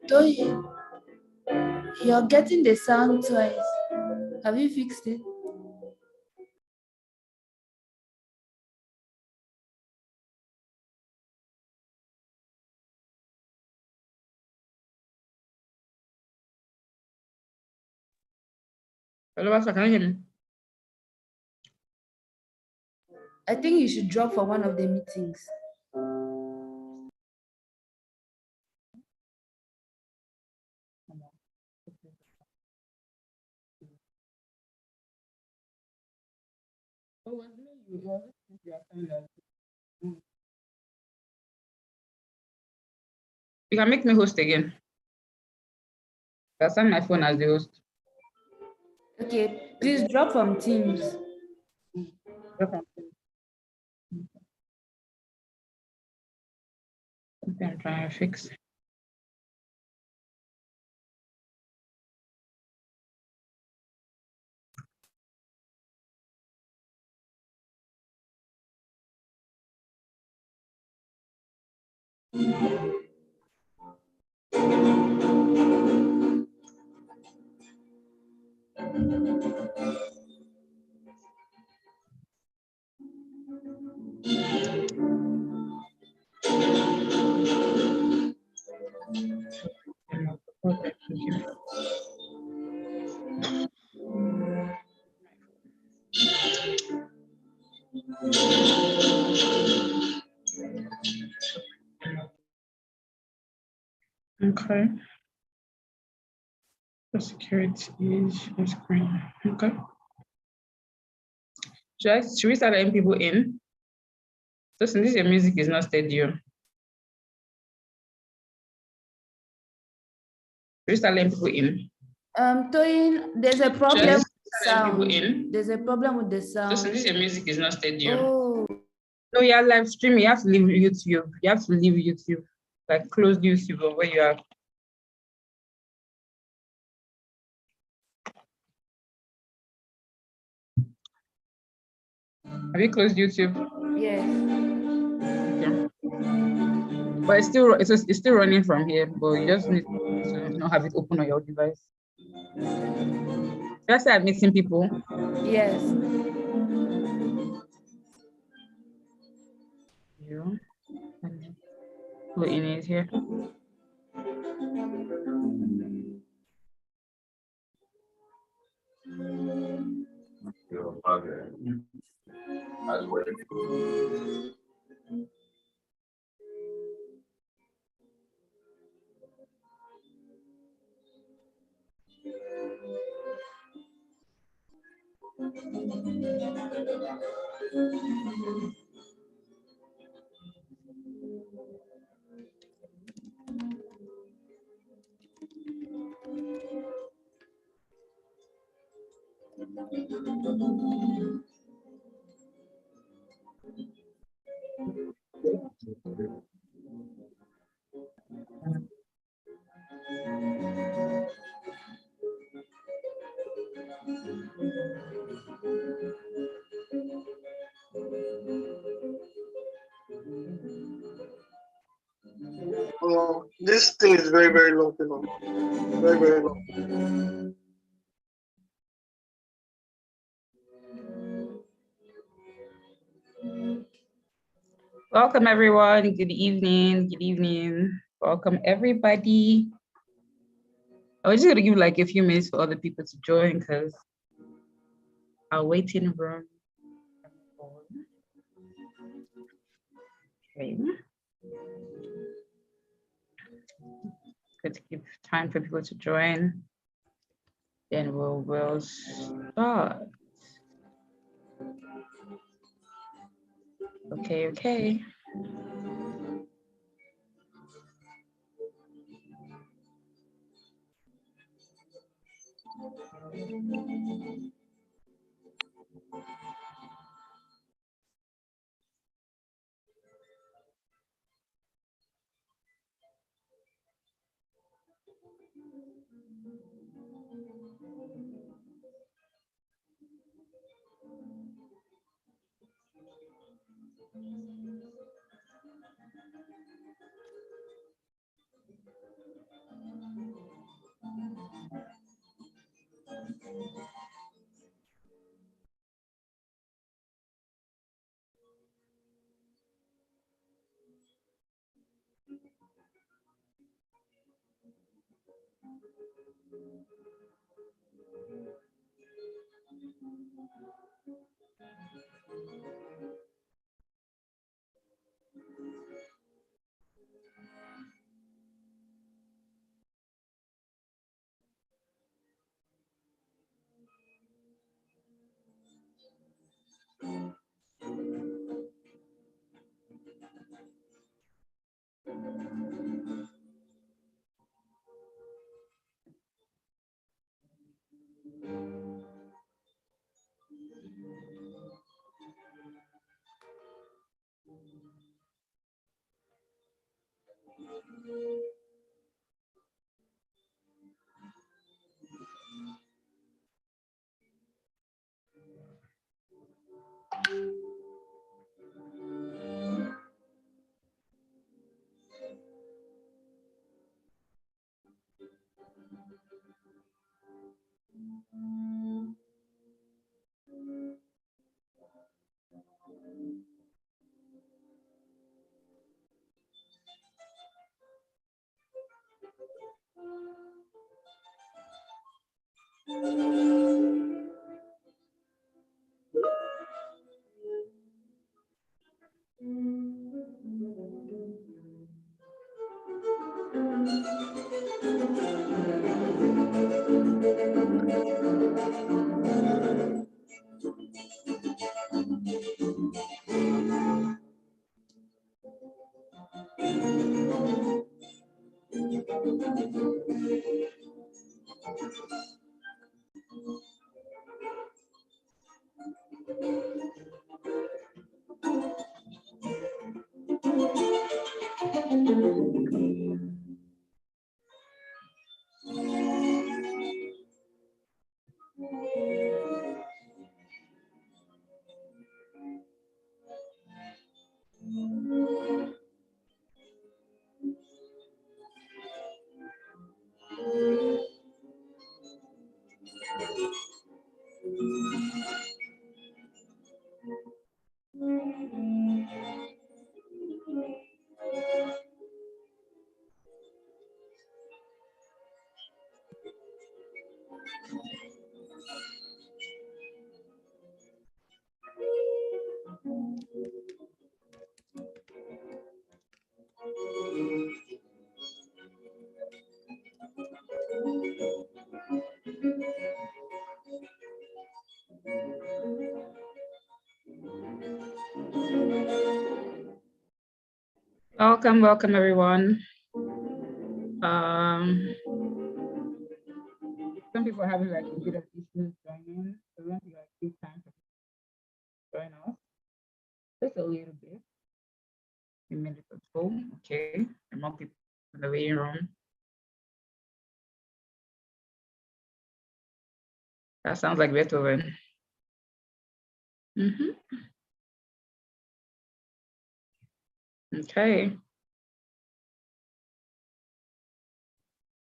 Toy, you're getting the sound twice. Have you fixed it? Hello, Asa, can you hear me? I think you should drop for one of the meetings. Oh, you can make me host again. I'll send my phone as the host. Okay, please drop from Teams. Okay, I'm trying to fix. Okay. The security is screen. Okay. Should we start letting people in? So since your music is not steady, should we start letting people in? Toyin, there's a problem with the sound. sound. There's a problem with the sound. So since your music is not steady. Oh. No, you're live streaming. You have to leave YouTube. You have to leave YouTube. Like close YouTube or where you are. Have you closed YouTube? Yes. Okay. But it's still running from here, but you just need to not have it open on your device. Should I start meeting people? Yes. You. Put in it here. This thing is very, very long, very, very long. Welcome everyone. Good evening. Good evening. Welcome everybody. I was just gonna give like a few minutes for other people to join because our waiting room. Okay. Good to give time for people to join. Then we'll start. Okay. Welcome everyone. Some people are having like a bit of issues joining, so we want to like give time for people to join us. Just a little bit. A minute or so. Okay. And more people in the waiting room. That sounds like Beethoven. Okay.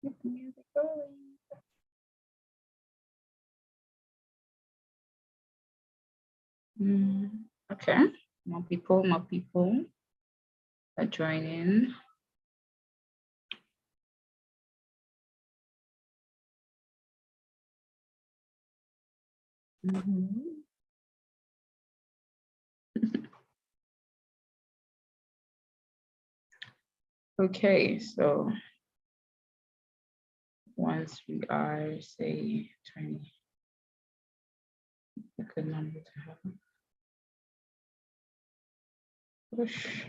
Get the music going. Okay, more people are joining. Okay, so once we are, say, 20, a good number to have. Push.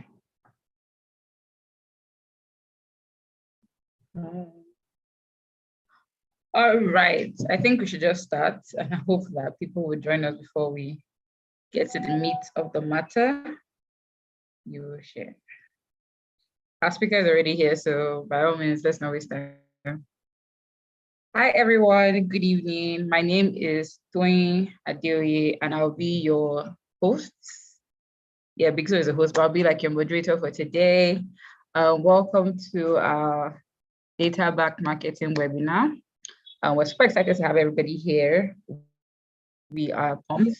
All right, I think we should just start, and I hope that people will join us before we get to the meat of the matter. You will share. Our speaker is already here, so by all means, let's not waste time. Hi, everyone. Good evening. My name is Toyin Adeoye, and I'll be your host. Yeah, Big Zo is a host, but I'll be like your moderator for today. Welcome to our data-backed marketing webinar. We're super excited to have everybody here. We are pumped.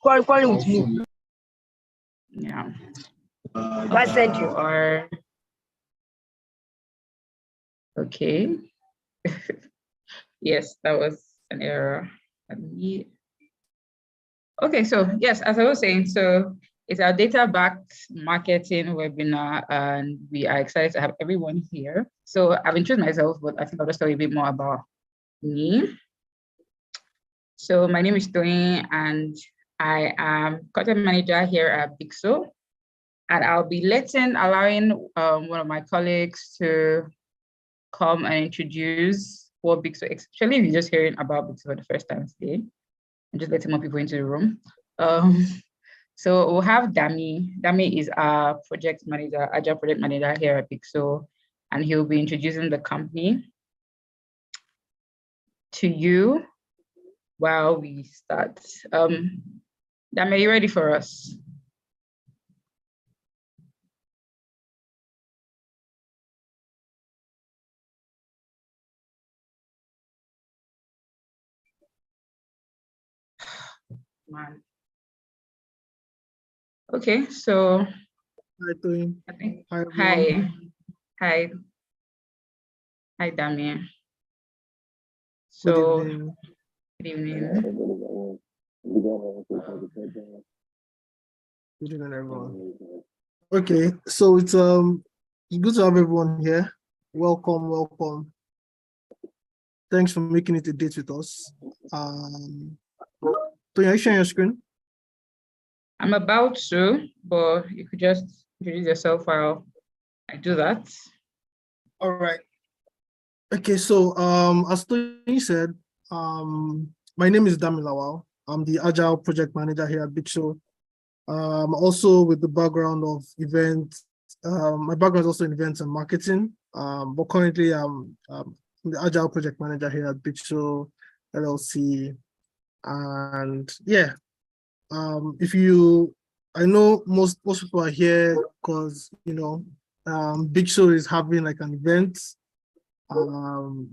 Calling with me. Yeah. I sent you. Okay. Yes, that was an error. Okay, so yes, as I was saying, so it's our data-backed marketing webinar, and we are excited to have everyone here. So I've introduced myself, but I think I'll just tell you a bit more about me. So my name is Toyin, and I am content manager here at Bixo, and I'll be allowing one of my colleagues to come and introduce what Bixo, especially if you're just hearing about Bixo for the first time today, and just letting more people into the room. So we'll have Dami. Dami is our project manager, agile project manager here at Bixo, and he'll be introducing the company to you while we start. Dami, are you ready for us? Man. Okay, so Hi, Toyin. I think Hi, everyone. Hi, Dami. Good So evening. good evening. Good evening, everyone. Okay, so it's good to have everyone here. Welcome, welcome. Thanks for making it a date with us. Toyin, are you sharing your screen? I'm about to, but you could just introduce yourself while I do that. All right. Okay, so as Tony said, my name is Dami Lawal. I'm the Agile Project Manager here at Bixo. Also with the background of events. My background is also in events and marketing. But currently I'm the Agile Project Manager here at Bixo LLC. And yeah, I know most people are here because Bixo is having like an event,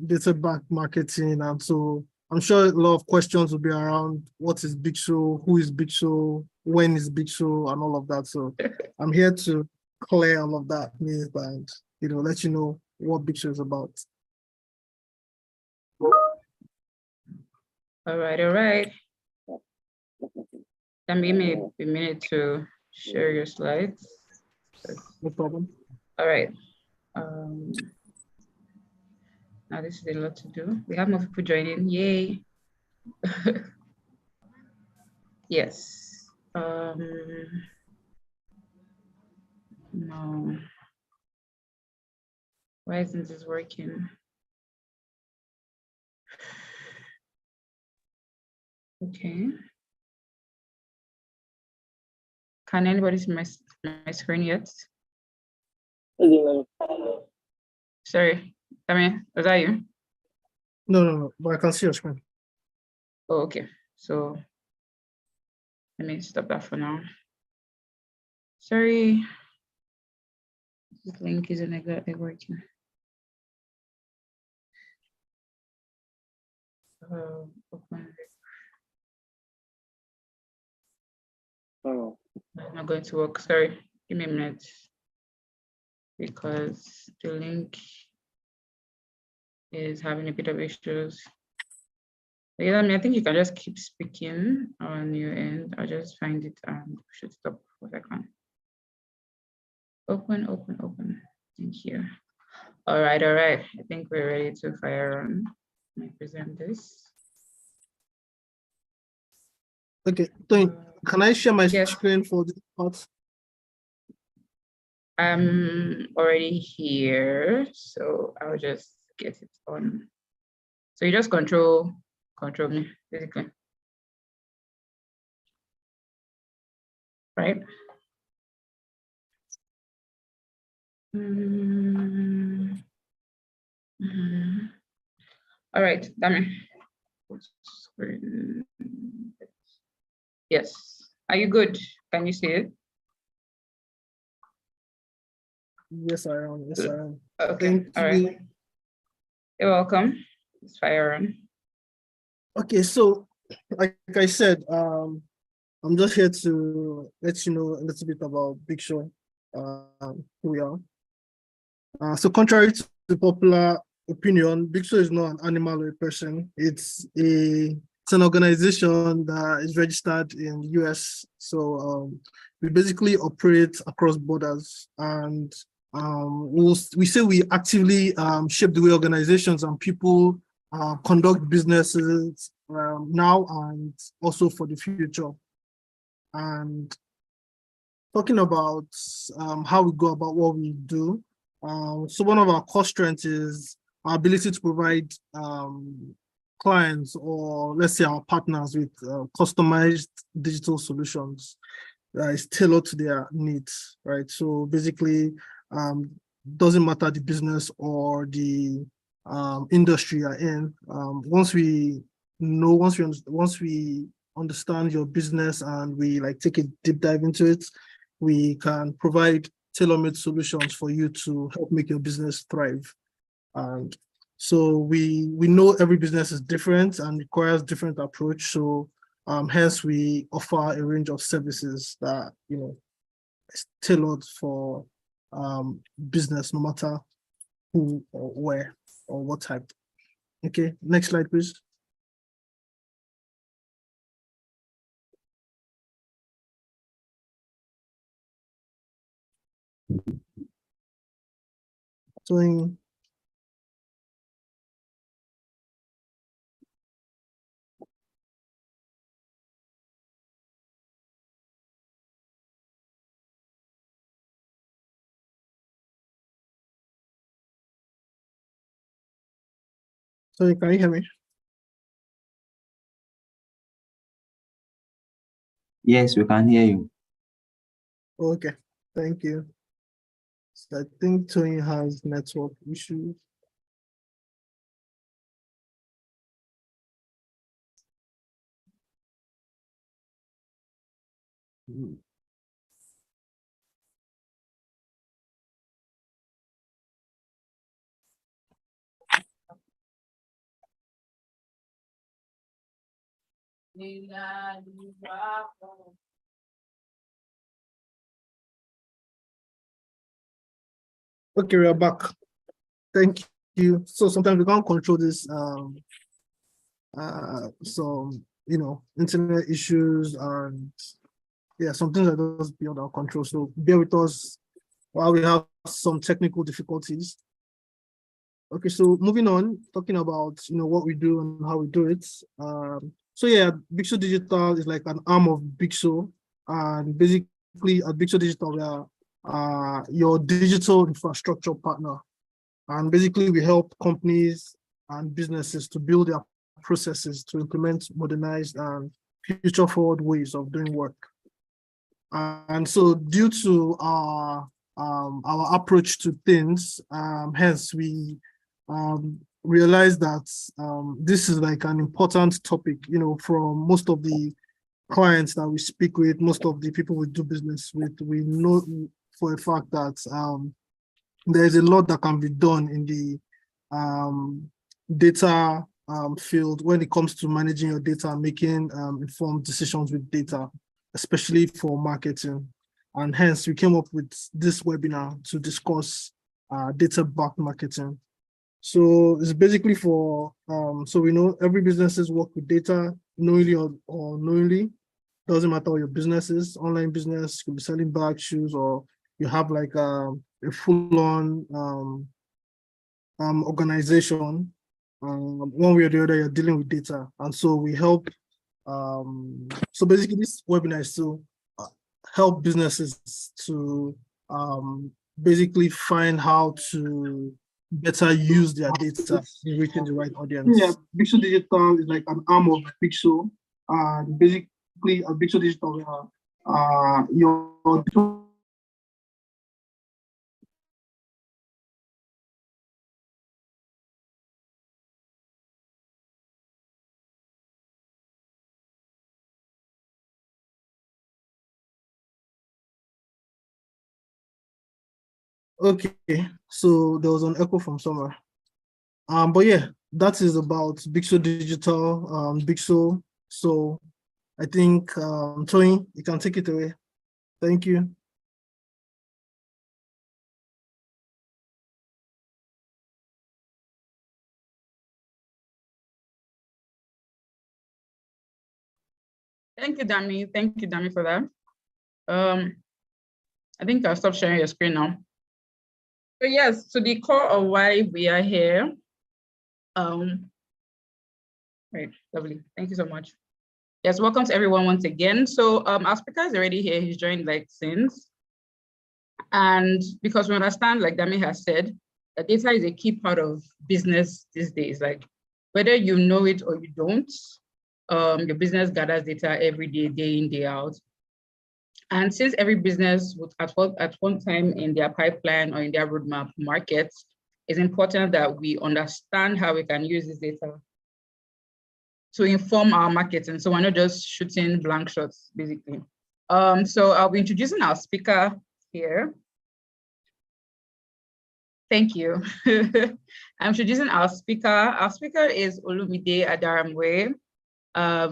data back marketing, and so I'm sure a lot of questions will be around what is Bixo, who is Bixo, when is Bixo, and all of that. So I'm here to clear all of that myth and let you know what Bixo is about. All right. Then give me a minute to share your slides. No problem. All right. Now this is a lot to do. We have more people joining. Yay. Yes. No. Why isn't this working? Okay. Can anybody see my screen yet? Sorry, I mean, was that you? No, but I can see your screen. Oh, okay. So let me stop that for now. Sorry. This link isn't exactly working. Open it. Oh, it's not going to work. Sorry, give me a minute. Because the link is having a bit of issues. Yeah, I think you can just keep speaking on your end. I'll just find it and should stop what I can. Open. Thank you. All right. I think we're ready to fire on. Let me present this. Okay, Toyin, can I share my screen for this part? I'm already here, so I'll just get it on. So you just control me, basically. Right? All right, Dami. Yes. Are you good? Can you see it? Yes, I am. Yes, I am. Okay. All right. You're welcome. It's fire on. Okay, so like I said, I'm just here to let you know a little bit about Bixo, who we are. So contrary to the popular opinion, Bixo is not an animal or a person. It's an organization that is registered in the US. So we basically operate across borders, and we say we actively shape the way organizations and people conduct businesses now and also for the future. And talking about how we go about what we do, so one of our core strengths is our ability to provide clients, or let's say our partners, with customized digital solutions that is tailored to their needs, right? So basically, doesn't matter the business or the industry you're in. Once we understand your business and we like take a deep dive into it, we can provide tailor-made solutions for you to help make your business thrive. And so we know every business is different and requires different approach. So hence we offer a range of services that is tailored for business, no matter who or where or what type. Okay, next slide, please. So sorry, can you hear me? Yes, we can hear you. Okay, thank you. So I think Tony has network issues. Okay, we are back. Thank you. So sometimes we can't control this. Some internet issues, and yeah, some things that just beyond our control. So bear with us while we have some technical difficulties. Okay, so moving on, talking about what we do and how we do it. So yeah, Bixo Digital is like an arm of Bixo, and basically at Bixo Digital we are your digital infrastructure partner, and basically we help companies and businesses to build their processes to implement modernized and future forward ways of doing work. And so due to our approach to things, hence we realize that this is like an important topic, from most of the clients that we speak with, most of the people we do business with. We know for a fact that there is a lot that can be done in the data field when it comes to managing your data and making informed decisions with data, especially for marketing. And hence we came up with this webinar to discuss data-backed marketing. So it's basically for, so we know every businesses work with data, knowingly or unknowingly. Doesn't matter what your business is, online business, you could be selling bags, shoes, or you have like a full-on organization. One way or the other, you're dealing with data. And so we help, so basically this webinar is to help businesses to basically find how to better use their data in reaching the right audience. Yeah, Bixo Digital is like an arm of Bixo, and basically at Bixo Digital, your Okay, so there was an echo from somewhere. But yeah, that is about Bixo Digital, Bixo. So I think Tony, you can take it away. Thank you. Thank you, Dami. Thank you, Dami, for that. I think I'll stop sharing your screen now. So yes, so the core of why we are here. Right, lovely. Thank you so much. Yes, welcome to everyone once again. So our speaker is already here. He's joined like since. And because we understand, like Dami has said, that data is a key part of business these days. Like whether you know it or you don't, your business gathers data every day, day in, day out. And since every business would at one time in their pipeline or in their roadmap markets, it's important that we understand how we can use this data to inform our marketing. So we're not just shooting blank shots, basically. So I'll be introducing our speaker here. Thank you. I'm introducing our speaker. Our speaker is Olumide Adaramwe.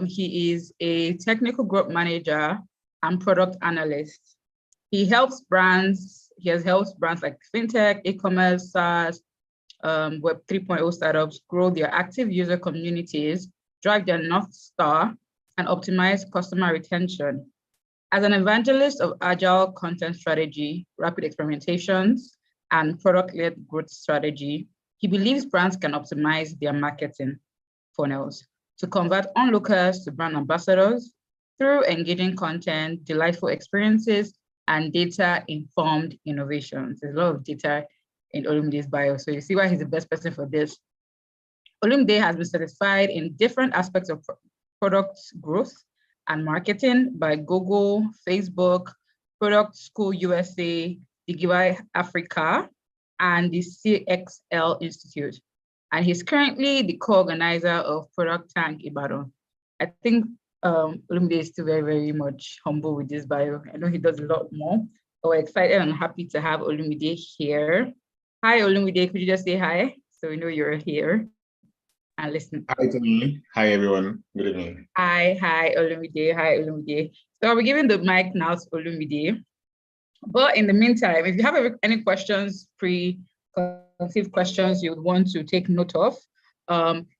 He is a technical growth manager and product analyst. He has helped brands like fintech, e-commerce, SaaS, Web 3.0 startups grow their active user communities, drive their North Star, and optimize customer retention. As an evangelist of agile content strategy, rapid experimentations, and product-led growth strategy, he believes brands can optimize their marketing funnels to convert onlookers to brand ambassadors through engaging content, delightful experiences, and data-informed innovations. There's a lot of data in Olumide's bio, so you see why he's the best person for this. Olumide has been certified in different aspects of product growth and marketing by Google, Facebook, Product School USA, Digital Africa, and the CXL Institute. And he's currently the co-organizer of Product Tank Ibadan. I think Olumide is still very, very much humble with this bio. I know he does a lot more, but we're excited and happy to have Olumide here. Hi, Olumide, could you just say hi? So we know you're here and listen. Hi, Tony. Hi, everyone. Good evening. Hi, Olumide. Hi, Olumide. So I'll be giving the mic now to Olumide. But in the meantime, if you have any questions, pre-conceived questions you would want to take note of,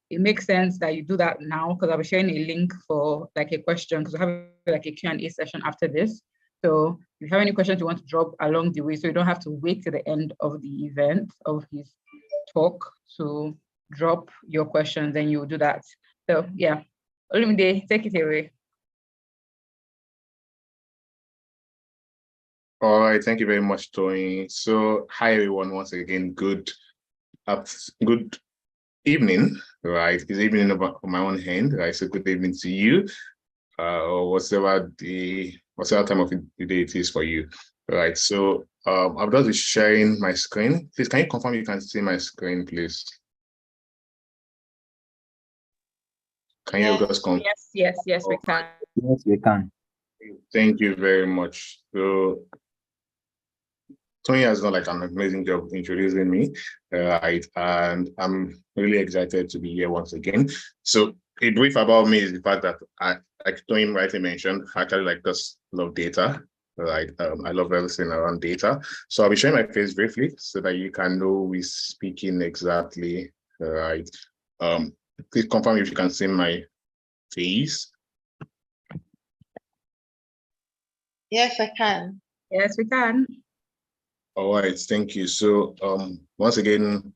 it makes sense that you do that now because I'll be sharing a link for like a question because we have like a Q&A session after this. So if you have any questions you want to drop along the way, so you don't have to wait till the end of the event of his talk to drop your questions, then you will do that. So yeah, Olumide, take it away. All right. Thank you very much, Tony. So hi, everyone. Once again, good evening, right? It's evening on my own hand, right? So good evening to you, or whatever time of the day it is for you, right? So I'm just sharing my screen. Please, can you confirm you can see my screen, please? Can you just confirm? Yes, we can. Yes, we can. Thank you very much. So Tony has done like an amazing job introducing me, right? And I'm really excited to be here once again. So a brief about me is the fact that like Tony rightly mentioned, I actually like just love data, right? I love everything around data. So I'll be showing my face briefly so that you can know who is speaking exactly, right? Please confirm if you can see my face. Yes, I can. Yes, we can. All right, thank you. So once again,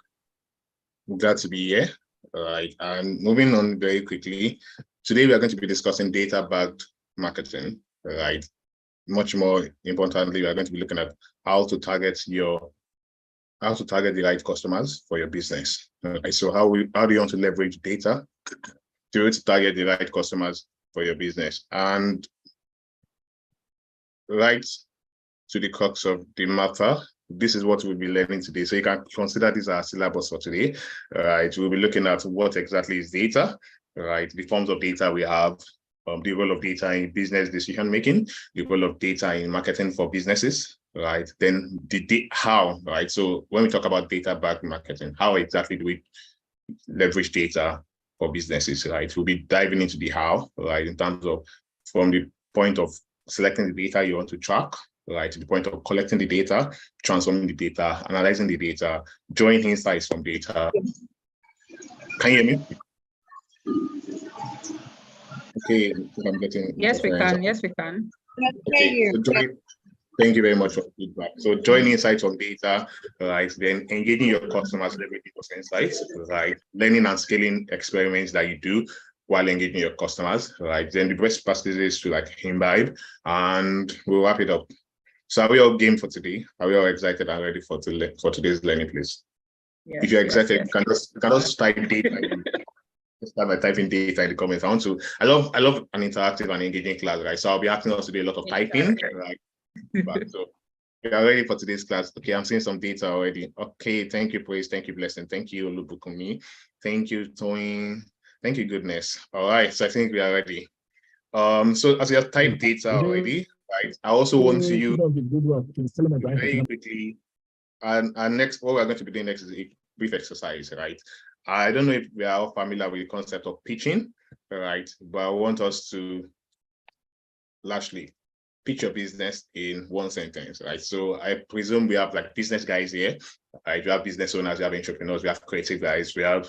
I'm glad to be here. All right, and moving on very quickly. Today we are going to be discussing data-backed marketing, right? Much more importantly, we are going to be looking at how to target the right customers for your business. Right? So how do you want to leverage data to target the right customers for your business? And right to the crux of the matter, this is what we'll be learning today. So you can consider this our syllabus for today. Right, we'll be looking at what exactly is data, right? The forms of data we have, the role of data in business decision making, the role of data in marketing for businesses, right? Then how, right? So when we talk about data-backed marketing, how exactly do we leverage data for businesses, right? We'll be diving into the how, right? In terms of from the point of selecting the data you want to track, right, to the point of collecting the data, transforming the data, analyzing the data, drawing insights from data. Can you hear me? Okay, I think I'm getting Yes, we interference. can. Yes, we can. Okay, so thank you very much for feedback. So join insights on data, right? Then engaging your customers, leveraging those insights, right? Learning and scaling experiments that you do while engaging your customers, right? Then the best practices to like imbibe, and we'll wrap it up. So are we all game for today? Are we all excited and ready for today's learning, please? Yes, If you're yes, excited, yes. you can just type data. Start by typing data in the comments. I love an interactive and engaging class, right? So I'll be asking us to do a lot of typing, right? But so we are ready for today's class. Okay, I'm seeing some data already. Okay, thank you, Praise. Thank you, Blessing. Thank you, Olubukumi. Thank you, Toyin. Thank you, Goodness. All right, so I think we are ready. So as you have typed data already, right? I also want to use very quickly. And next, what we're going to be doing next is a brief exercise, right? I don't know if we are all familiar with the concept of pitching, right? But I want us to largely pitch your business in one sentence, right? So I presume we have like business guys here, right? We have business owners, we have entrepreneurs, we have creative guys, we have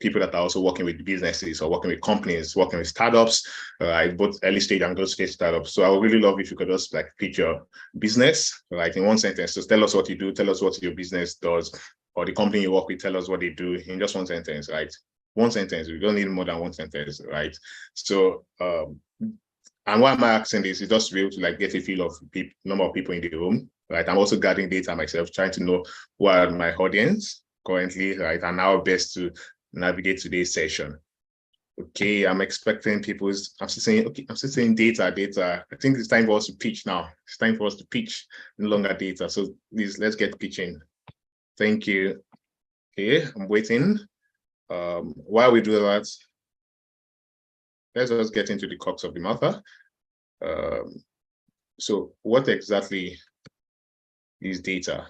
people that are also working with businesses or working with companies, working with startups, right? Both early stage and growth stage startups. So I would really love if you could just like pitch your business, right, in one sentence. So tell us what you do, tell us what your business does, or the company you work with, tell us what they do in just one sentence, right? One sentence. We don't need more than one sentence, right? So, and why am I asking this? Is just to be able to like get a feel of number of people in the room, right? I'm also gathering data myself, trying to know who are my audience currently, right? And how best to navigate today's session. Okay, I'm expecting I'm still saying data. I think it's time for us to pitch now. It's time for us to pitch, no longer data. So please, let's get pitching. Thank you. Okay, I'm waiting. While we do that, let's just get into the crux of the matter. So what exactly is data,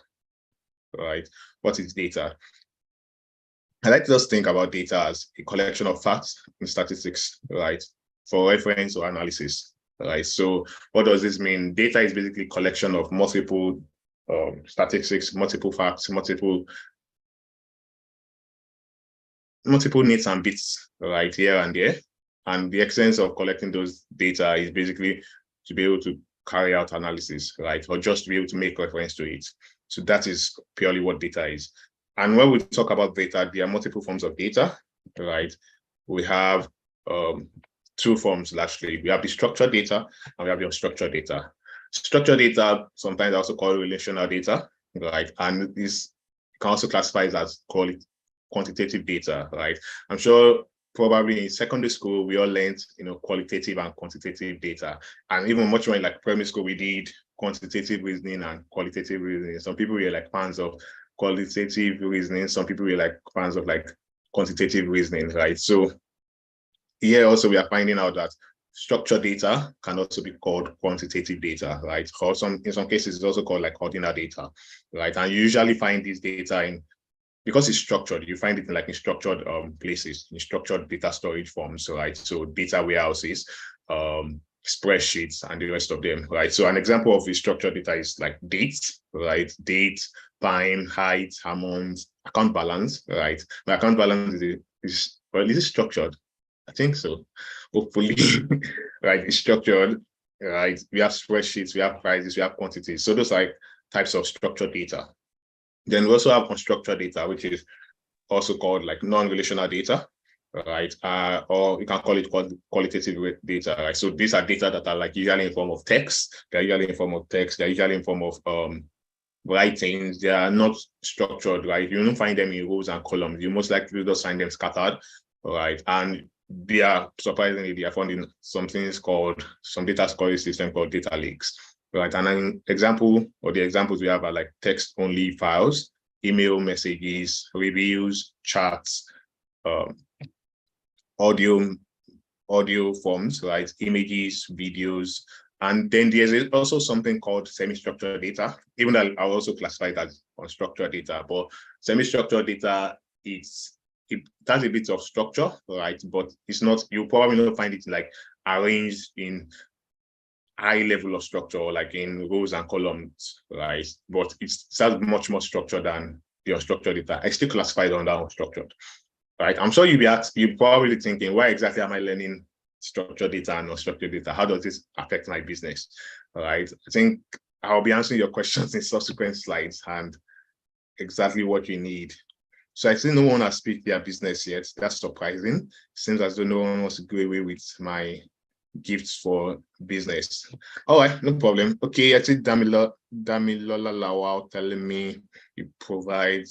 right? What is data? I like to just think about data as a collection of facts and statistics, right, for reference or analysis, right? So what does this mean? Data is basically a collection of multiple statistics, multiple facts, multiple nits and bits, right, here and there. And the essence of collecting those data is basically to be able to carry out analysis, right, or just to be able to make reference to it. So that is purely what data is. And when we talk about data, there are multiple forms of data, right? We have two forms, largely. We have the structured data and we have the unstructured data. Structured data, sometimes also called relational data, right? And this can also classify as quantitative data, right? I'm sure probably in secondary school, we all learned, qualitative and quantitative data. And even much more in like primary school, we did quantitative reasoning and qualitative reasoning. Some people were like fans of qualitative reasoning. Some people were like fans of like quantitative reasoning, right? So here also we are finding out that structured data can also be called quantitative data, right? Or in some cases, it's also called like ordinal data, right? And you usually find this data because it's structured, you find it in structured places, in structured data storage forms, right? So data warehouses, spreadsheets, and the rest of them, right? So an example of a structured data is like dates, right? Date, time, height, amounts, account balance, right? My account balance is it structured? I think so. Hopefully, right? It's structured, right? We have spreadsheets, we have prices, we have quantities. So those are types of structured data. Then we also have unstructured data, which is also called like non-relational data, right? Or you can call it qualitative data, right? So these are data that are like usually in form of text. They're usually in form of text. They're usually in form of writings. They are not structured, right? You don't find them in rows and columns. You most likely just find them scattered, right? And they are surprisingly found in some data storage system called data lakes. Right, and an example, or the examples we have are like text-only files, email messages, reviews, chats, audio forms, right? Images, videos, and then there's also something called semi-structured data. Even though I'll also classify it as unstructured data, but semi-structured data it has a bit of structure, right? But it's not. You probably not find it like arranged in high level of structure, like in rows and columns, right? But it has much more structure than the unstructured data. I still classify it under unstructured, right? I'm sure you're probably thinking, why exactly am I learning structured data and unstructured data. How does this affect my business? All right. I think I'll be answering your questions in subsequent slides and exactly what you need. So I see no one has picked their business yet. That's surprising. Seems as though no one wants to go away with my gifts for business. All right, no problem. Okay, I see Damilola Lawal telling me they provide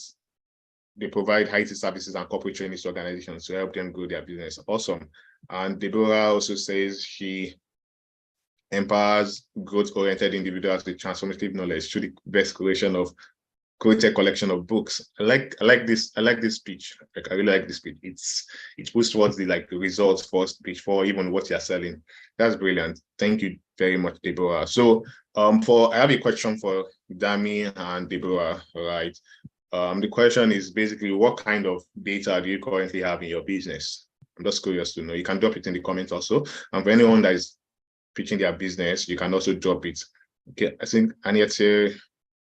IT services and corporate training to organizations to help them grow their business. Awesome. And Deborah also says she empowers growth-oriented individuals with transformative knowledge through the best creation of created collection of books. I like this speech. Like, I really like this speech. It puts towards the results first page for even what you're selling. That's brilliant. Thank you very much, Deborah. So I have a question for Dami and Deborah, right? The question is basically, what kind of data do you currently have in your business? I'm just curious to know. You can drop it in the comments also. And for anyone that is pitching their business, you can also drop it. Okay, I think Aniette,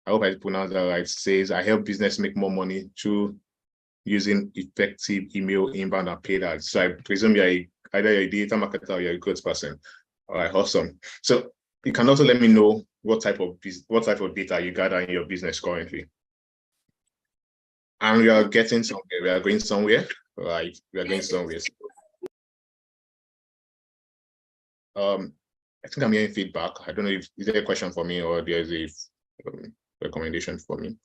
I hope I pronounced that right, says, I help business make more money through using effective email, inbound, and paid ads. So I presume you're either a data marketer or you're a growth person. All right, awesome. So you can also let me know what type of data you gather in your business currently. And we are getting somewhere. We are going somewhere, right? We are going somewhere. I think I'm hearing feedback. I don't know if is there a question for me or there's a recommendation for me.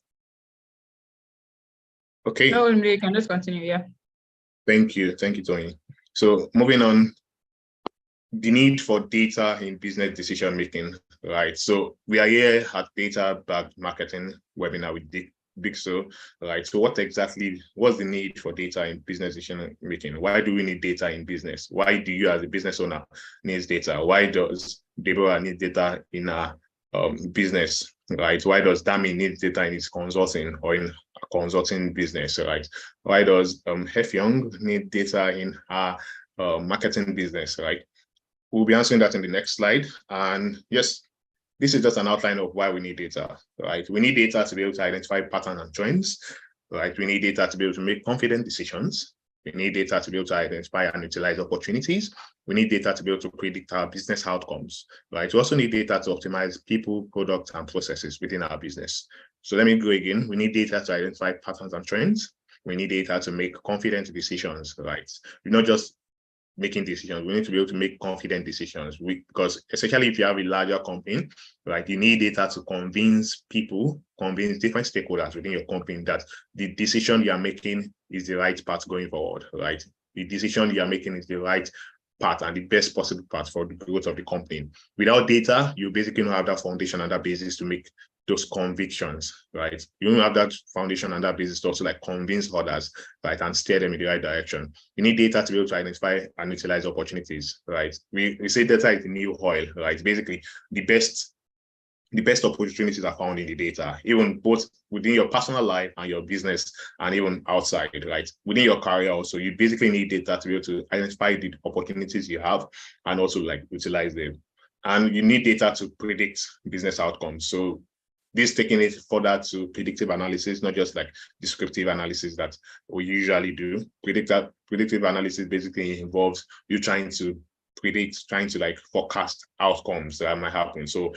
Okay. No, you can just continue. Yeah. Thank you, Tony. So moving on, the need for data in business decision making, right? So we are here at Data-Backed Marketing webinar with Big So, right? So what's the need for data in business decision making? Why do we need data in business? Why do you as a business owner need data? Why does Deborah need data in her business, right? Why does Dami need data in his consulting or in a consulting business, right? Why does Hefyong need data in her marketing business, right? We'll be answering that in the next slide. And yes, this is just an outline of why we need data, right? We need data to be able to identify patterns and trends, right? We need data to be able to make confident decisions. We need data to be able to identify and utilize opportunities. We need data to be able to predict our business outcomes, right? We also need data to optimize people, products, and processes within our business. So let me go again. We need data to identify patterns and trends. We need data to make confident decisions, right? We're not just making decisions. We need to be able to make confident decisions because especially if you have a larger company, right, you need data to convince different stakeholders within your company that the decision you are making is the right path going forward, right? The decision you are making is the right path and the best possible path for the growth of the company. Without data, you basically don't have that foundation and that basis to make those convictions, right? You don't have that foundation and that basis to also convince others, right, and steer them in the right direction. You need data to be able to identify and utilize opportunities, right? We say data is the new oil, right? Basically, the best opportunities are found in the data, even both within your personal life and your business and even outside, right? Within your career also, you basically need data to be able to identify the opportunities you have and also utilize them. And you need data to predict business outcomes. So this taking it further to predictive analysis, not just descriptive analysis that we usually do. Predictive analysis basically involves you trying to forecast outcomes that might happen. So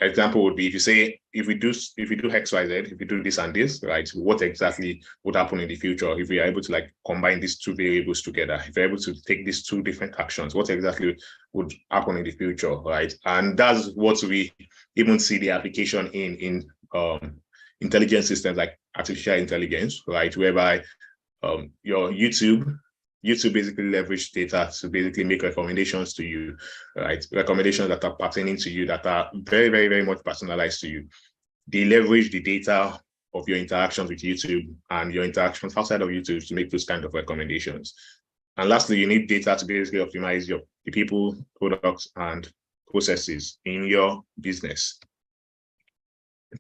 example would be if we do XYZ, if we do this and this, right, what exactly would happen in the future if we are able to combine these two variables together? If we're able to take these two different actions, what exactly would happen in the future, right? And that's what we even see the application in intelligence systems like artificial intelligence, right? Whereby your YouTube basically leverage data to basically make recommendations to you, right? Recommendations that are pertaining to you, that are very, very, very much personalized to you. They leverage the data of your interactions with YouTube and your interactions outside of YouTube to make those kind of recommendations. And lastly, you need data to basically optimize the people, products, and processes in your business.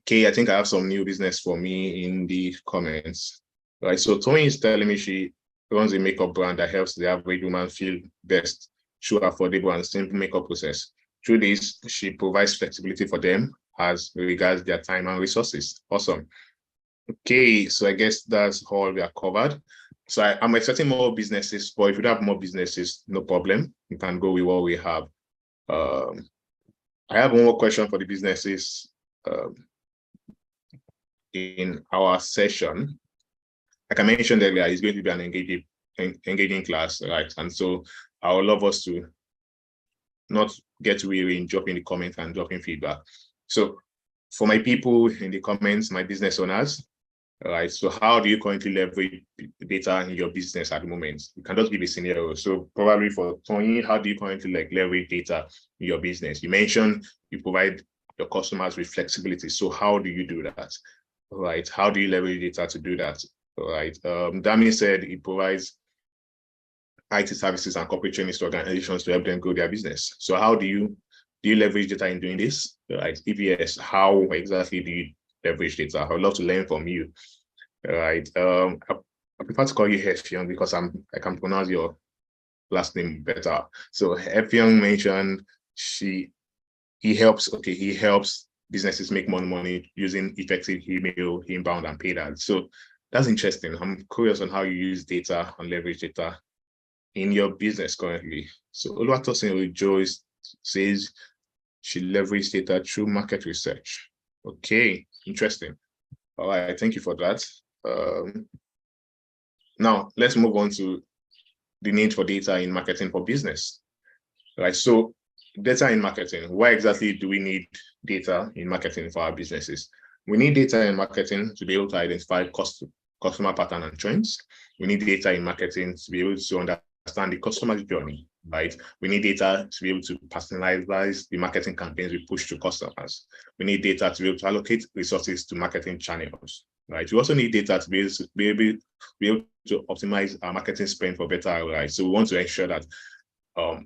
Okay, I think I have some new business for me in the comments. Right, so Tony is telling me she runs a makeup brand that helps the average woman feel best through affordable and simple makeup process. Through this, she provides flexibility for them as regards their time and resources. Awesome. Okay, so I guess that's all we are covered. So I'm expecting more businesses, but if you have more businesses, no problem. You can go with what we have. I have one more question for the businesses in our session. Like I mentioned earlier, it's going to be an engaging class, right? And so I would love us to not get weary in dropping the comments and dropping feedback. So for my people in the comments, my business owners, right? So how do you currently leverage data in your business at the moment? You can just give a scenario. So probably for Tony, how do you currently leverage data in your business? You mentioned you provide your customers with flexibility. So how do you do that? Right? How do you leverage data to do that? Right? Dami said it provides IT services and corporate training to organizations to help them grow their business. So how do you leverage data in doing this? Right? If yes, how exactly do you leverage data? I would love to learn from you. Right? I prefer to call you Hefyong because I can pronounce your last name better. So Hefyong mentioned he helps businesses make more money using effective email, inbound, and paid ads. So that's interesting. I'm curious on how you use data and leverage data in your business currently. So Oluwatosin Joyce says she leveraged data through market research. Okay, interesting. All right, thank you for that. Now let's move on to the need for data in marketing for business. Right, so data in marketing. Why exactly do we need data in marketing for our businesses? We need data in marketing to be able to identify customer pattern and trends. We need data in marketing to be able to understand the customer's journey, right? We need data to be able to personalize the marketing campaigns we push to customers. We need data to be able to allocate resources to marketing channels, right? We also need data to be able to optimize our marketing spend for better ROI. So we want to ensure that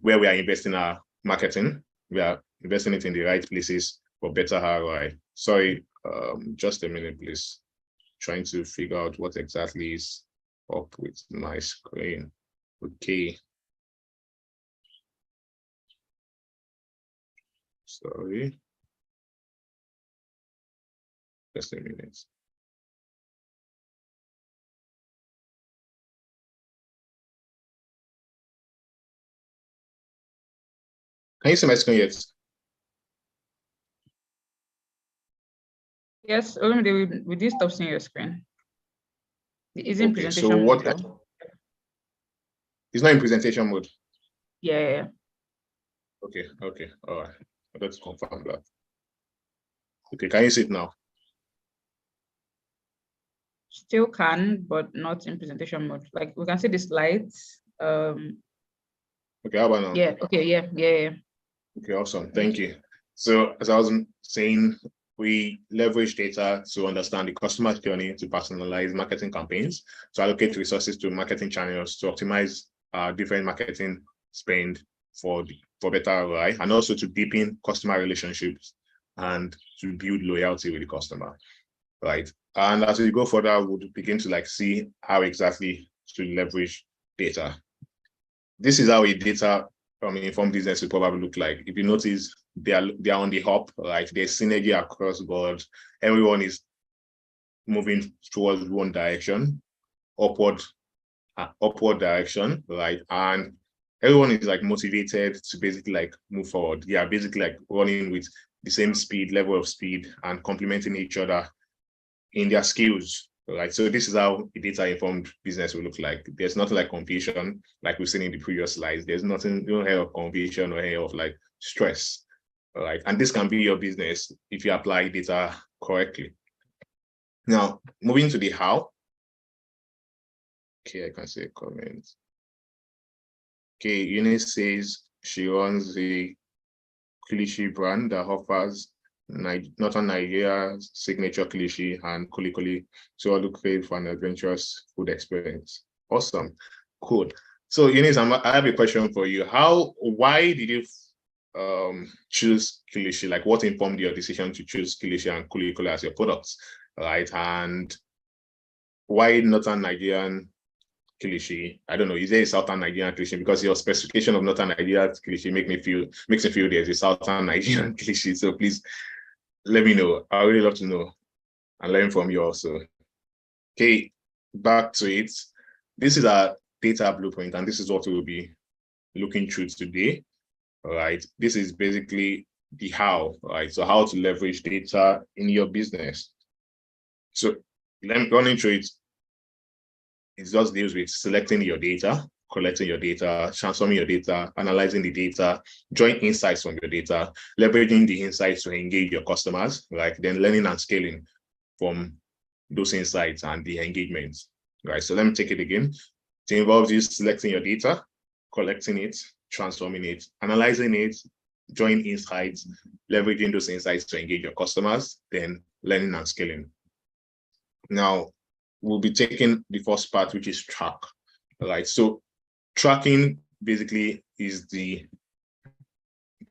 where we are investing our marketing, we are investing it in the right places for better ROI. Sorry, just a minute, please. Trying to figure out what exactly is up with my screen. Okay. Sorry. Just a minute. Can you see my screen yet? Yes, Olumide, we did stop seeing your screen. It is in Okay, presentation so mode. what? Though. It's not in presentation mode. Yeah. Okay, all right. Let's confirm that. Okay, can you see it now? Still can, but not in presentation mode. Like we can see the slides. Okay, how about now? Yeah, okay, yeah. Okay, awesome. Thank you. So as I was saying, we leverage data to understand the customer journey, to personalize marketing campaigns, to allocate resources to marketing channels, to optimize different marketing spend for better ROI, and also to deepen customer relationships and to build loyalty with the customer, right? And as we go further, we'll begin to see how exactly to leverage data. This is how a data informed business will probably look like. If you notice, they are on the hop, right? There's synergy across board. Everyone is moving towards one direction, upward direction, right? And everyone is motivated to basically move forward. They are basically running with the same level of speed and complementing each other in their skills, right? So this is how a data-informed business will look like. There's nothing like confusion, like we've seen in the previous slides. There's nothing, no hair of confusion or hair of stress, all right? And this can be your business if you apply data correctly. Now, moving to the how. Okay, I can see a comment. Okay, Eunice says she runs the Kilishi brand that offers Northern Nigeria's signature Kilishi and Kulikuli to all who crave for an adventurous food experience. Awesome, cool. So Eunice, I have a question for you. Why did you choose Kilishi? What informed your decision to choose Kilishi and Kulikuli as your products, right? And why Northern Nigerian Kilishi? I don't know, is there a Southern Nigerian Kilishi? Because your specification of Northern Nigerian Kilishi makes me feel there's a Southern Nigerian Kilishi. So please let me know. I would really love to know and learn from you also. Okay, back to it. this is our data blueprint, and this is what we'll be looking through today. All right, this is basically the how, right? So how to leverage data in your business. So let me run into it. It just deals with selecting your data, collecting your data, transforming your data, analyzing the data, drawing insights from your data, leveraging the insights to engage your customers, right? Then learning and scaling from those insights and the engagements, right? So let me take it again. It involves you selecting your data, collecting it, transforming it, analyzing it, drawing insights, leveraging those insights to engage your customers, then learning and scaling. Now, we'll be taking the first part, which is track, right? So tracking basically is the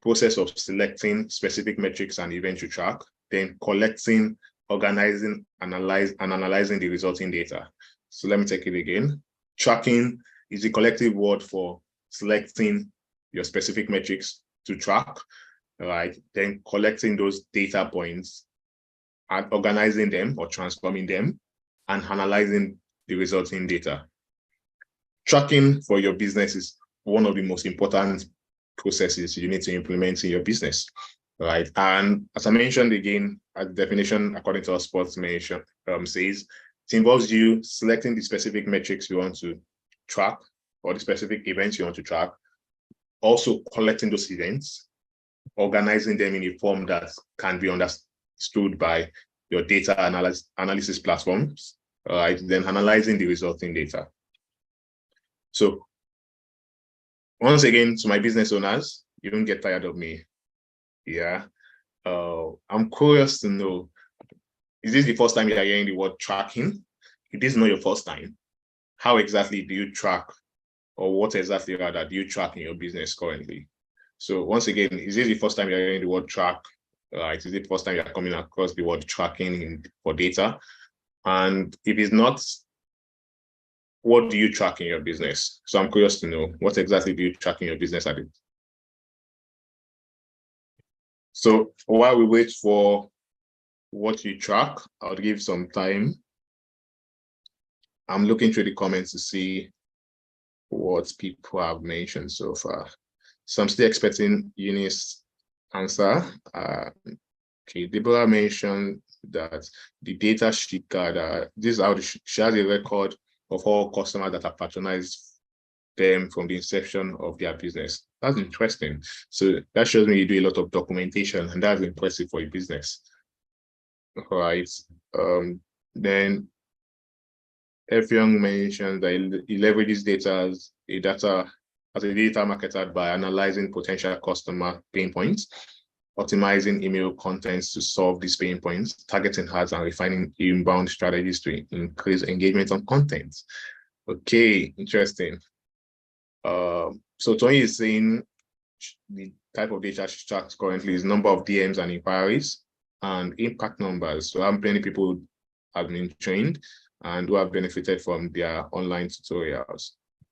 process of selecting specific metrics and events to track, then collecting, organizing, analyzing the resulting data. So let me take it again. Tracking is the collective word for selecting your specific metrics to track, right? Then collecting those data points and organizing them or transforming them and analyzing the resulting data. Tracking for your business is one of the most important processes you need to implement in your business, right? And as I mentioned again, a definition according to our sports mention says, it involves you selecting the specific metrics you want to track or the specific events you want to track, also collecting those events, organizing them in a form that can be understood by your data analysis platforms, right? Then analyzing the resulting data. So once again, to my business owners, you don't get tired of me. Yeah. I'm curious to know, is this the first time you are hearing the word tracking? If this is not your first time, how exactly do you track, or what exactly rather do you track in your business currently? So once again, is this the first time you're hearing the word track? Right? Is it the first time you're coming across the word tracking for data? And if it's not, what do you track in your business? So I'm curious to know, what exactly do you track in your business at it? So while we wait for what you track, I'll give some time. I'm looking through the comments to see what people have mentioned so far. So I'm still expecting Eunice's answer. Okay, Deborah mentioned that the data she gathered, this is how she has a record of all customers that have patronized them from the inception of their business. That's interesting. So that shows me you do a lot of documentation, and that's impressive for your business. All right. Then F. Young mentioned that he leverages data as a data marketer by analyzing potential customer pain points, optimizing email contents to solve these pain points, targeting ads, and refining inbound strategies to increase engagement on content. Okay, interesting. So Tony is saying the type of data she tracks currently is number of DMs and inquiries and impact numbers. So how many people have been trained and who have benefited from their online tutorials.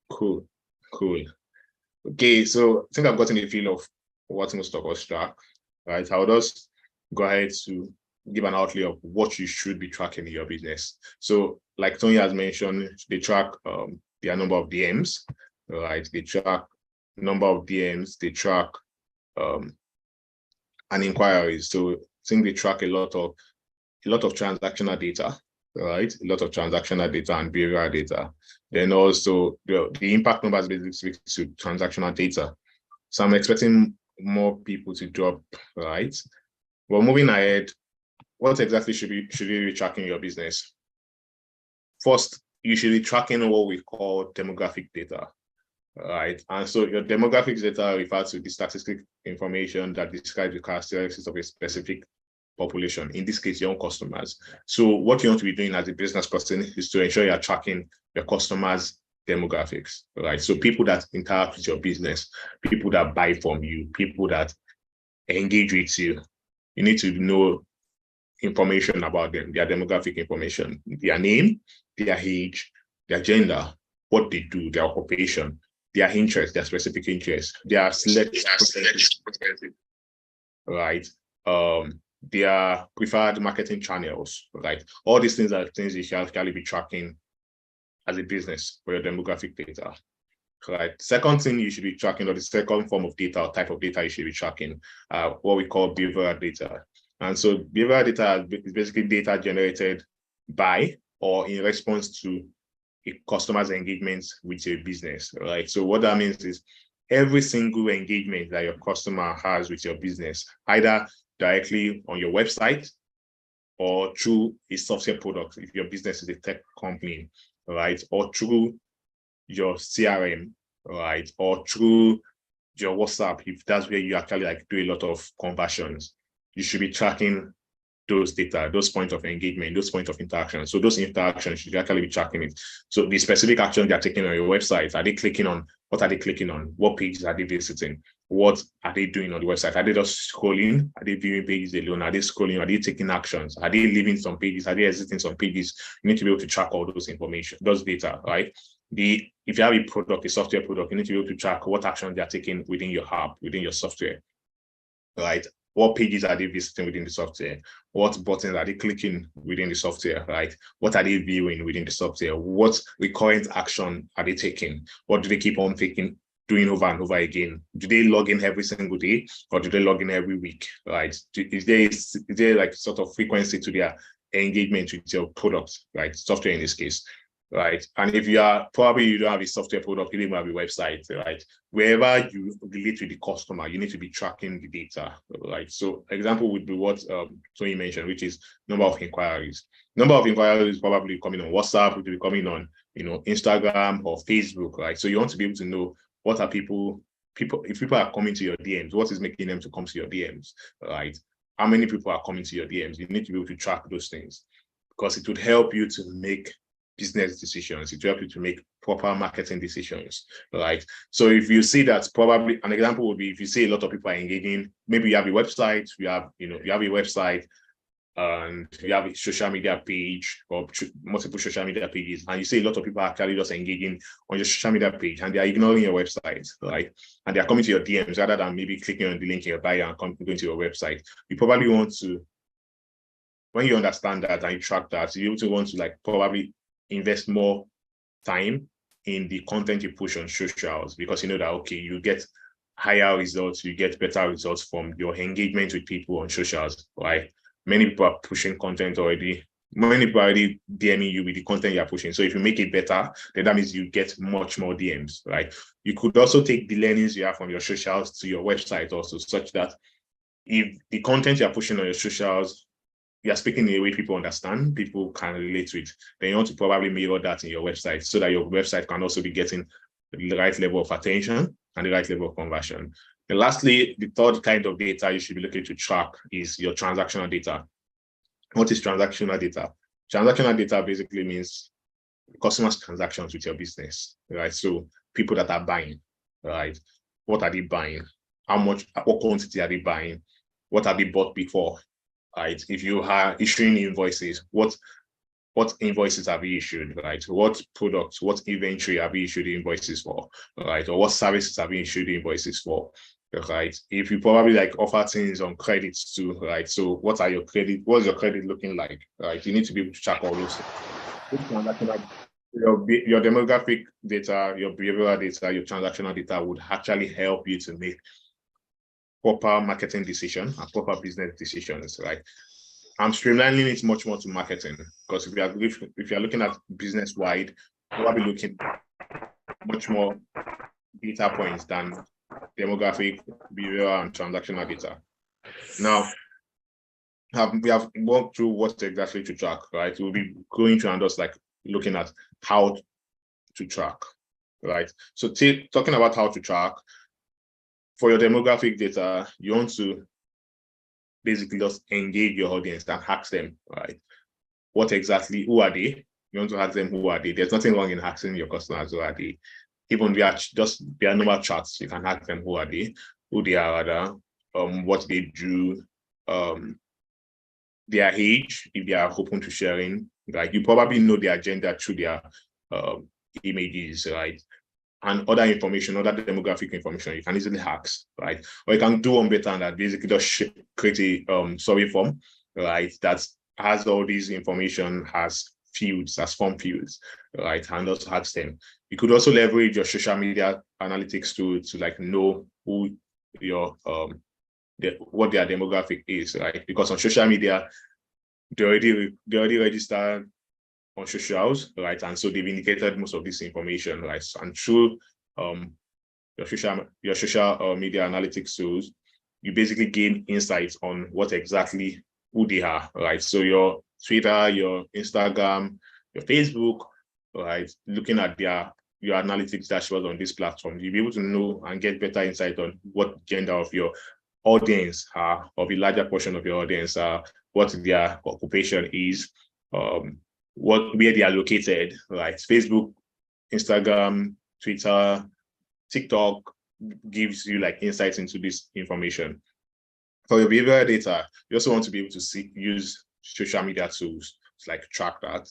Cool. Okay, so I think I've gotten a feel of what most of us track, right? I'll just go ahead to give an outlay of what you should be tracking in your business. So like Tony has mentioned, they track their number of DMs, right? They track number of DMs, they track and inquiries. So I think they track a lot of transactional data, right? A lot of transactional data and behavioral data. Then also the impact numbers basically speak to transactional data. So I'm expecting more people to drop, right? Well, moving ahead, what exactly should you be tracking your business? First, you should be tracking what we call demographic data, right? And so your demographics data refers to the statistical information that describes the characteristics of a specific population, in this case, your own customers. So what you want to be doing as a business person is to ensure you're tracking your customers' demographics, right? So people that interact with your business, people that buy from you, people that engage with you, you need to know information about them, their demographic information, their name, their age, their gender, what they do, their occupation, their interests, their specific interests, their select, right? Their preferred marketing channels, right? All these things are things you should actually be tracking as a business for your demographic data. Right. Second thing you should be tracking, or the second form of data or type of data you should be tracking, what we call behavioral data. And so behavioral data is basically data generated by or in response to a customer's engagement with your business. Right. So what that means is every single engagement that your customer has with your business, either directly on your website or through a software product, if your business is a tech company, right, or through your CRM, right, or through your WhatsApp, if that's where you actually like do a lot of conversions, you should be tracking those data, those points of engagement, those points of interaction. So those interactions, you should actually be tracking it. So the specific actions they're taking on your website, are they clicking on? What are they clicking on? What pages are they visiting? What are they doing on the website? Are they just scrolling? Are they viewing pages alone? Are they scrolling? Are they taking actions? Are they leaving some pages? Are they exiting some pages? You need to be able to track all those information, those data, right? If you have a product, a software product, you need to be able to track what actions they're taking within your app, within your software, right? What pages are they visiting within the software? What buttons are they clicking within the software, right? What are they viewing within the software? What recurrent action are they taking? What do they keep on doing over and over again? Do they log in every single day, or do they log in every week, right? Is there like sort of frequency to their engagement with your product, right? Software in this case, right? And if you don't have a software product, you don't have a website, right? Wherever you relate to the customer, you need to be tracking the data, right? So example would be what Tony mentioned, which is number of inquiries. Number of inquiries probably coming on WhatsApp, would be coming on, Instagram or Facebook, right? So you want to be able to know what are people, if people are coming to your DMs, what is making them to come to your DMs, right? How many people are coming to your DMs? You need to be able to track those things, because it would help you to make business decisions. It will help you to make proper marketing decisions, right? So if you see that, probably an example would be if you see a lot of people are engaging, maybe you have a website, you have a website, and you have a social media page or multiple social media pages, and you see a lot of people are actually just engaging on your social media page and they are ignoring your website, right? And they are coming to your DMs rather than maybe clicking on the link in your bio and going to your website. You probably want to, when you understand that and you track that, you want to like probably invest more time in the content you push on socials, because you know that, okay, you get higher results, you get better results from your engagement with people on socials, right? Many people are pushing content already. Many people are already DMing you with the content you're pushing. So if you make it better, then that means you get much more DMs, right? You could also take the learnings you have from your socials to your website also, such that if the content you're pushing on your socials, you're speaking in a way people understand, people can relate to it, then you want to probably mirror that in your website so that your website can also be getting the right level of attention and the right level of conversion. And lastly, the third kind of data you should be looking to track is your transactional data. What is transactional data? Transactional data basically means customers' transactions with your business, right? So people that are buying, right? What are they buying? How much, what quantity are they buying? What have they bought before? Right? If you are issuing invoices, what invoices have you issued, right? What products, what inventory have you issued invoices for, right? Or what services have you issued invoices for, right? If you probably like offer things on credits too, right? So what's your credit looking like, right? You need to be able to track all those things. Your demographic data, your behavioral data, your transactional data would actually help you to make proper marketing decision and proper business decisions, right? I'm streamlining it much more to marketing, because if you're looking at business wide, you'll be looking much more data points than demographic, behavioral, and transactional data. Now, we have walked through what exactly to track, right? We'll be going through and just like looking at how to track, right? So talking about how to track, for your demographic data, you want to basically just engage your audience and ask them, right? Who are they? You want to ask them, who are they? There's nothing wrong in asking your customers, who are they? Even via normal chats, you can ask them who are they, who they are, rather, what they do, their age, if they are open to sharing. Like, you probably know their agenda through their images, right? And other information, other demographic information, you can easily ask, right? Or you can do one better than that, basically just create a survey form, right? That has all these information, has fields, as form fields, right? And also ask them. You could also leverage your social media analytics tool to like know who your what their demographic is, right? Because on social media, they already registered on socials, right? And so they've indicated most of this information, right? And through your social media analytics tools, you basically gain insights on what exactly who they are, right? So your Twitter, your Instagram, your Facebook, right? Looking at your analytics dashboard on this platform, you'll be able to know and get better insight on what gender of your audience are, of a larger portion of your audience are, what their occupation is, where they are located, right? Facebook, Instagram, Twitter, TikTok gives you like insights into this information. For your behavioral data, you also want to be able to use social media tools to like track that,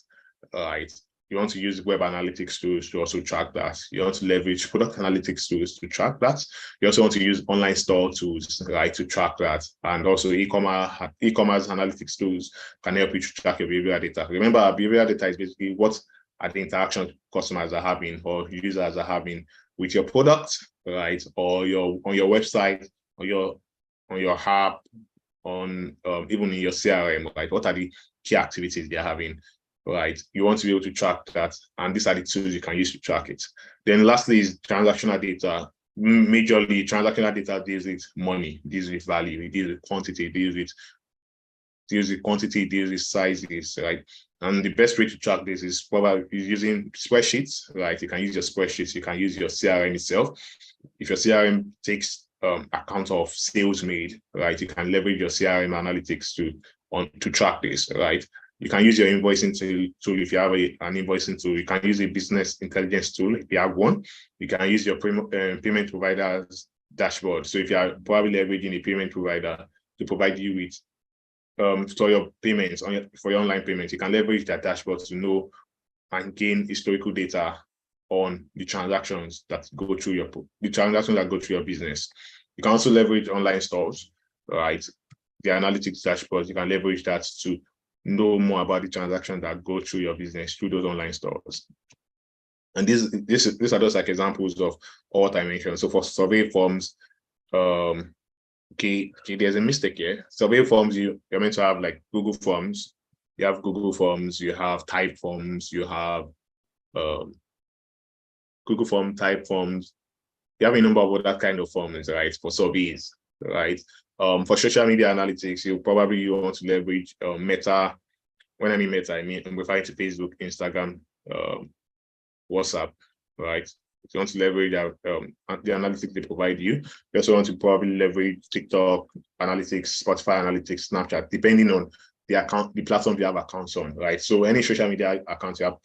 right? You want to use web analytics tools to also track that. You want to leverage product analytics tools to track that. You also want to use online store tools, right, to track that. And also e-commerce analytics tools can help you to track your behavioral data. Remember, behavioral data is basically what are the interactions customers are having or users are having with your product, right, or on your website, or on your app, on even in your CRM, right? What are the key activities they're having, right? You want to be able to track that, and these are the tools you can use to track it. Then lastly is transactional data. Majorly, transactional data deals with money, deals with value, it deals with quantity, deals with quantity, deals with sizes, right? And the best way to track this is probably using spreadsheets, right? You can use your spreadsheets, you can use your CRM itself. If your CRM takes account of sales made, right, you can leverage your CRM analytics to track this, right? You can use your invoicing tool if you have an invoicing tool. You can use a business intelligence tool if you have one. You can use your payment provider's dashboard. So if you are probably leveraging a payment provider to provide you with for your payments, for your online payments, you can leverage that dashboard to know and gain historical data on the transactions that go through your business. You can also leverage online stores, right? The analytics dashboards, you can leverage that to know more about the transactions that go through your business through those online stores. And these are just like examples of what I mentioned. So for survey forms, okay, there's a mistake here. Survey forms, you're meant to have like Google Forms. You have Google Forms, you have type forms, you have Google Form, type forms. You have a number of other kind of forms, right, for surveys, right? For social media analytics, you probably want to leverage Meta. When I mean Meta, I'm referring to Facebook, Instagram, WhatsApp, right? If you want to leverage the analytics they provide you, you also want to probably leverage TikTok analytics, Spotify analytics, Snapchat, depending on the platform you have accounts on, right? So any social media account you have,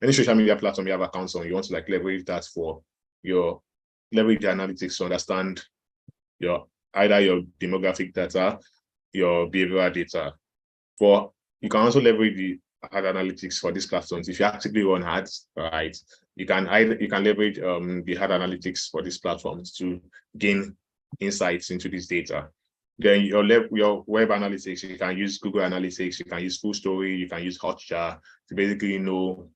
any social media platform you have accounts on, you want to like leverage that for leverage the analytics to understand either your demographic data, your behavioral data. You can also leverage the ad analytics for these platforms. If you actively run ads, right, you can leverage the ad analytics for these platforms to gain insights into this data. Then your web analytics, you can use Google Analytics, you can use FullStory, you can use Hotjar to basically know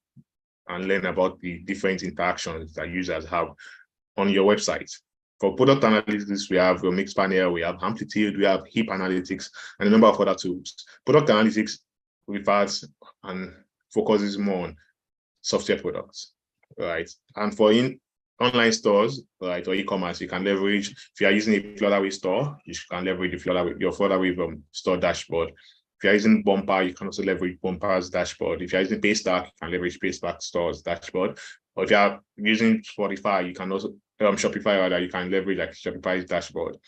and learn about the different interactions that users have on your website. For product analytics, we have Mixpanel, we have Amplitude, we have Heap Analytics, and a number of other tools. Product analytics refers and focuses more on software products, right? And for online stores, right, or e-commerce, you can leverage, if you are using a Flutterwave store, you can leverage your Flutterwave store dashboard. If you're using Bumper, you can also leverage Bumper's dashboard. If you're using Paystack, you can leverage Paystack store's dashboard. Or if you're using Spotify, you can also Shopify, rather, you can leverage like Shopify's dashboard.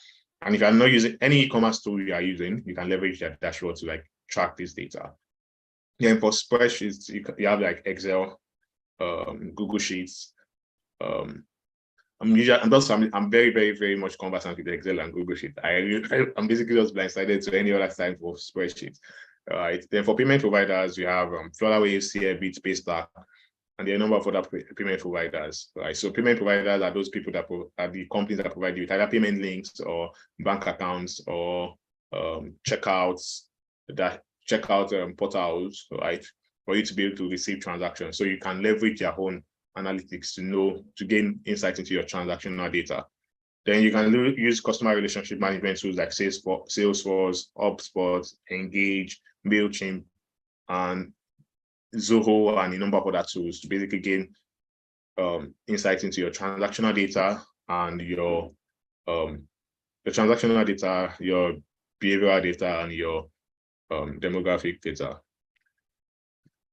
And if you're not using any e-commerce tool you are using, you can leverage that dashboard to like track this data. Then for spreadsheets, you have like Excel, Google Sheets. I'm very, very, very much conversant with Excel and Google Sheets. I'm basically just blindsided to any other type of spreadsheets. Right. Then for payment providers, we have Flutterwave, CareBit, Paystack, and there are a number of other payment providers. Right. So payment providers are those people that are the companies that provide you with either payment links or bank accounts or checkout portals, right? for you to be able to receive transactions. So you can leverage your own analytics to gain insight into your transactional data. Then you can use customer relationship management tools like Salesforce, HubSpot, Engage, MailChimp, and Zoho, and a number of other tools to basically gain insight into your transactional data and your transactional data, your behavioral data, and your demographic data.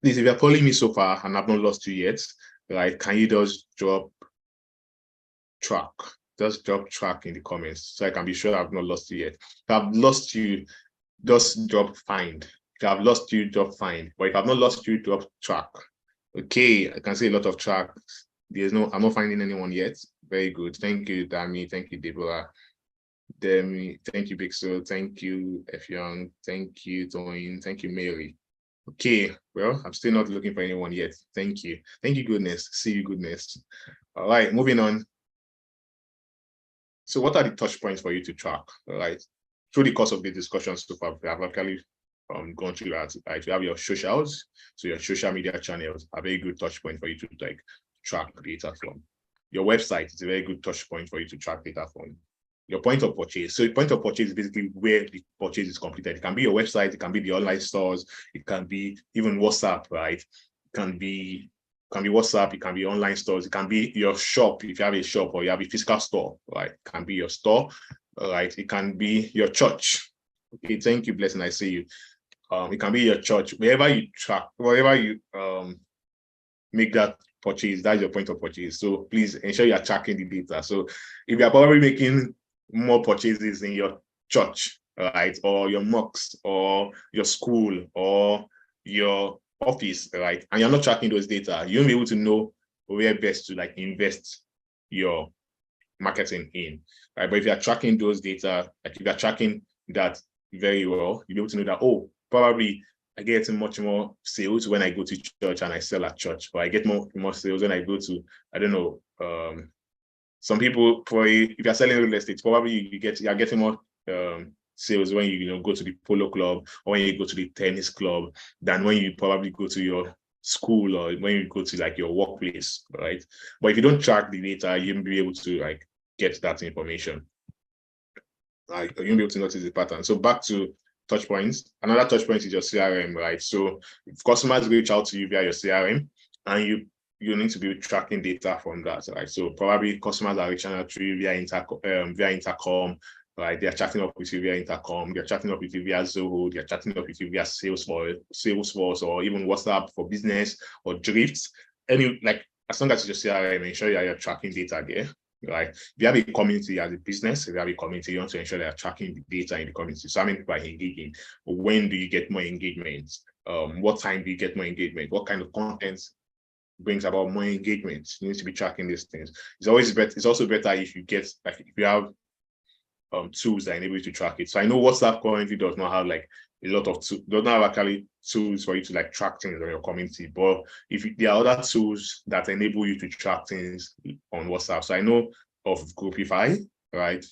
Please, if you're following me so far and I've not lost you yet, right, can you just drop track? Just drop track in the comments so I can be sure I've not lost you yet. If I've lost you, just drop find. If I've lost you, drop find. But if I've not lost you, drop track. Okay, I can see a lot of track. I'm not finding anyone yet. Very good. Thank you, Dami. Thank you, Deborah. Demi, thank you, Bixel. Thank you, Effiong. Thank you, Toyin. Thank you, Mary. Okay, well, I'm still not looking for anyone yet. Thank you. Thank you, goodness. See you, goodness. All right, moving on. So what are the touch points for you to track? All right. Through the course of the discussion so far, we have actually gone through that. Right? You have your socials, so your social media channels are a very good touch point for you to like track data from. Your website is a very good touch point for you to track data from. Your point of purchase. So the point of purchase is basically where the purchase is completed. It can be your website, it can be the online stores, it can be even WhatsApp, right? It can be WhatsApp, it can be online stores, it can be your shop if you have a shop or you have a physical store, right? It can be your store, right? It can be your church. Okay, thank you, Blessing. I see you. It can be your church, wherever you track, wherever you make that purchase, that's your point of purchase. So please ensure you are tracking the data. So if you are probably making more purchases in your church, right, or your mosque, or your school, or your office, right, and you're not tracking those data, you won't be able to know where best to like invest your marketing in, right? But if you're tracking those data, like if you're tracking that very well, you'll be able to know that, oh, probably I get much more sales when I go to church and I sell at church, or I get more sales when I go to, I don't know, some people, if you're selling real estate, probably you're getting more sales when you go to the polo club or when you go to the tennis club than when you probably go to your school or when you go to like your workplace, right? But if you don't track the data, you won't be able to like get that information. Like you won't be able to notice the pattern. So back to touch points. Another touch point is your CRM, right? So if customers reach out to you via your CRM, and you need to be tracking data from that, right? So probably customers are reaching out to you via Intercom, right? They're chatting up with you via Intercom, they're chatting up with you via Zoho, they're chatting up with you via Salesforce, or even WhatsApp for business or Drift. As long as it's your CRM, ensure you're tracking data there, right? If you have a community as a business, if you have a community, you want to ensure that you're tracking the data in the community. So how many people are engaging? When do you get more engagement? What time do you get more engagement? What kind of content brings about more engagement? You need to be tracking these things. It's always better. It's also better if you get if you have tools that enable you to track it. So I know WhatsApp currently does not have like a lot of tools, does not have actually tools for you to like track things on your community. But there are other tools that enable you to track things on WhatsApp. So I know of Groupify, right?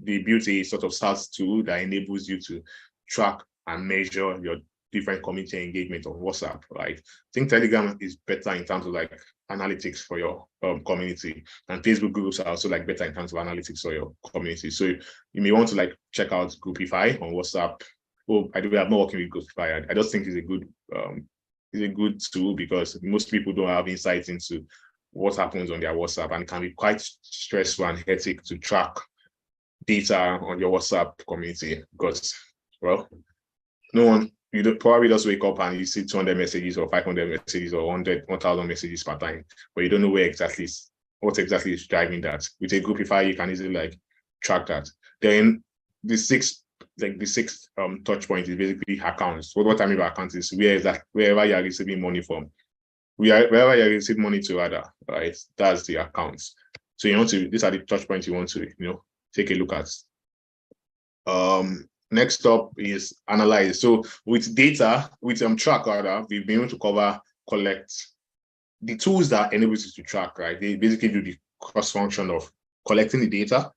They built a sort of SaaS tool that enables you to track and measure your different community engagement on WhatsApp, right? I think Telegram is better in terms of like analytics for your community, and Facebook groups are also like better in terms of analytics for your community. So you may want to like check out Groupify on WhatsApp. Oh, I'm not working with Groupify. I just think it's a good tool because most people don't have insights into what happens on their WhatsApp, and it can be quite stressful and hectic to track data on your WhatsApp community because, well, you probably just wake up and you see 200 messages or 500 messages or 1,000 messages per time, but you don't know what exactly is driving that. With a Groupify, you can easily like track that. Then the sixth touch point is basically accounts. What I mean by accounts is wherever you are receiving money from. Wherever you receive money to rather, right? That's the accounts. So these are the touch points you want to take a look at. Next up is analyze. So with data, with track rather, we've been able to collect the tools that enable you to track, right? They basically do the cross function of collecting the data.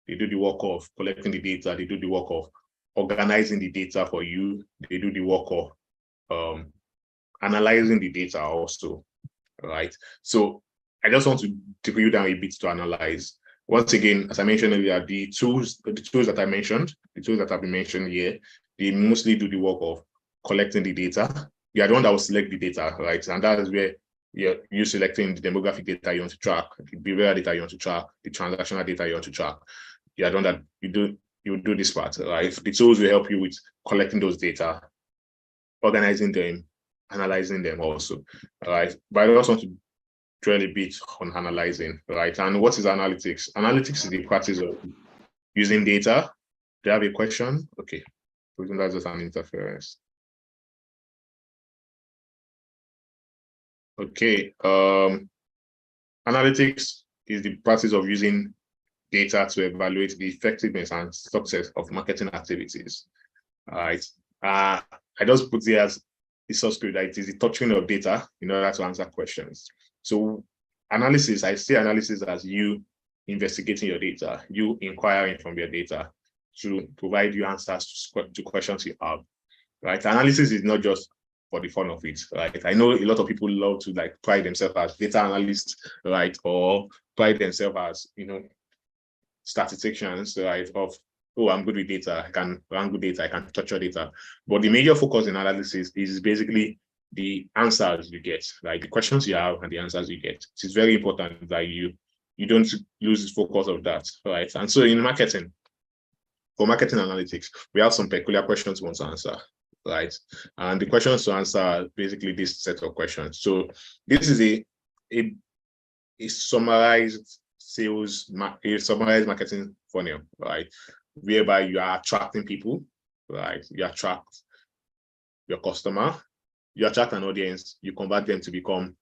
They do the work of collecting the data. They do the work of organizing the data for you. They do the work of analyzing the data also, right? So I just want to take you down a bit to analyze. Once again, as I mentioned earlier, the tools that I mentioned, the tools that have been mentioned here, they mostly do the work of collecting the data. You are the one that will select the data, right? And that is where you're selecting the demographic data you want to track, the behavioral data you want to track, the transactional data you want to track. You are the one that you do this part, right? The tools will help you with collecting those data, organizing them, analyzing them also, right? But I also want to dwell a bit on analyzing, right? And what is analytics? Analytics is the practice of using data. Do you have a question? Okay, that's just an interference. Okay, analytics is the practice of using data to evaluate the effectiveness and success of marketing activities. All right. I just put it as a subscript that it is the touching of data in order to answer questions. So analysis, I see analysis as you investigating your data, you inquiring from your data to provide you answers to questions you have, right? Analysis is not just for the fun of it, right? I know a lot of people love to like pride themselves as data analysts, right? Or pride themselves as, statisticians, right? Of, oh, I'm good with data, I can run good data, I can structure data. But the major focus in analysis is basically the answers you get, like the questions you have and the answers you get. It's very important that you don't lose the focus of that, right? And so in marketing, for marketing analytics, we have some peculiar questions we want to answer, right? And the questions to answer are basically this set of questions. So this is a summarized summarized marketing funnel, right? Whereby you are attracting people, right? You attract your customer, you attract an audience, you convert them to become,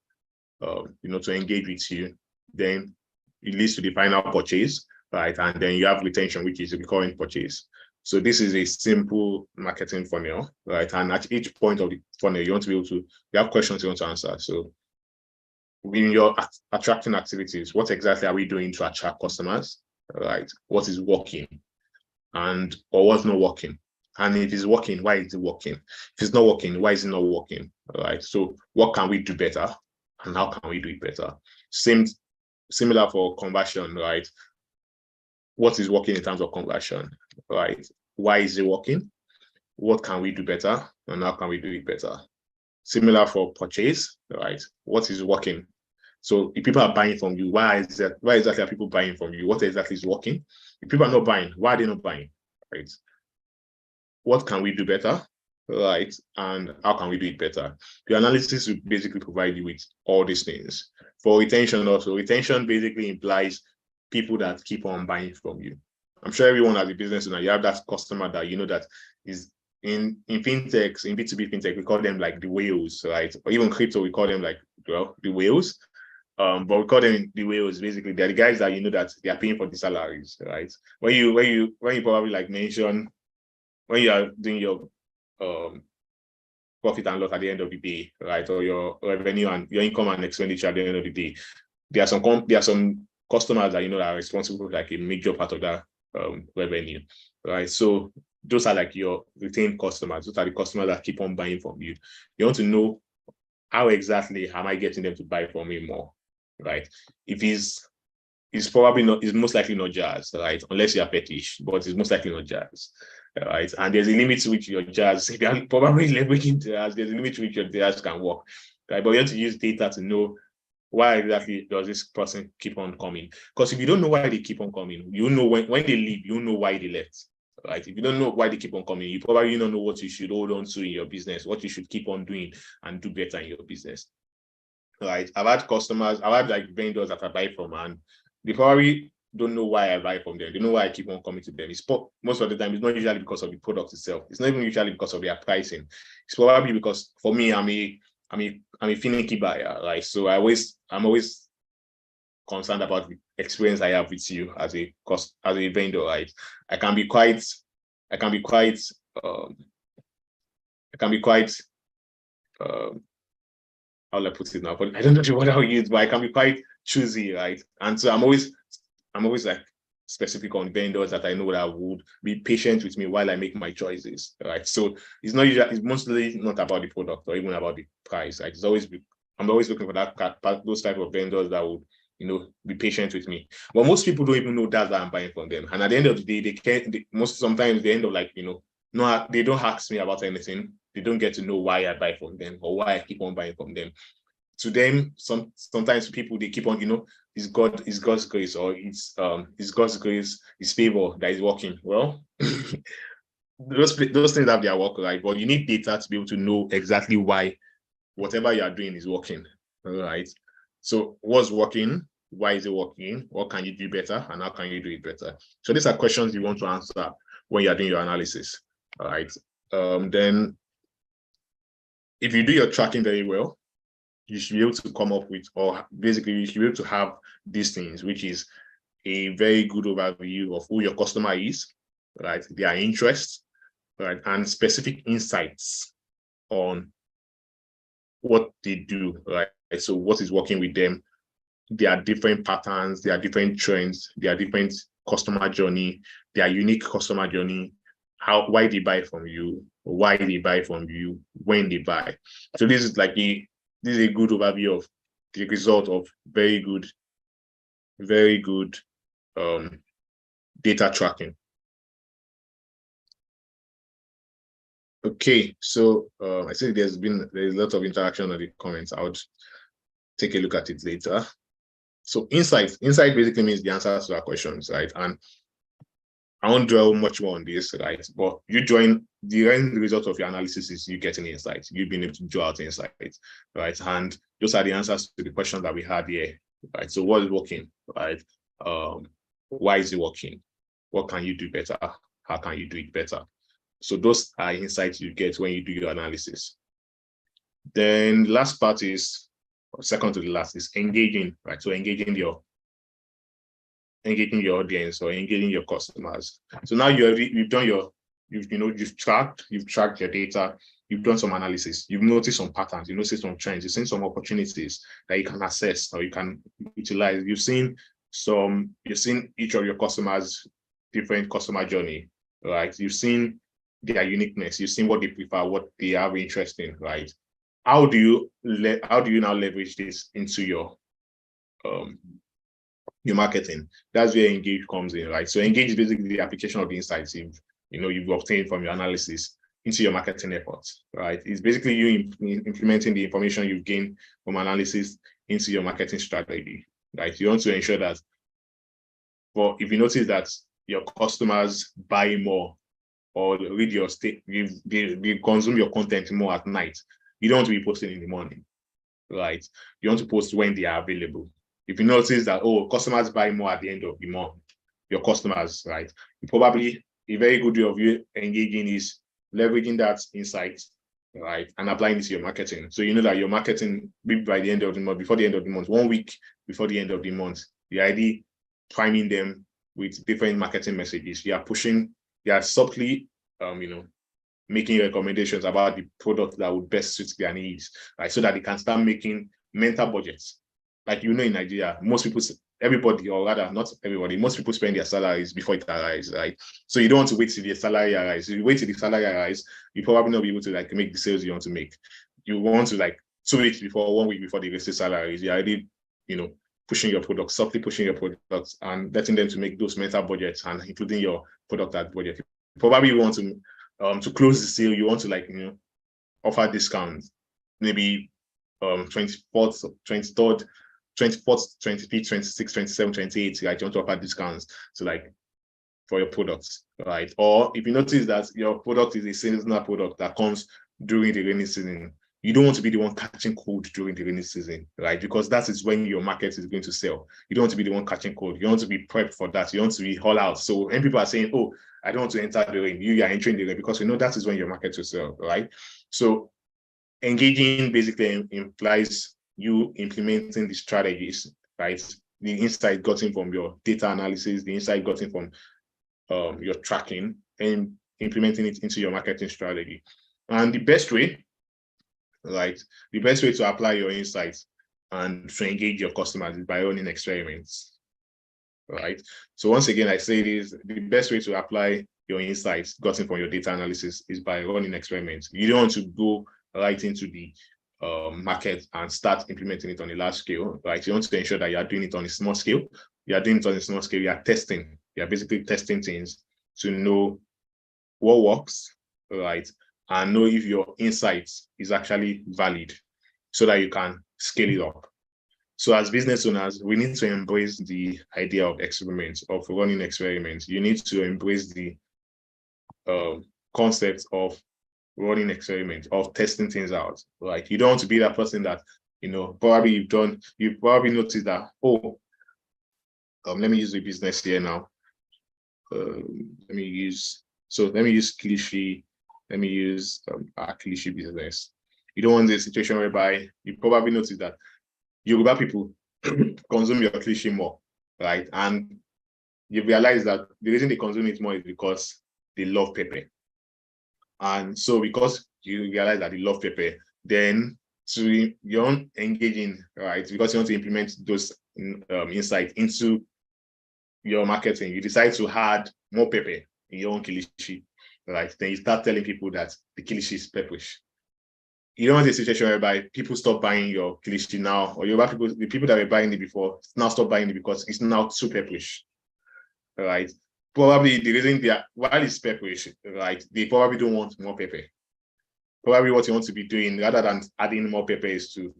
to engage with you. Then it leads to the final purchase, right? And then you have retention, which is the recurring purchase. So this is a simple marketing funnel, right? And at each point of the funnel, you want to be able to, you have questions you want to answer. So in your attracting activities, what exactly are we doing to attract customers, right? What is working or what's not working? And if it's working, why is it working? If it's not working, why is it not working, right? So what can we do better and how can we do it better? Similar for conversion, right? What is working in terms of conversion, right? Why is it working? What can we do better and how can we do it better? Similar for purchase, right? What is working? So if people are buying from you, why exactly are people buying from you? What exactly is working? If people are not buying, why are they not buying, right? What can we do better, right? And how can we do it better? The analysis will basically provide you with all these things. For retention also, retention basically implies people that keep on buying from you. I'm sure everyone has a business owner, you have that customer that you know that is in fintechs, in B2B fintech, we call them like the whales, right? Or even crypto, we call them like, well, the whales. But we call them the whales. Basically, they're the guys that you know that they are paying for the salaries, right? When you probably like mention when you are doing your profit and loss at the end of the day, right? Or your revenue and your income and expenditure at the end of the day, there are some customers that you know are responsible for like a major part of that revenue, right? So those are like your retained customers. Those are the customers that keep on buying from you. You want to know how exactly am I getting them to buy from me more, right? If it's probably not, it's most likely not jazz, right? Unless you're fetish, but it's most likely not jazz, right? And there's a limit to which your jazz, if you're probably leveraging jazz, there's a limit to which your jazz can work, right? But you have to use data to know why exactly does this person keep on coming? Because if you don't know why they keep on coming, you know when they leave, you know why they left, right? If you don't know why they keep on coming, you probably don't know what you should hold on to in your business, what you should keep on doing and do better in your business, right? I've had like vendors that I buy from and they probably don't know why I buy from them. They know why I keep on coming to them. Most of the time, it's not usually because of the product itself. It's not even usually because of their pricing. It's probably because for me, I'm a finicky buyer, right? So I'm always concerned about the experience I have with you as a vendor, right? I can be quite how will I put it now? But I don't know what I'll use, but I can be quite choosy, right? And so I'm always like, specific on vendors that I know that would be patient with me while I make my choices, right? So it's not usually, it's mostly not about the product or even about the price. Right? I'm always looking for those type of vendors that would, be patient with me. But most people don't even know that I'm buying from them. And at the end of the day, sometimes they end up like, no, they don't ask me about anything. They don't get to know why I buy from them or why I keep on buying from them. To them, sometimes people, they keep on, it's God's grace, or it's God's grace, His favor that is working. Well, those things have their work, right? But you need data to be able to know exactly why whatever you are doing is working, right? So what's working? Why is it working? What can you do better? And how can you do it better? So these are questions you want to answer when you're doing your analysis, all right? Then if you do your tracking very well, you should be able to come up with, or basically you should be able to have these things, which is a very good overview of who your customer is, right? Their interests, right? And specific insights on what they do, right? So what is working with them? There are different patterns, there are different trends, there are different customer journey, their unique customer journey, why they buy from you, why they buy from you, when they buy. So this is a good overview of the result of very good data tracking. Okay, so I think there's a lot of interaction on the comments. I would take a look at it later. So insight basically means the answers to our questions, right? And I won't dwell much more on this, right? But the end result of your analysis is you getting insights, you being able to draw out insights, right? And those are the answers to the questions that we had here, right? So what is working, right? Why is it working? What can you do better? How can you do it better? So those are insights you get when you do your analysis. Then last part is, or second to the last, is engaging, right? So engaging your audience or engaging your customers. So now you've tracked your data, you've done some analysis, you've noticed some patterns, you've noticed some trends, you've seen some opportunities that you can assess or you can utilize. You've seen each of your customers' different customer journey, right? You've seen their uniqueness, you've seen what they prefer, what they have interest in, right? How do you now leverage this into your marketing? That's where Engage comes in, right? So Engage is basically the application of the insights you've obtained from your analysis into your marketing efforts, right? It's basically you implementing the information you've gained from analysis into your marketing strategy, right? You want to ensure that, if you notice that your customers buy more or read your they consume your content more at night, you don't want to be posting in the morning, right? You want to post when they are available. If you notice that, customers buy more at the end of the month, your customers, right? Probably a very good way of you engaging is leveraging that insight, right? And applying it to your marketing. So you know that your marketing, by the end of the month, before the end of the month, 1 week before the end of the month, the idea priming them with different marketing messages. You are subtly, making recommendations about the product that would best suit their needs, right? So that they can start making mental budgets. Like, in Nigeria, most people spend their salaries before it arrives, right? So you don't want to wait till the salary arrives. If you wait till the salary arrives, you probably not be able to make the sales you want to make. You want to 2 weeks before, 1 week before the rest of salaries, you're already, softly pushing your products and letting them to make those mental budgets and including your product at budget. Probably you want to close the sale, you want to offer discounts, maybe 24th, 23rd, 24th, 25th, 26th, 27th, 28th, right? You want to offer discounts for your products, right? Or if you notice that your product is a seasonal product that comes during the rainy season, you don't want to be the one catching cold during the rainy season, right? Because that is when your market is going to sell. You don't want to be the one catching cold. You want to be prepped for that. You want to be all out. So when people are saying, I don't want to enter the rain, you are entering the rain because that is when your market will sell, right? So engaging basically implies you implementing the strategies, right? The insight gotten from your data analysis, the insight gotten from your tracking, and implementing it into your marketing strategy. And the best way to apply your insights and to engage your customers is by running experiments. right? So once again, I say this, the best way to apply your insights gotten from your data analysis is by running experiments. You don't want to go right into the market and start implementing it on a large scale, right? You want to ensure that you are doing it on a small scale. You are doing it on a small scale, you are testing. You are basically testing things to know what works, right? And know if your insights is actually valid so that you can scale it up. So as business owners, we need to embrace the idea of experiments, of running experiments. You need to embrace the concept of running experiments, of testing things out. Like, you don't want to be that person that, probably you've probably noticed that, let me use the business here now. Let me use Kilishi. Let me use our Kilishi business. You don't want the situation whereby you probably notice that Yoruba people consume your Kilishi more, right? And you realize that the reason they consume it more is because they love pepper. And so because you realize that they love pepper, then you don't engage in, right? Because you want to implement those insights into your marketing, you decide to add more pepper in your own Kilishi, right? Then you start telling people that the Kilishi is pepperish. You don't want a situation whereby people stop buying your Kilishi now, or the people that were buying it before now stop buying it because it's now too pepperish, right? Probably the reason while it's pepperish, right, they probably don't want more pepper. Probably what you want to be doing rather than adding more pepper is to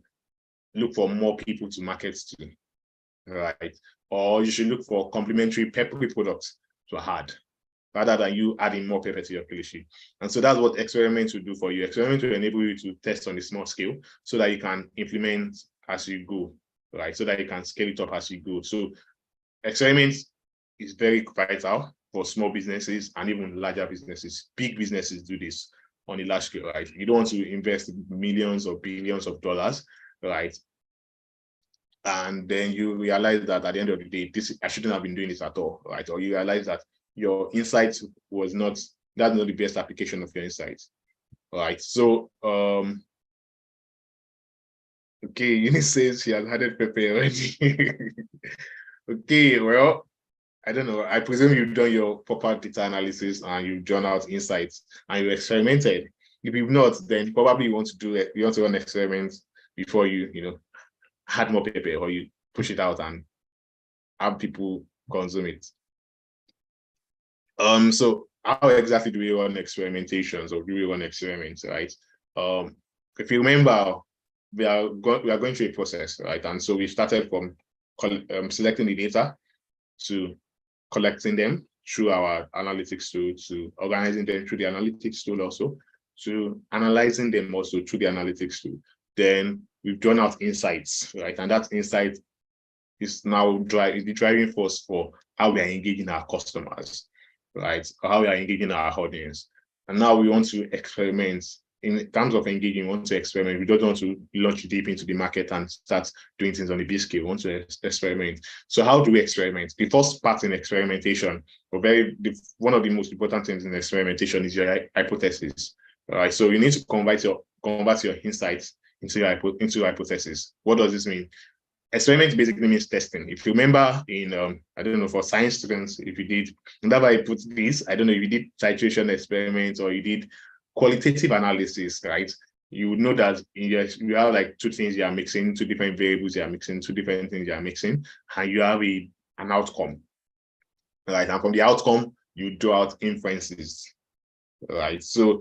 look for more people to market to, right? Or you should look for complementary peppery products to add, rather than you adding more pepper to your Kilishi. And so that's what experiments will do for you. Experiments will enable you to test on a small scale so that you can implement as you go, right? So that you can scale it up as you go. So experiments is very vital for small businesses and even larger businesses. Big businesses do this on a large scale, right? You don't want to invest millions or billions of dollars, right? And then you realize that at the end of the day, I shouldn't have been doing this at all, right? Or you realize that your insights that's not the best application of your insights, right? So, okay, Eunice says she has added pepper already. Okay, well, I don't know. I presume you've done your proper data analysis and you've drawn out insights and you experimented. If you've not, then probably you want to do it. You want to run experiments before you add more pepper, or you push it out and have people consume it. So how exactly do we run experimentations, or do we run experiments, right? If you remember, we are going through a process, right? And so we started from selecting the data to collecting them through our analytics tool, to organizing them through the analytics tool, also to analyzing them also through the analytics tool. Then we've drawn out insights, right? And that insight is now the driving force for how we are engaging our customers, right? Or how we are engaging our audience. And now we want to experiment. In terms of engaging, we want to experiment. We don't want to launch deep into the market and start doing things on a big scale. We want to experiment. So how do we experiment? The first part in experimentation, one of the most important things in experimentation is your hypothesis. All right. So you need to convert your insights into your hypothesis. What does this mean? Experiment basically means testing. If you remember in, I don't know, for science students, if you did, and that's why I put this, I don't know if you did titration experiments or you did qualitative analysis, right? You would know that you have like two things you are mixing, two different variables you are mixing, two different things you are mixing, and you have an outcome, right? And from the outcome, you draw out inferences, right? So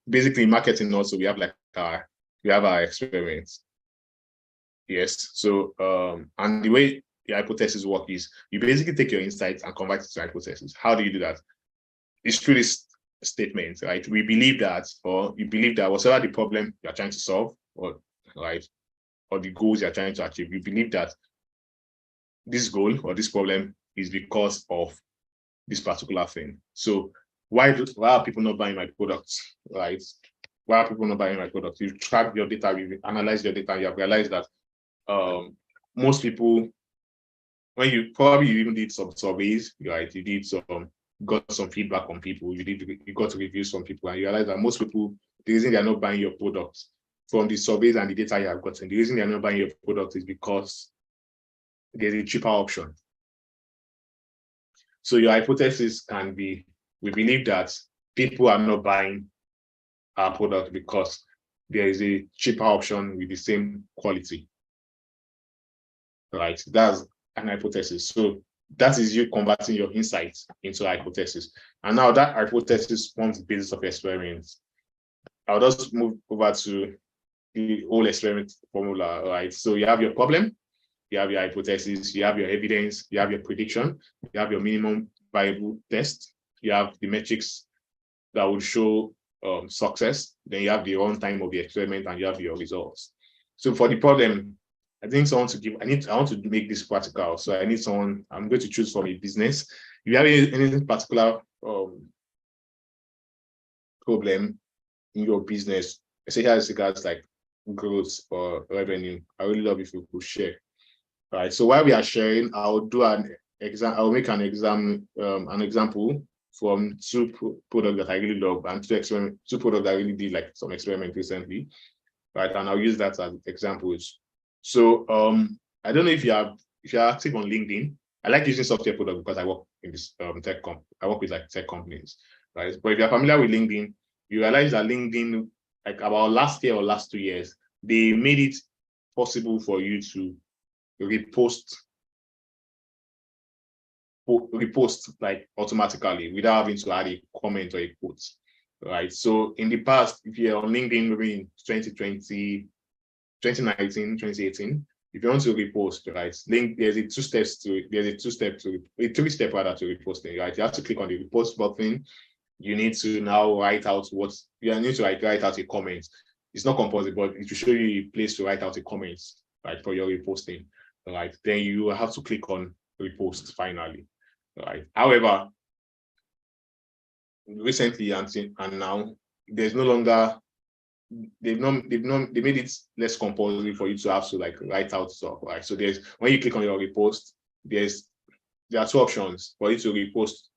basically, marketing also, we have our experiments. Yes. So, and the way the hypothesis work is you basically take your insights and convert it to hypothesis. How do you do that? It's through this statement, right? We believe that, or you believe that whatever the problem you're trying to solve, or right, or the goals you're trying to achieve, you believe that this goal or this problem is because of this particular thing. So why are people not buying my products, right? Why are people not buying my products? You've tracked your data, you've analyzed your data, and you have realized that most people, when you even did some surveys, right? You got some feedback from people, you got reviews from people, and you realize that most people, the reason they're not buying your products from the surveys and the data you have gotten, the reason they're not buying your product is because there's a cheaper option. So your hypothesis can be, we believe that people are not buying our product because there is a cheaper option with the same quality. Right? That's an hypothesis. So that is you converting your insights into a hypothesis. And now that hypothesis forms the basis of experiments. I'll just move over to the whole experiment formula, right? So you have your problem, you have your hypothesis, you have your evidence, you have your prediction, you have your minimum viable test, you have the metrics that will show success, then you have the runtime of the experiment, and you have your results. So for the problem, I think someone to give, I want to make this practical. So I need someone, I'm going to choose from a business. If you have any particular problem in your business, especially as regards like growth or revenue, I really love if you could share. All right. So while we are sharing, I'll do an exam. I'll make an example from two products that I really love and two products that I really did like some experiment recently. Right. And I'll use that as examples. So I don't know if you're active on LinkedIn. I like using software products because I work in this I work with like tech companies, right? But if you're familiar with LinkedIn, you realize that LinkedIn, like about last year or last 2 years, they made it possible for you to repost like automatically without having to add a comment or a quote, right? So in the past, if you're on LinkedIn maybe in 2020, 2019, 2018, if you want to repost, right, there's a three-step rather to reposting, right? You have to click on the repost button. You need to now write out write out a comment. It's not compulsory, but it will show you a place to write out a comment, right, for your reposting, right? Then you have to click on repost finally, right? However, recently and now, there's no longer, they made it less compulsory for you to have to like write out stuff, right? So when you click on your repost, there are two options for you to repost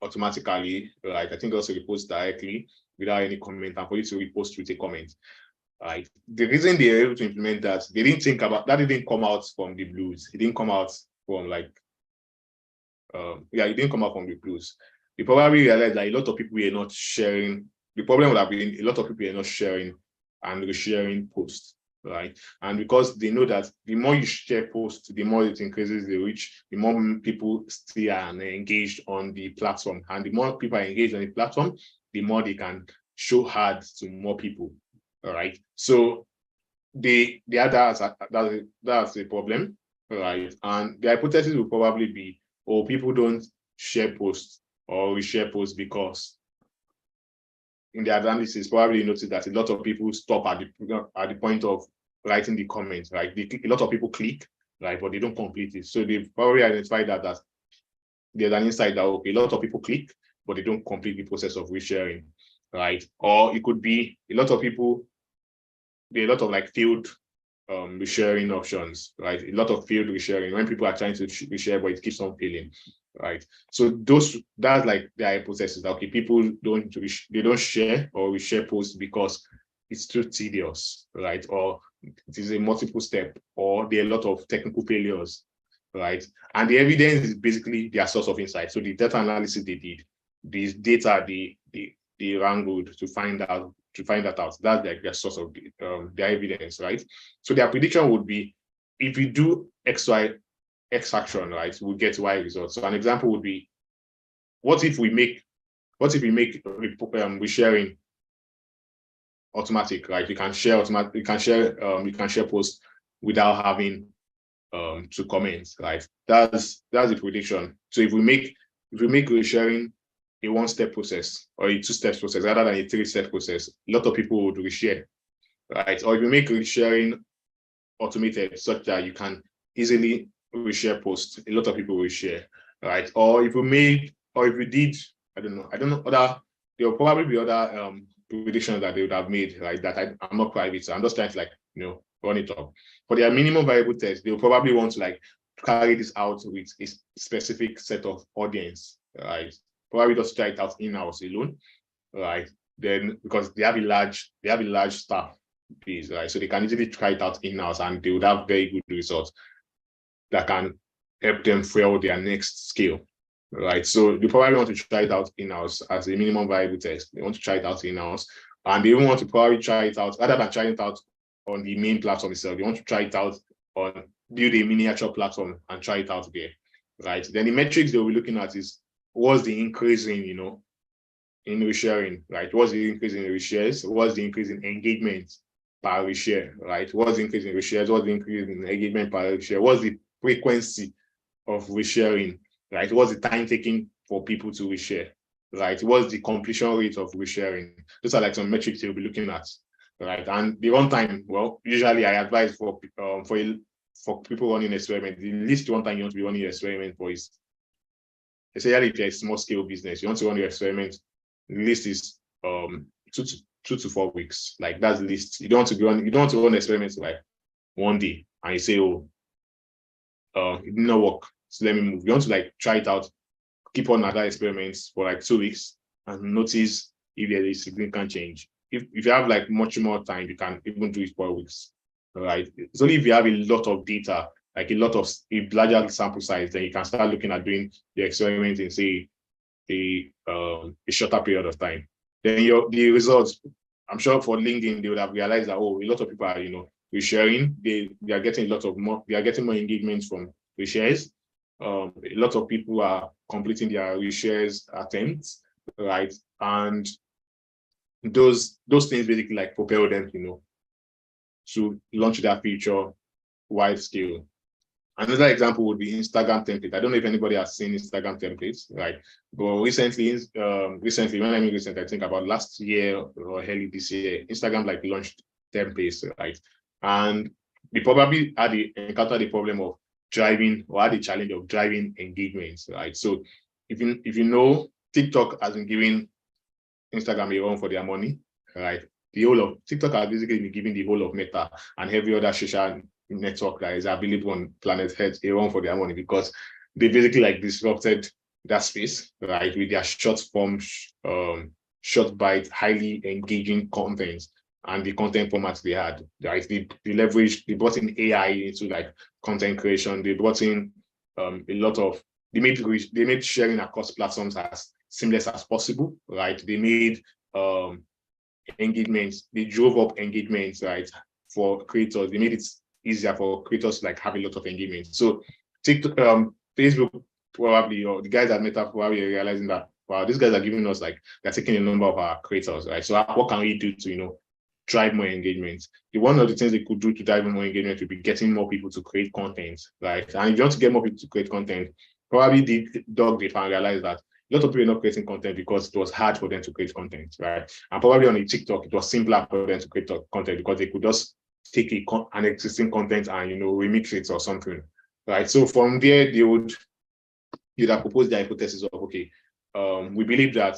automatically, right? I think also repost directly without any comment, and for you to repost with a comment, right? The reason they were able to implement that, they didn't think about that. It didn't come out from the blues. It didn't come out from like, it didn't come out from the blues. They probably realized that a lot of people were not sharing. The problem would have been a lot of people are not sharing and resharing posts, right? And because they know that the more you share posts, the more it increases the reach, the more people stay and engaged on the platform. And the more people are engaged on the platform, the more they can show ads to more people, all right? So that's a problem, right? And the hypothesis will probably be, people don't share posts or reshare posts because in the analysis, probably notice that a lot of people stop at the point of writing the comments, right? A lot of people click, right, but they don't complete it. So they've probably identified that there's an insight that, okay, a lot of people click, but they don't complete the process of resharing, right? Or it could be a lot of people, there are a lot of like failed resharing options, right? A lot of failed resharing when people are trying to reshare, but it keeps on failing, right? So that's like the hypothesis that, okay, people don't share or reshare posts because it's too tedious, right? Or it is a multiple step, or there are a lot of technical failures, right? And the evidence is basically their source of insight. So the data analysis they did, this data they wrangled to find that out. That's like their source of their evidence, right? So their prediction would be, if we do X action, right, we'll get Y results. So an example would be, what if we make resharing automatic, right? You can share posts without having to comment, right? That's the prediction. So if we make resharing a one-step process or a two-step process rather than a three-step process, a lot of people would reshare, right? Or if you make resharing automated such that you can easily reshare posts, a lot of people will share, right? Or if we did, I don't know, there will probably be other predictions that they would have made, right? That I'm not private, so I'm just trying to run it up. For their minimum viable test, they'll probably want to carry this out with a specific set of audience, right? Probably just try it out in-house alone, right? Then because they have a large staff base, right? So they can easily try it out in-house and they would have very good results that can help them fuel their next scale, right? So they probably want to try it out in-house as a minimum viable test. They want to try it out in-house, and they even want to probably try it out rather than trying it out on the main platform itself. They want to try it out on build a miniature platform and try it out there, right? Then the metrics they'll be looking at is what's the increase in, in resharing, right? What's the increase in reshares? What's the increase in engagement per reshare, right? What's the increase in reshares? What's the increase in engagement per reshare? What's the frequency of resharing, right? What's the time taking for people to reshare, right? What's the completion rate of resharing? Those are like some metrics you'll be looking at, right? And the runtime, well, usually I advise for people running experiment, the least runtime you want to be running your experiment for is, especially if you're a small scale business, you want to run your experiment, the least is 2 to 4 weeks. Like that's the least. You don't want to run experiments like one day and you say, oh, it did not work, so let me move. You want to like try it out, keep on other experiments for like 2 weeks and notice if there is significant change. If you have like much more time, you can even do it for weeks, right? It's only if you have a lot of data, like a larger sample size, then you can start looking at doing the experiment in say a shorter period of time. Then the results, I'm sure for LinkedIn, they would have realized that, oh, a lot of people are, resharing. They are getting they are getting more engagement from reshares. A lot of people are completing their reshares attempts, right? And those things basically like propel them, to launch that feature wide scale. Another example would be Instagram template. I don't know if anybody has seen Instagram templates, right? But recently, when I mean recent, I think about last year or early this year, Instagram like launched templates, right? And they probably encountered the problem of driving, or had the challenge of driving engagements, right? So if you know, TikTok has been giving Instagram a run for their money, right? The whole of TikTok has basically been giving the whole of Meta and every other social network that is available on planet Earth a run for their money, because they basically like disrupted that space, right? With their short form, short bite, highly engaging content and the content formats they had, right? They brought in AI into like content creation. They brought in they made sharing across platforms as seamless as possible, right? They made engagements, they drove up engagements, right, for creators. They made it easier for creators to like have a lot of engagement. So TikTok, Facebook probably, or the guys at Meta probably realizing that, wow, these guys are giving us like, they're taking a number of our creators, right? So what can we do to, drive more engagement? One of the things they could do to drive more engagement would be getting more people to create content, right? And if you want to get more people to create content, probably the dog they found realize that a lot of people are not creating content because it was hard for them to create content, right? And probably on a TikTok, it was simpler for them to create content because they could just take an existing content and remix it or something, right? So from there, you'd have proposed the hypothesis of, okay, we believe that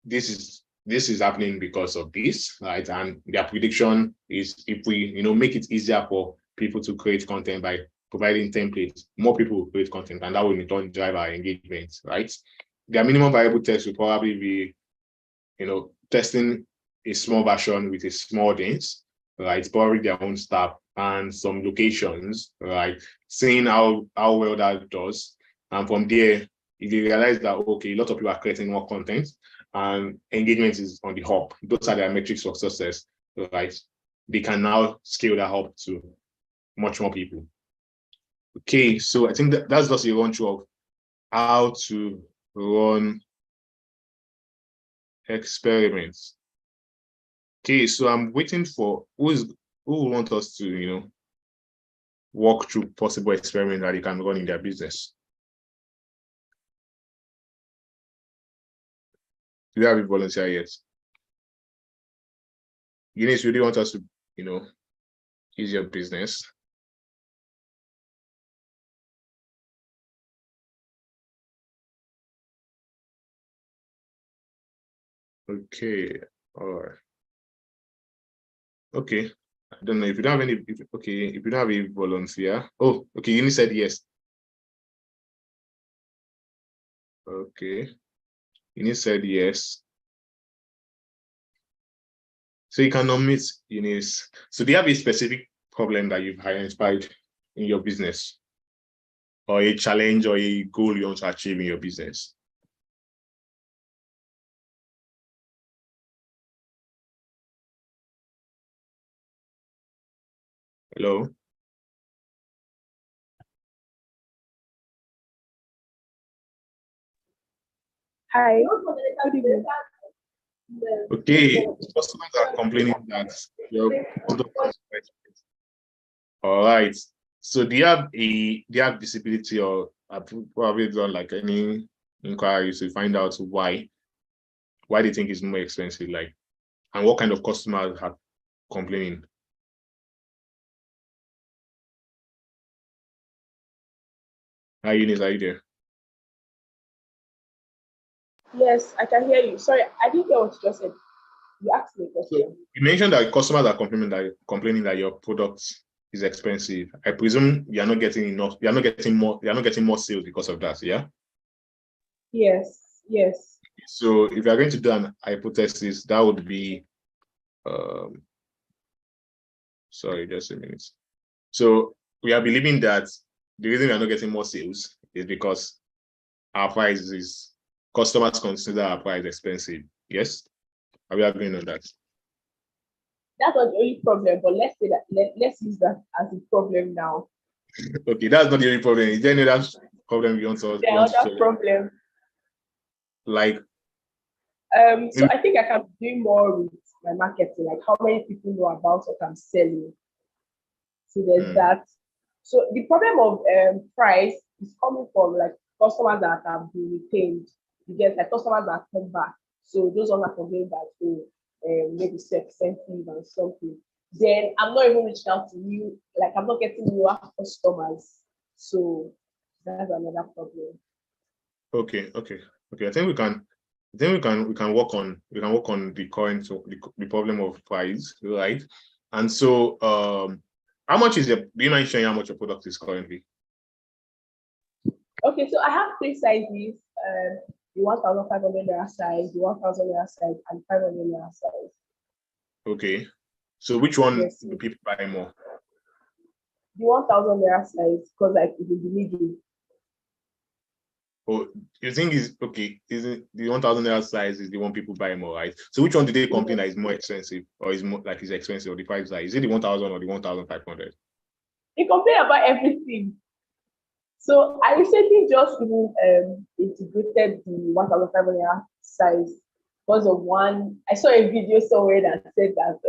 this is happening because of this, right? And their prediction is if we make it easier for people to create content by providing templates, more people will create content, and that will in turn drive our engagement, right? Their minimum viable test will probably be, testing a small version with a small audience, right? Probably their own staff and some locations, right? Seeing how well that does. And from there, if you realize that, okay, a lot of people are creating more content and engagement is on the hop, those are their metrics for success, right? They can now scale that up to much more people. Okay, so I think that's just a run through of how to run experiments. Okay, so I'm waiting for who want us to, walk through possible experiments that they can run in their business. Do you have a volunteer yet? Eunice, you really want us to, use your business? Okay, all right. Okay, I don't know if you don't have if you don't have a volunteer. Oh, okay, Eunice said yes. Okay, Eunice said yes. So you can unmute Eunice. So do you have a specific problem that you've identified in your business? or a challenge or a goal you want to achieve in your business? Hello? Hi. Good evening. Okay, customers are complaining that your product is quite expensive. All right. So do you have visibility, or have you probably done like any inquiries to find out why they think it's more expensive, like, and what kind of customers are complaining? Hi, Eunice, are you there? Yes, I can hear you. Sorry, I didn't hear what you just said. You asked me a So question. you mentioned that customers are complaining that your product is expensive. I presume you are not getting enough, you are not getting more sales because of that, yeah? Yes, yes. So if you are going to do an hypothesis, that would be sorry, just a minute. So we are believing that the reason we are not getting more sales is because our price is, customers consider our price expensive. Yes? Are we agreeing on that? That's not the only problem, but let's say that let's use that as a problem now. Okay, that's not the only problem. Is there any other problem you want to There are other solve? problems. Like, So I think I can be doing more with my marketing, like how many people know about what I'm selling. So there's that. So the problem of price is coming from like customers that have been retained. You get like customers that come back. So those ones are complaining that maybe so expensive and something. Then I'm not even reaching out to you, like I'm not getting newer customers. So that's another problem. okay. I think we can work on the current, the problem of price, right? And so how much is do you mind sharing how much your product is currently? Okay, so I have three sizes. The 1,500 naira size, the 1,000 naira size, and 500 naira size. Okay. So which one Yes. do people buy more? The 1,000 naira size, because like it's in the middle. Oh, you think is okay? Is it the 1,000 naira size is the one people buy more, right? So which one do they complain that is more expensive, or is more like is expensive, or the price size? Is it the 1,000 or the 1,500? They complain about everything. So I recently just even integrated the 1,500 naira size because of one. I saw a video somewhere that said that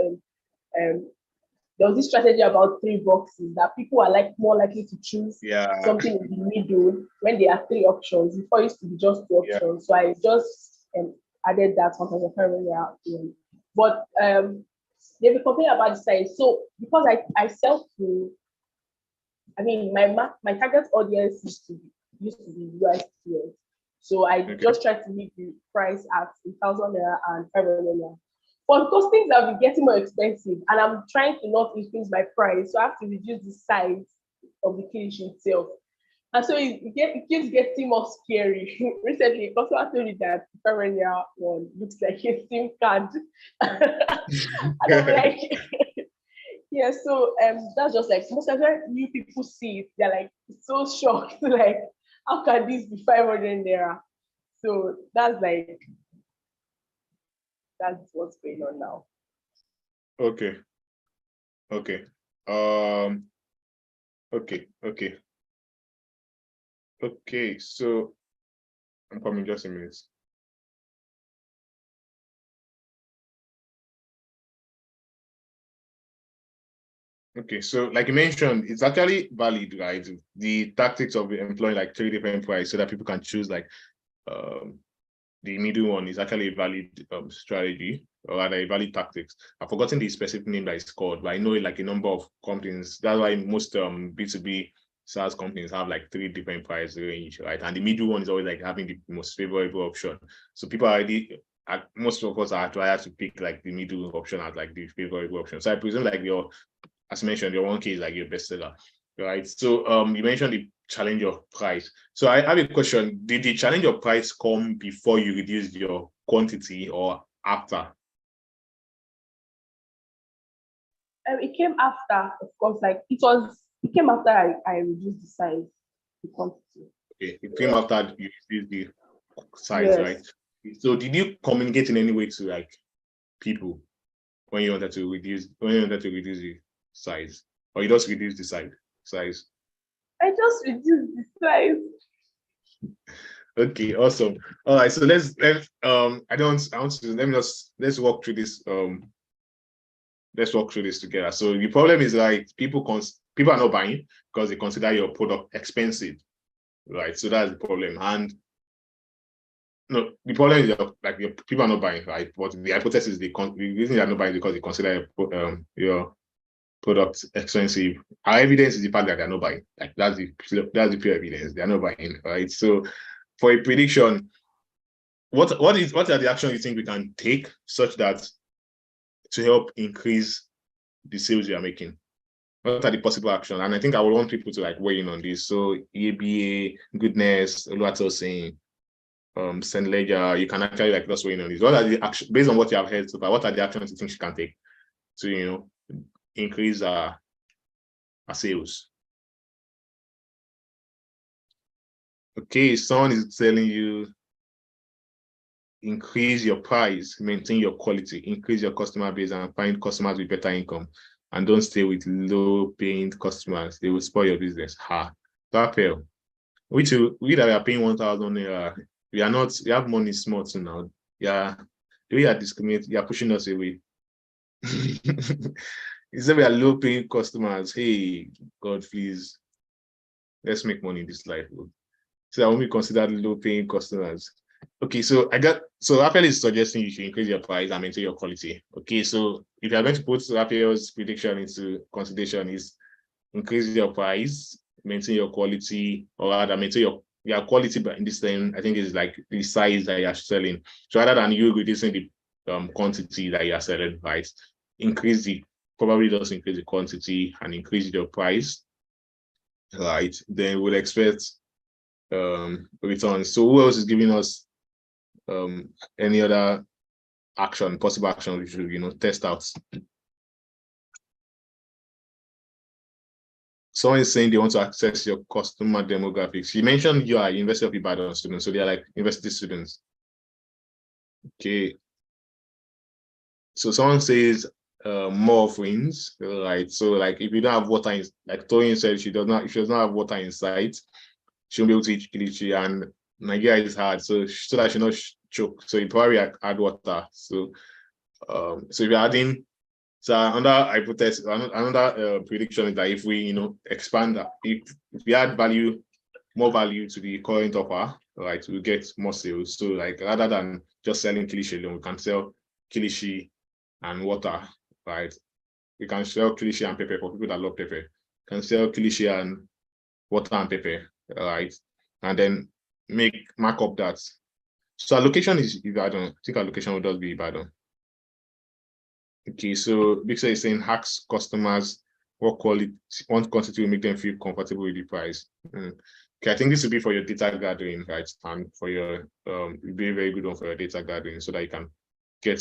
there was this strategy about 3 boxes that people are like more likely to choose something in the middle when there are 3 options. Before it used to be just 2 options. So I just added that 1,500. But they will complain about the size. So because I sell to, I mean my target audience used to be US students. So I just tried to make the price at 1,000 naira and 500 naira. But because things have been getting more expensive and I'm trying to not increase my price, so I have to reduce the size of the cage itself. And so it keeps getting more scary. Recently, a customer told me that the 500 one looks like a SIM card. And I'm like, yeah, so that's just like most of the new people see it, they're like so shocked, like, how can this be 500 naira? So that's what's going on now. Okay. Okay. So I'm coming just a minute. Okay, so like you mentioned, it's actually valid, right? The tactics of employing like 3 different prices so that people can choose like the middle one is actually a valid strategy, or rather a valid tactics. I've forgotten the specific name that it's called, but I know like a number of companies. That's why most B2B SaaS companies have like 3 different price range, right? And the middle one is always like having the most favorable option. So people already, most of us are trying to pick like the middle option as like the favorable option. So I presume like as mentioned, your 1K is like your bestseller, right? So you mentioned the challenge of price. So I have a question. Did the challenge of price come before you reduced your quantity or after? It came after, of course, like it came after I reduced the size, the quantity. Okay, it came after you reduced the size, Yes. right? So did you communicate in any way to like people when you wanted to reduce the size, or you just reduce the size? I just reduced the size. Okay, awesome. All right, so let's let's walk through this. Let's walk through this together. So the problem is like people are not buying because they consider your product expensive, right? So that's the problem. And no, the problem is your people are not buying, right? But the hypothesis is the reason they are not buying is because they consider your product expensive. Our evidence is the fact that they're not buying. Like that's the pure evidence. They're not buying, right? So for a prediction, what are the actions you think we can take such that to help increase the sales you are making? What are the possible actions? And I think I would want people to like weigh in on this. So EABA, Goodness, Oluwatosin, Send Ledger, you can actually like just weigh in on this. What are the actions based on what you have heard so far? What are the actions you think you can take to increase our sales? Okay, someone is telling you increase your price, maintain your quality, increase your customer base, and find customers with better income. And don't stay with low-paying customers. They will spoil your business. Raphael, we that are paying 1,000 naira, we have money small too now. Yeah, we are discriminating, you are pushing us away. Instead, we are low-paying customers. Hey, God, please, let's make money in this life. So I only consider low-paying customers. Okay, so Raphael is suggesting you should increase your price and maintain your quality. Okay, so if you are going to put Raphael's prediction into consideration, is increase your price, maintain your quality, or rather maintain your quality, but in this time, I think it's like the size that you are selling. So rather than you reducing the quantity that you are selling, right? Probably just increase the quantity and increase your price, right? Then we'll expect returns. So who else is giving us any other possible action we should test out? Someone is saying they want to access your customer demographics. You mentioned you are University of Ibadan students, so they are like university students. Okay. So someone says more offerings, right? So like if you don't have water, like Toyin said, if she does not have water in sight, she won't be able to eat kilichi, and Nigeria is hard, so that she not choke. So you probably add water. So if you're adding, so another hypothesis, another prediction is that if we expand that, if we add more value to the current offer, right, we'll get more sales. So like rather than just selling kilichi alone, we can sell kilichi and water, right? We can sell kilichi and pepper for people that love pepper. We can sell kilichi and water and pepper, right? And then mark up that. So our location is Ibadan. I think our location will just be Ibadan. Okay, so Big Sir is saying hacks customers what quantity will make them feel comfortable with the price. Okay, I think this will be for your data gathering, right? And for your very, very good one for your data gathering, so that you can get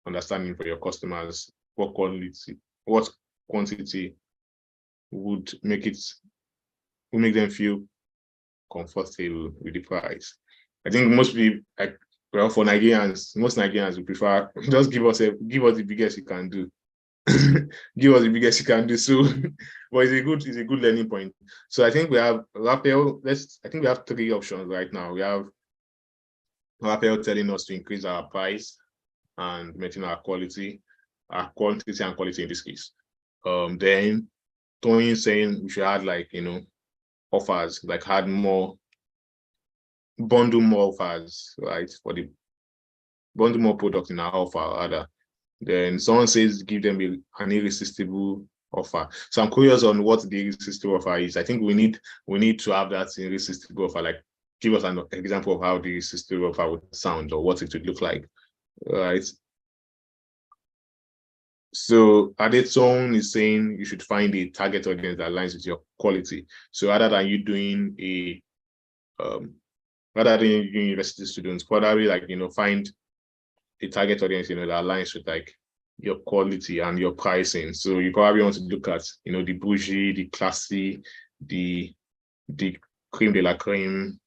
understanding for your customers what quantity would make them feel comfortable with the price. I think most people, for Nigerians, most Nigerians would prefer just give us the biggest you can do. Give us the biggest you can do. So, but it's a good learning point. So I think we have Raphael. I think we have 3 options right now. We have Raphael telling us to increase our price and maintain our quantity and quality in this case. Then Tony saying we should add offers, like bundle more offers, right? Bundle more products in our offer, rather. Then someone says give them an irresistible offer. So I'm curious on what the irresistible offer is. I think we need to have that irresistible offer. Like, give us an example of how the irresistible offer would sound or what it would look like, right? So Adetone is saying you should find a target audience that aligns with your quality. So rather than you doing university students, probably find a target audience that aligns with your quality and your pricing. So you probably want to look at the bougie, the classy, the cream de la creme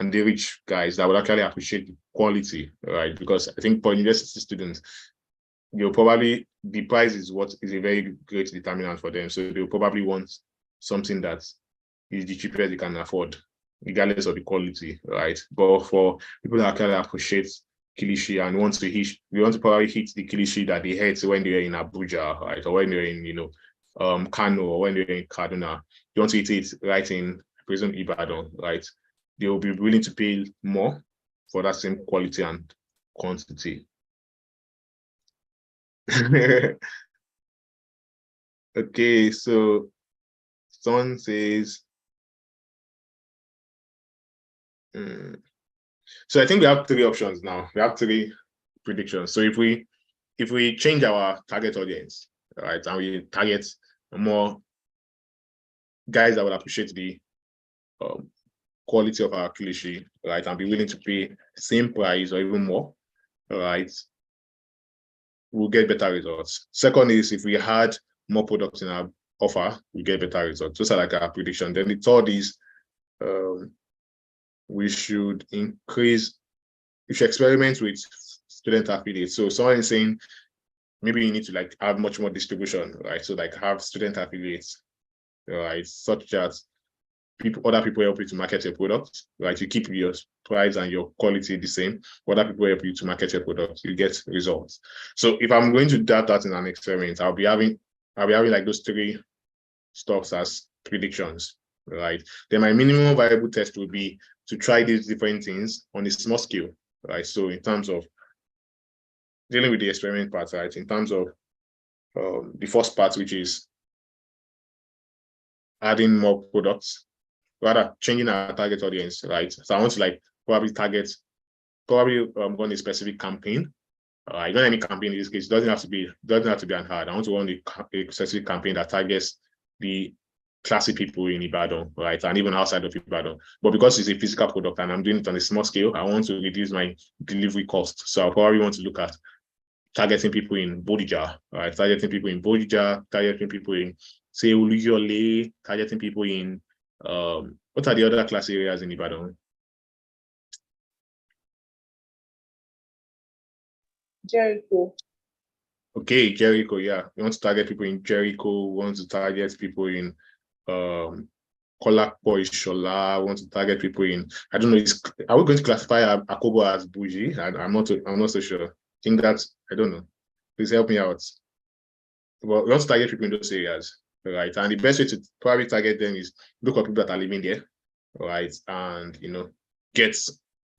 and the rich guys that would actually appreciate the quality, right? Because I think for university students, they'll probably, the price is what is a very great determinant for them. So they'll probably want something that is the cheapest they can afford, regardless of the quality, right? But for people that actually appreciate kilishi and want to probably hit the kilishi that they hate when they're in Abuja, right? Or when they're in, Kano, or when they're in Kaduna, you want to eat it right in, I presume, Ibadan, right? They will be willing to pay more for that same quality and quantity. Okay, so someone says, so I think we have 3 options now. We have 3 predictions. So if we change our target audience, right, and we target more guys that will appreciate the quality of our kilishi, right, and be willing to pay the same price or even more, right, we'll get better results. Second is if we had more products in our offer, we get better results. Those are like our prediction. Then the third is we should experiment with student affiliates. So someone is saying maybe you need to like have much more distribution, right? So like have student affiliates, right, such that other people help you to market your product, right? You keep your price and your quality the same. Other people help you to market your product, you get results. So if I'm going to do that in an experiment, I'll be having like those 3 stuffs as predictions, right? Then my minimum viable test would be to try these different things on a small scale, right? So in terms of dealing with the experiment part, right? In terms of the first part, which is adding more products, rather changing our target audience, right? So I want to like probably run a specific campaign. Not any campaign in this case. It doesn't have to be an ad. I want to run a specific campaign that targets the classy people in Ibadan, right? And even outside of Ibadan. But because it's a physical product and I'm doing it on a small scale, I want to reduce my delivery cost. So I probably want to look at targeting people in Bodija, right? Targeting people in say Oluyole, targeting people in what are the other class areas in Ibadan? Jericho. Okay, Jericho, yeah. We want to target people in Jericho, we want to target people in Kolakpo, Ishola, we want to target people in, I don't know, are we going to classify Akobo as bougie? I'm not so sure. I think that's, I don't know. Please help me out. But we want to target people in those areas, right? And the best way to probably target them is look at people that are living there, right? And get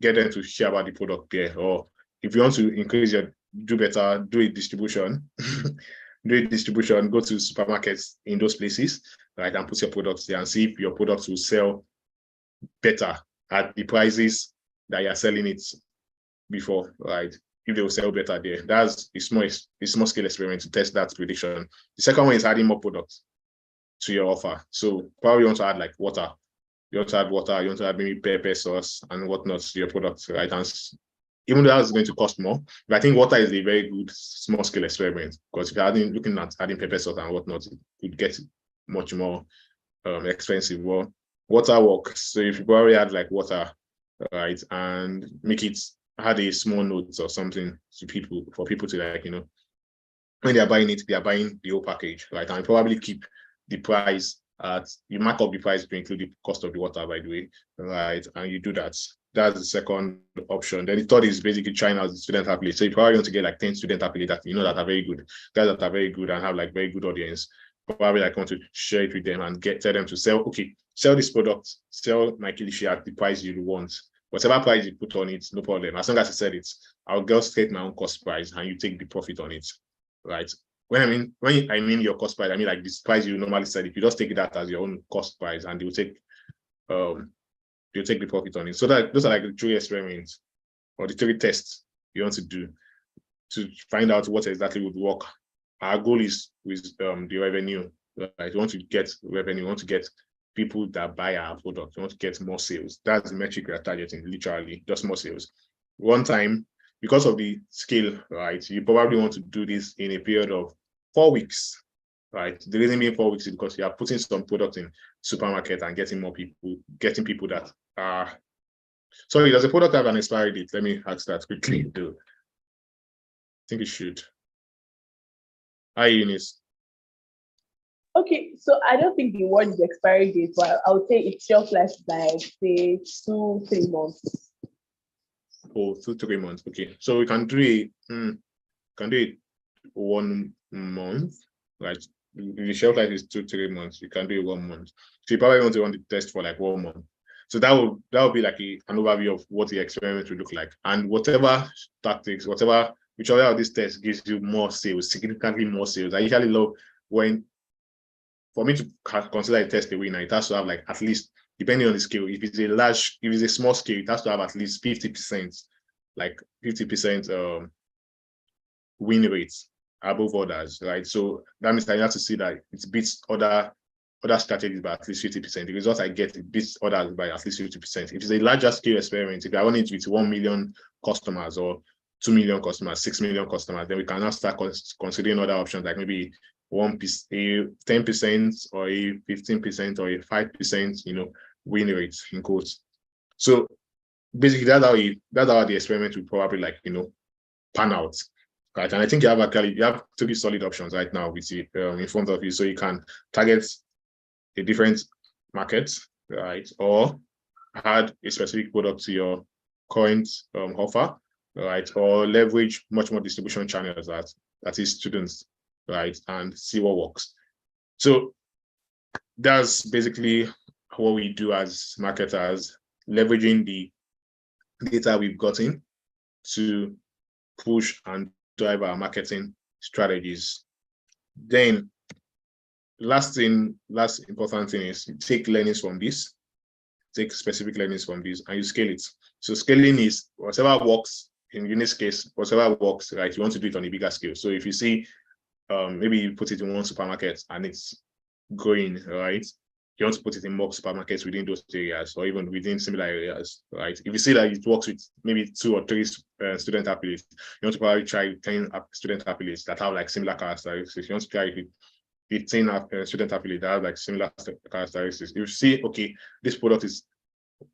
them to share about the product there. Or if you want to increase do a distribution, go to supermarkets in those places, right? And put your products there and see if your products will sell better at the prices that you're selling it before, right? If they will sell better there. That's a small scale experiment to test that prediction. The second one is adding more products to your offer. So probably you want to add like water. You want to add maybe pepper sauce and whatnot to your product, right? And even though that's going to cost more, but I think water is a very good small scale experiment, because if you're looking at adding pepper sauce and whatnot, it could get much more expensive. Well, water works. So if you probably add like water, right, and make it add a small note or something to people, for people to like, when they're buying it, they are buying the whole package, right? And probably keep the price you mark up the price to include the cost of the water, by the way, right? And you do that. That's the second option. Then the third is basically trying out the student affiliate. So you probably want to get like 10 student affiliate that that are very good, guys that are very good and have like very good audience. Probably like want to share it with them and tell them to sell this product, sell my kilishi at the price you want. Whatever price you put on it, no problem. As long as I said it, I'll just state my own cost price and you take the profit on it, right? When I mean your cost price, I mean like this price you normally sell it. You just take that as your own cost price, and they'll take the profit on it. So that those are like the 3 experiments or the 3 tests you want to do to find out what exactly would work. Our goal is with the revenue, right? You want to get revenue, you want to get people that buy our product, you want to get more sales. That's the metric we are targeting, literally, just more sales. One time, because of the scale, right, you probably want to do this in a period of 4 weeks, right? The reason being 4 weeks is because you are putting some product in supermarket and getting people that are. Sorry, does the product have an expiry date? Let me ask that quickly. I think it should. Hi, Eunice. Okay, so I don't think the word is expiry date, but I would say it's shelf life like say 2-3 months. Oh, 2-3 months. Okay, so we can do it. Can do it 1 month, right? The shelf life is 2-3 months. You can do it 1 month. So you probably want to run the test for like 1 month. So that would be like an overview of what the experiment will look like, and whatever tactics, whichever of these tests gives you more sales, significantly more sales. I usually love when, for me to consider a test a winner, it has to have like at least, depending on the scale, if it's a small scale, it has to have at least 50%, like 50% win rates above others, right? So that means I have to see that it beats other strategies by at least 50%. The result I get, it beats others by at least 50%. If it's a larger scale experiment, if I want it with 1 million customers or 2 million customers, 6 million customers, then we can now start considering other options, like maybe a 10% or a 15% or a 5%, win rates in quotes. So basically that's how the experiment will probably pan out. Right, and I think you have 3 solid options right now with you in front of you, so you can target a different market, right, or add a specific product to your current offer, right, or leverage much more distribution channels that is students, right, and see what works. So that's basically what we do as marketers, leveraging the data we've gotten to push and drive our marketing strategies. Then last important thing is take learnings from this, take specific learnings from this, and you scale it. So scaling is whatever works. In this case, whatever works, right, you want to do it on a bigger scale. So if you see maybe you put it in one supermarket and it's growing, right, you want to put it in more supermarkets within those areas or even within similar areas, right? If you see that it works with maybe 2 or 3 student affiliates, you want to probably try 10 student affiliates that have like similar characteristics. You want to try it with 15 student affiliates that have like similar characteristics. You see, okay, this product is,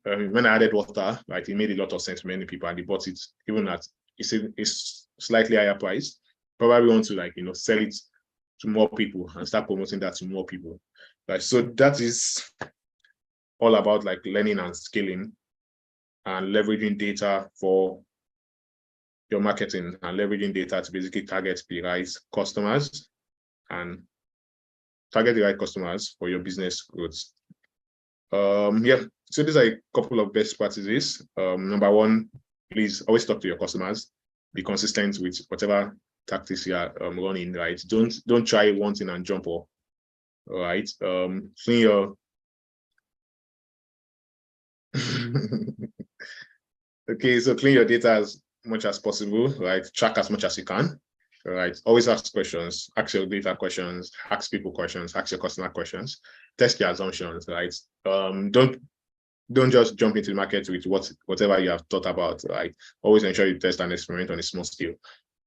when I added water, right, it made a lot of sense to many people and they bought it, even at it's slightly higher price. Probably want to sell it to more people and start promoting that to more people. Right, so that is all about learning and scaling and leveraging data for your marketing and leveraging data to basically target the right customers and target the right customers for your business growth. Yeah, so these are a couple of best practices. Number 1, please always talk to your customers. Be consistent with whatever tactics you are running, right? Don't try one thing and jump off. All right, clean your okay, so clean your data as much as possible, right? Track as much as you can, right? Always ask questions, ask your data questions, ask people questions, ask your customer questions, test your assumptions, right? Don't just jump into the market with whatever you have thought about, right? Always ensure you test and experiment on a small scale.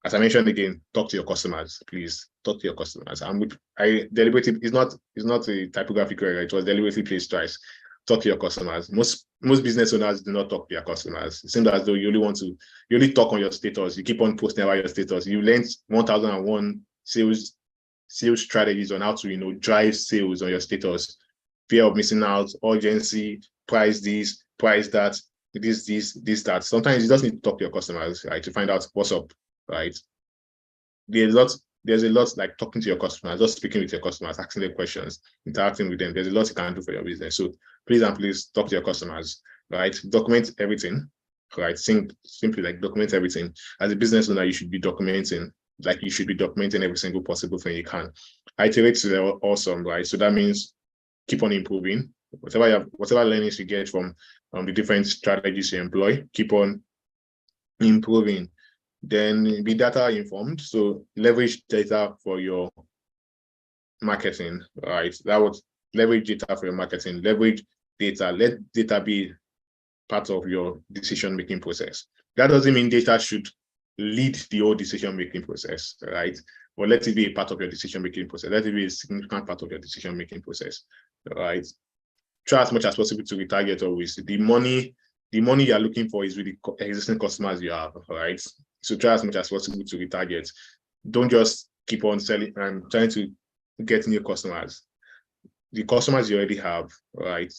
As I mentioned again, talk to your customers, please. Talk to your customers. I deliberately, it's not a typographic error, it was deliberately placed twice. Talk to your customers. Most business owners do not talk to their customers. It seems as though you only talk on your status. You keep on posting about your status. You learned 1001 sales strategies on how to drive sales on your status. Fear of missing out, urgency, price this, price that, this, that. Sometimes you just need to talk to your customers, right, to find out what's up. Right, there's a lot like talking to your customers, just speaking with your customers, asking them questions, interacting with them. There's a lot you can do for your business. So please talk to your customers, right? Document everything, right? Simply document everything. As a business owner, you should be documenting, every single possible thing you can. Iterate is awesome, right? So that means keep on improving. Whatever learnings you get from the different strategies you employ, keep on improving. Then be data informed. So leverage data for your marketing, right? That would leverage data for your marketing, leverage data, let data be part of your decision-making process. That doesn't mean data should lead the whole decision-making process, right? or let it be a part of your decision-making process. Let it be a significant part of your decision-making process, right? Try as much as possible to retarget always. The money you are looking for is with the existing customers you have, right? So try as much as possible to retarget. Don't just keep on selling and trying to get new customers. The customers you already have, right?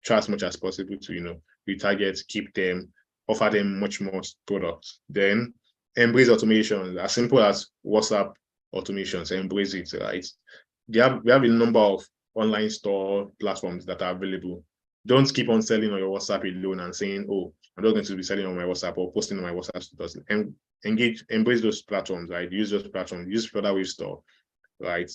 Try as much as possible to, retarget, keep them, offer them much more products. Then embrace automation, as simple as WhatsApp automations, embrace it, right? We have a number of online store platforms that are available. Don't keep on selling on your WhatsApp alone and saying, oh, I'm not going to be selling on my WhatsApp or posting on my WhatsApp status. And embrace those platforms, right? Use those platforms, use Flutterwave Store, right?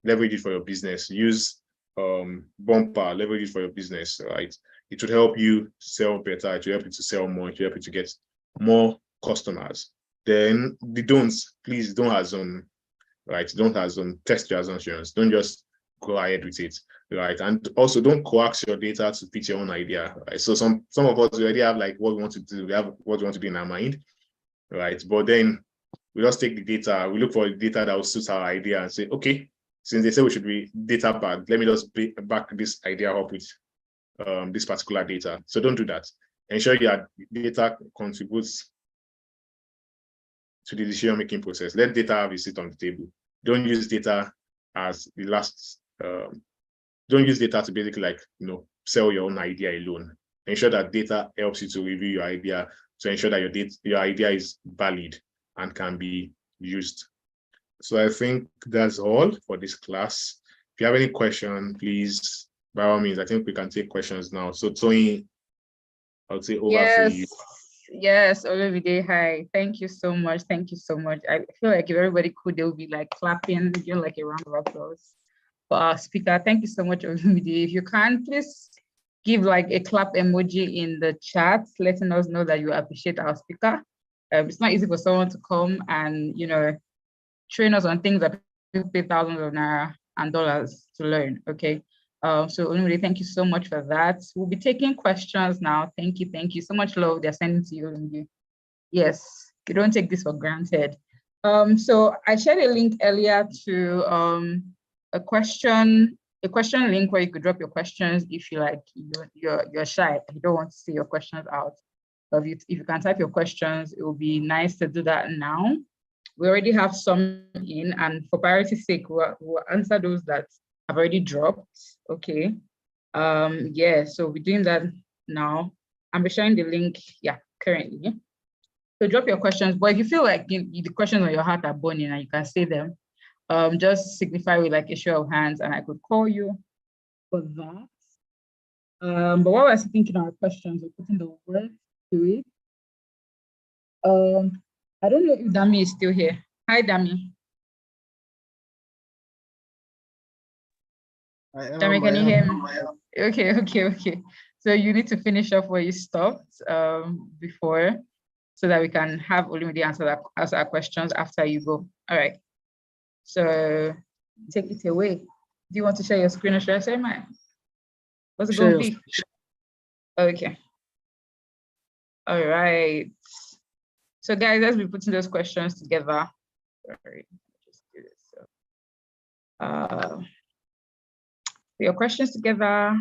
Leverage it for your business. Use Bumper, leverage it for your business, right? It would help you sell better, it will help you to sell more, it will help you to get more customers. Then the don'ts, please don't assume, right? Don't assume, test your assumptions. Don't just go ahead with it, right? And also don't coax your data to fit your own idea, right? So some of us already have like what we want to do, we have what we want to do in our mind, right? But then we just take the data, we look for the data that will suit our idea and say, okay, since they say we should be data backed, let me just back this idea up with this particular data. So don't do that. Ensure your data contributes to the decision-making process. Let data have a seat on the table. Don't use data as the last, don't use data to basically sell your own idea alone. Ensure that data helps you to review your idea to ensure that your idea is valid and can be used. So I think that's all for this class. If you have any question, please, by all means, I think we can take questions now. So Tony, I'll say over for you. Yes, Olumide, hi. Thank you so much. Thank you so much. I feel like if everybody could, they'll be like clapping, like a round of applause for our speaker. Thank you so much, Olumide. If you can, please give like a clap emoji in the chat, letting us know that you appreciate our speaker. It's not easy for someone to come and, train us on things that people pay thousands of naira and dollars to learn, okay? So Olumide, thank you so much for that. We'll be taking questions now. Thank you so much love they're sending to you, Olumide. Yes, you don't take this for granted. So I shared a link earlier to a question link where you could drop your questions if you like, you're shy, you don't want to see your questions out. But if you can type your questions, it will be nice to do that now. We already have some in, and for priority's sake, we'll answer those that have already dropped. Okay. Yeah, so we're doing that now. I'm sharing the link, currently. So drop your questions, but if you feel like the questions on your heart are burning and you can say them, just signify with like a show of hands and I could call you for that. But while we're thinking our questions, we're putting the word to it. I don't know if Dami is still here. Hi, Dami. Dami, can you hear me? Okay. So you need to finish off where you stopped before, so that we can have Olumide answer our questions after you go. All right. So take it away. Do you want to share your screen or should I share mine? What's it going to be? Okay. All right. So guys, let's be putting those questions together. Sorry, just do this. So, your questions together.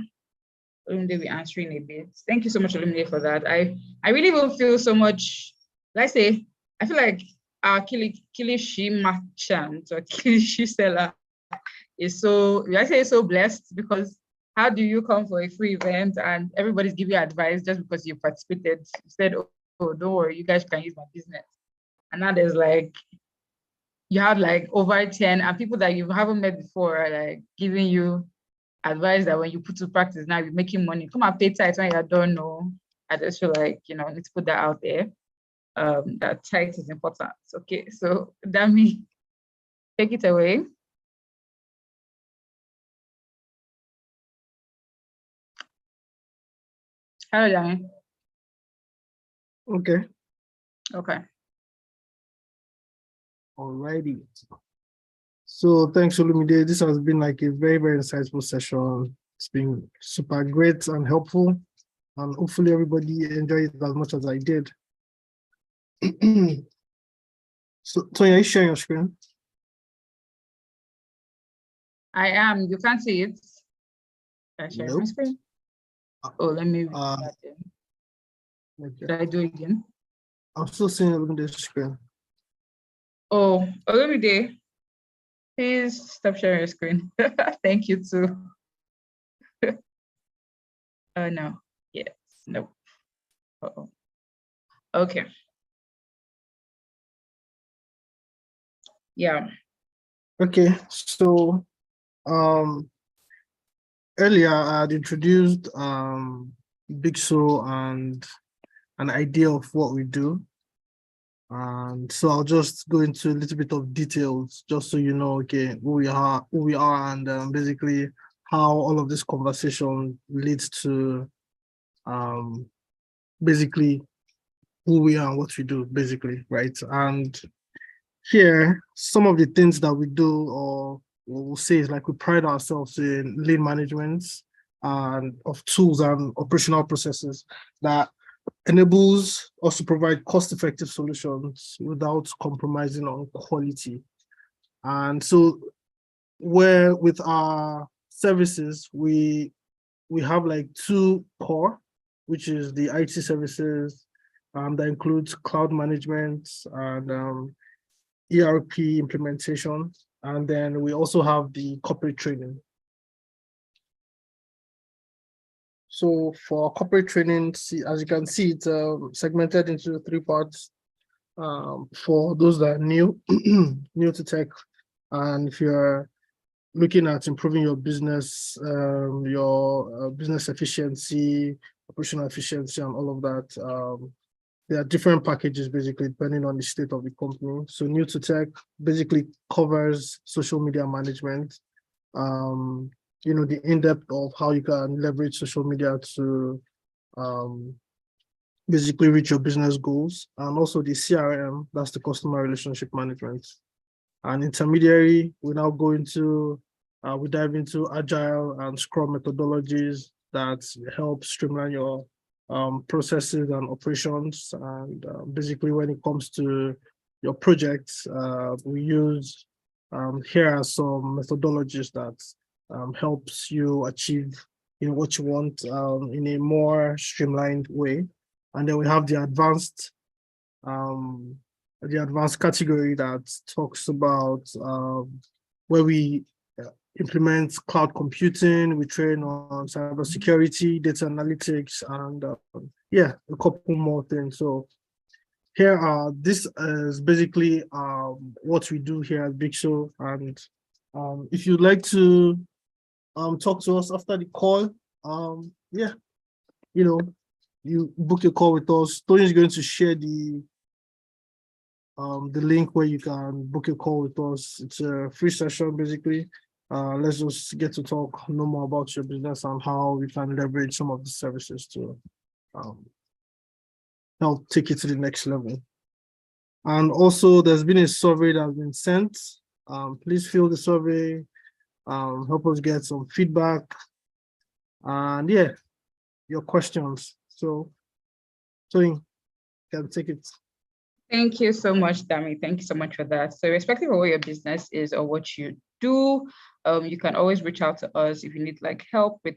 Olumide will be answering a bit. Thank you so much, Olumide, for that. I really will feel so much. Let's say I feel like our Kilishi merchant or Kilishi seller is so. I say so blessed, because how do you come for a free event and everybody's giving you advice just because you participated? You said, oh, don't worry, you guys can use my business. And now there's like, you have like over 10 and people that you haven't met before are like giving you advice that when you put to practice now, you're making money. Come and pay tithe when you don't know. I just feel like, need to put that out there. That tithe is important. Okay, so Dami, take it away. Hello, Dami. Okay. Alrighty. So thanks, Olumide. This has been like a very, very insightful session. It's been super great and helpful. And hopefully everybody enjoyed it as much as I did. So Tony, are you sharing your screen? I am. You can't see it. Can I share my Nope. screen? Oh, let me. Uh, that in. Should Okay. I do it again? I'm still seeing it on the screen. Oh, Olumide, please stop sharing your screen. Thank you too. No. Yes. Nope. Uh-oh. Okay. Yeah. Okay, so earlier I had introduced Big So and an idea of what we do. And so I'll just go into a little bit of details just so you know, okay, who we are, and basically how all of this conversation leads to basically who we are and what we do, basically, right? And here, some of the things that we do, or what we'll say, is like we pride ourselves in lean management and of tools and operational processes that enables us to provide cost-effective solutions without compromising on quality. And so where with our services, we have like two core, which is the IT services that includes cloud management and ERP implementation. And then we also have the corporate training. So for corporate training, as you can see, it's segmented into three parts. For those that are new, new to tech, and if you're looking at improving your business efficiency, operational efficiency, and all of that, there are different packages basically depending on the state of the company. So new to tech basically covers social media management, the in-depth of how you can leverage social media to basically reach your business goals, and also the CRM, that's the customer relationship management. And intermediary, we now go into, we dive into agile and Scrum methodologies that help streamline your processes and operations. And basically when it comes to your projects, we use, here are some methodologies that helps you achieve what you want in a more streamlined way. And then we have the advanced category that talks about where we implement cloud computing, we train on cybersecurity, data analytics, and a couple more things. So here this is basically what we do here at Big So. And if you'd like to talk to us after the call, you book a call with us. Tony is going to share the link where you can book a call with us. It's a free session, basically. Let's just get to talk no more about your business and how we can leverage some of the services to help take it to the next level. And also, there's been a survey that has been sent. Please fill the survey, help us get some feedback, and your questions. So you can take it. Thank you so much, Dami. Thank you so much for that. So irrespective of what your business is or what you do, you can always reach out to us if you need like help with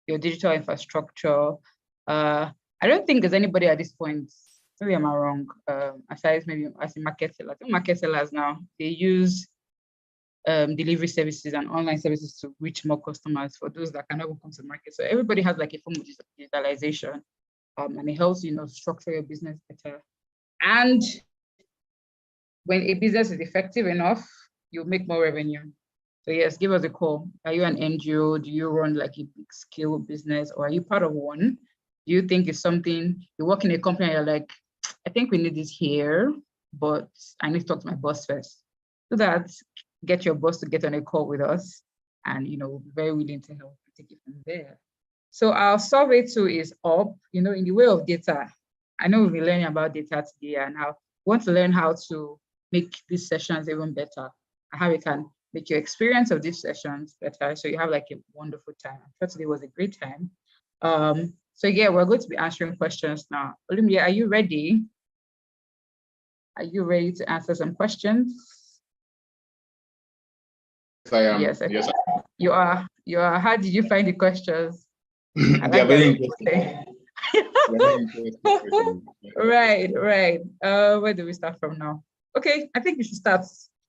your digital infrastructure. I don't think there's anybody at this point, maybe am I wrong, aside maybe as a market seller. I think market sellers now, they use delivery services and online services to reach more customers for those that cannot come to the market. So everybody has like a form of digitalization, and it helps structure your business better. And when a business is effective enough, you'll make more revenue. So yes, give us a call. Are you an NGO? Do you run like a big scale business, or are you part of one? Do you think it's something, you work in a company and you're like, I think we need this here, but I need to talk to my boss first. So that get your boss to get on a call with us, and we'll be very willing to help take it from there. So our survey too is up, in the way of data. I know we'll be learning about data today, and I want to learn how to make these sessions even better, and how we can make your experience of these sessions better, so you have like a wonderful time. I'm sure today was a great time. So we're going to be answering questions now. Olumide, are you ready? Are you ready to answer some questions? I am. Yes, Yes, you are. You are. How did you find the questions? I they are like very that. interesting. They are very interesting questions. Right. Where do we start from now? Okay, I think we should start.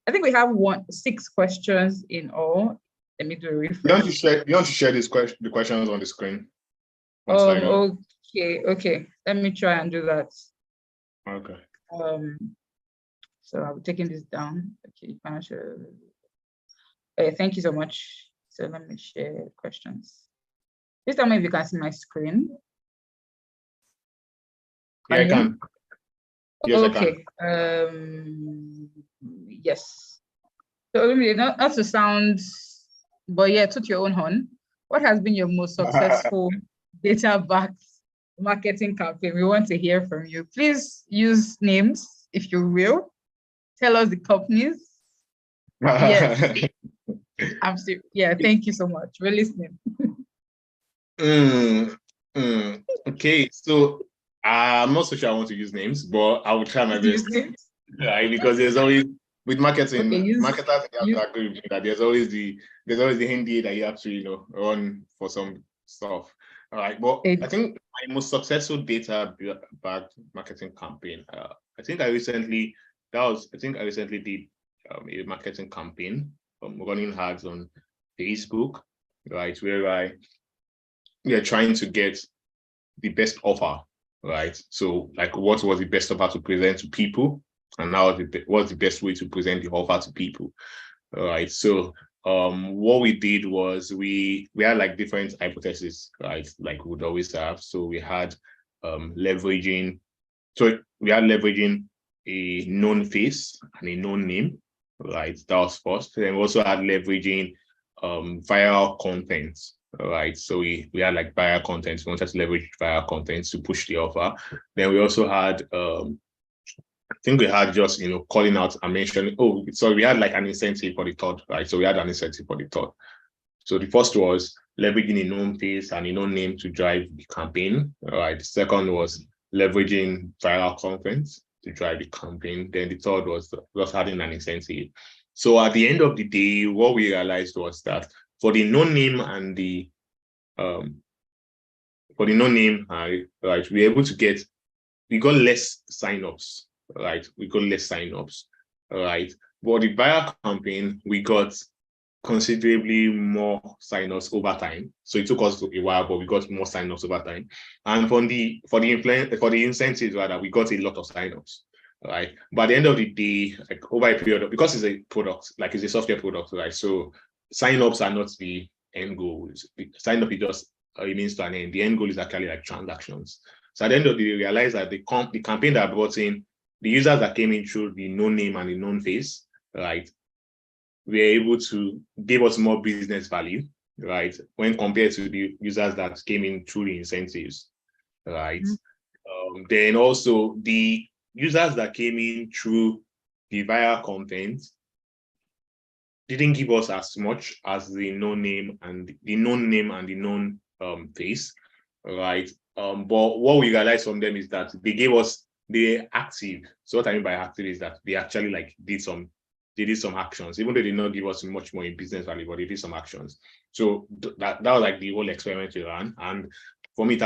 I think we have 6 questions in all. Let me do a You refresh. want to share the questions on the screen? On slide one? Okay. Let me try and do that. Okay. So I'll be taking this down. Okay, financial. Okay, thank you so much. So let me share questions. Please tell me if you can see my screen. Yeah, I can. Yes, Okay. I can. Yes. So not to sound, but yeah, toot your own horn. What has been your most successful data-backed marketing campaign? We want to hear from you. Please use names if you will. Tell us the companies. Yes. Yeah, thank you so much. We're listening. Okay, so I'm not so sure I want to use names, but I will try my best. Right, because there's always with marketing, marketers have to agree with me that there's always the NDA that you have to run for some stuff. All right, but I think my most successful data-backed marketing campaign. I think I recently did a marketing campaign running ads on Facebook, right, where we are trying to get the best offer, right? So like what was the best offer to present to people, and now what's the best way to present the offer to people, all right? So what we did was we had like different hypotheses, right? Like we would always have. So we had leveraging a known face and a known name, right? That was first. Then we also had leveraging viral content. All right, so we had like viral content. We wanted to leverage viral content to push the offer. Then we also had, I think we had just calling out and mentioning. Oh, so we had like an incentive for the third, right? So we had an incentive for the third. So the first was leveraging a known face and a known name to drive the campaign. All right. The second was leveraging viral content to drive the campaign. Then the third was just having an incentive. So at the end of the day, what we realized was that for the known name and the right, we got less signups, right? All right. But the viral campaign, we got considerably more signups over time. So it took us a while, but we got more signups over time. And for the incentives, rather, we got a lot of signups. Right. But at the end of the day, like over a period because it's a product, like it's a software product, right? So signups are not the end goal. Sign up is just a means to an end. The end goal is actually like transactions. So at the end of the day, we realized that the campaign that brought in the users that came in through the known name and the known face, right, were able to give us more business value, right, when compared to the users that came in through the incentives, right? Then also the users that came in through the viral content didn't give us as much as the known name and the known face, right? But what we realized from them is that they're active. So what I mean by active is that they actually like did some actions, even though they did not give us much more in business value, but they did some actions. So that was like the whole experiment we ran. And for me, it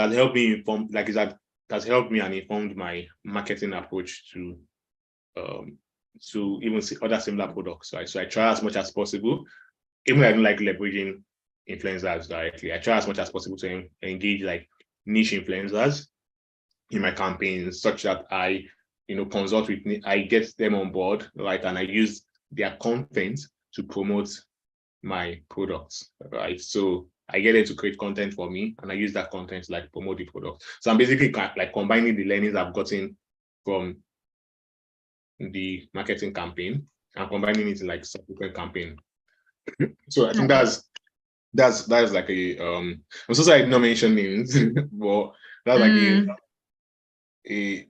has helped me and informed my marketing approach to even see other similar products, right? So I try as much as possible, even though I don't like leveraging influencers directly, I try as much as possible to engage like niche influencers in my campaigns, such that I, consult with, I get them on board, right? And I use their content to promote my products, right? So I get them to create content for me, and I use that content to like promote the product. So I'm basically like combining the learnings I've gotten from the marketing campaign and combining it in like subsequent campaign. So I think that's like a I'm so sorry I did not mention names, but that's like a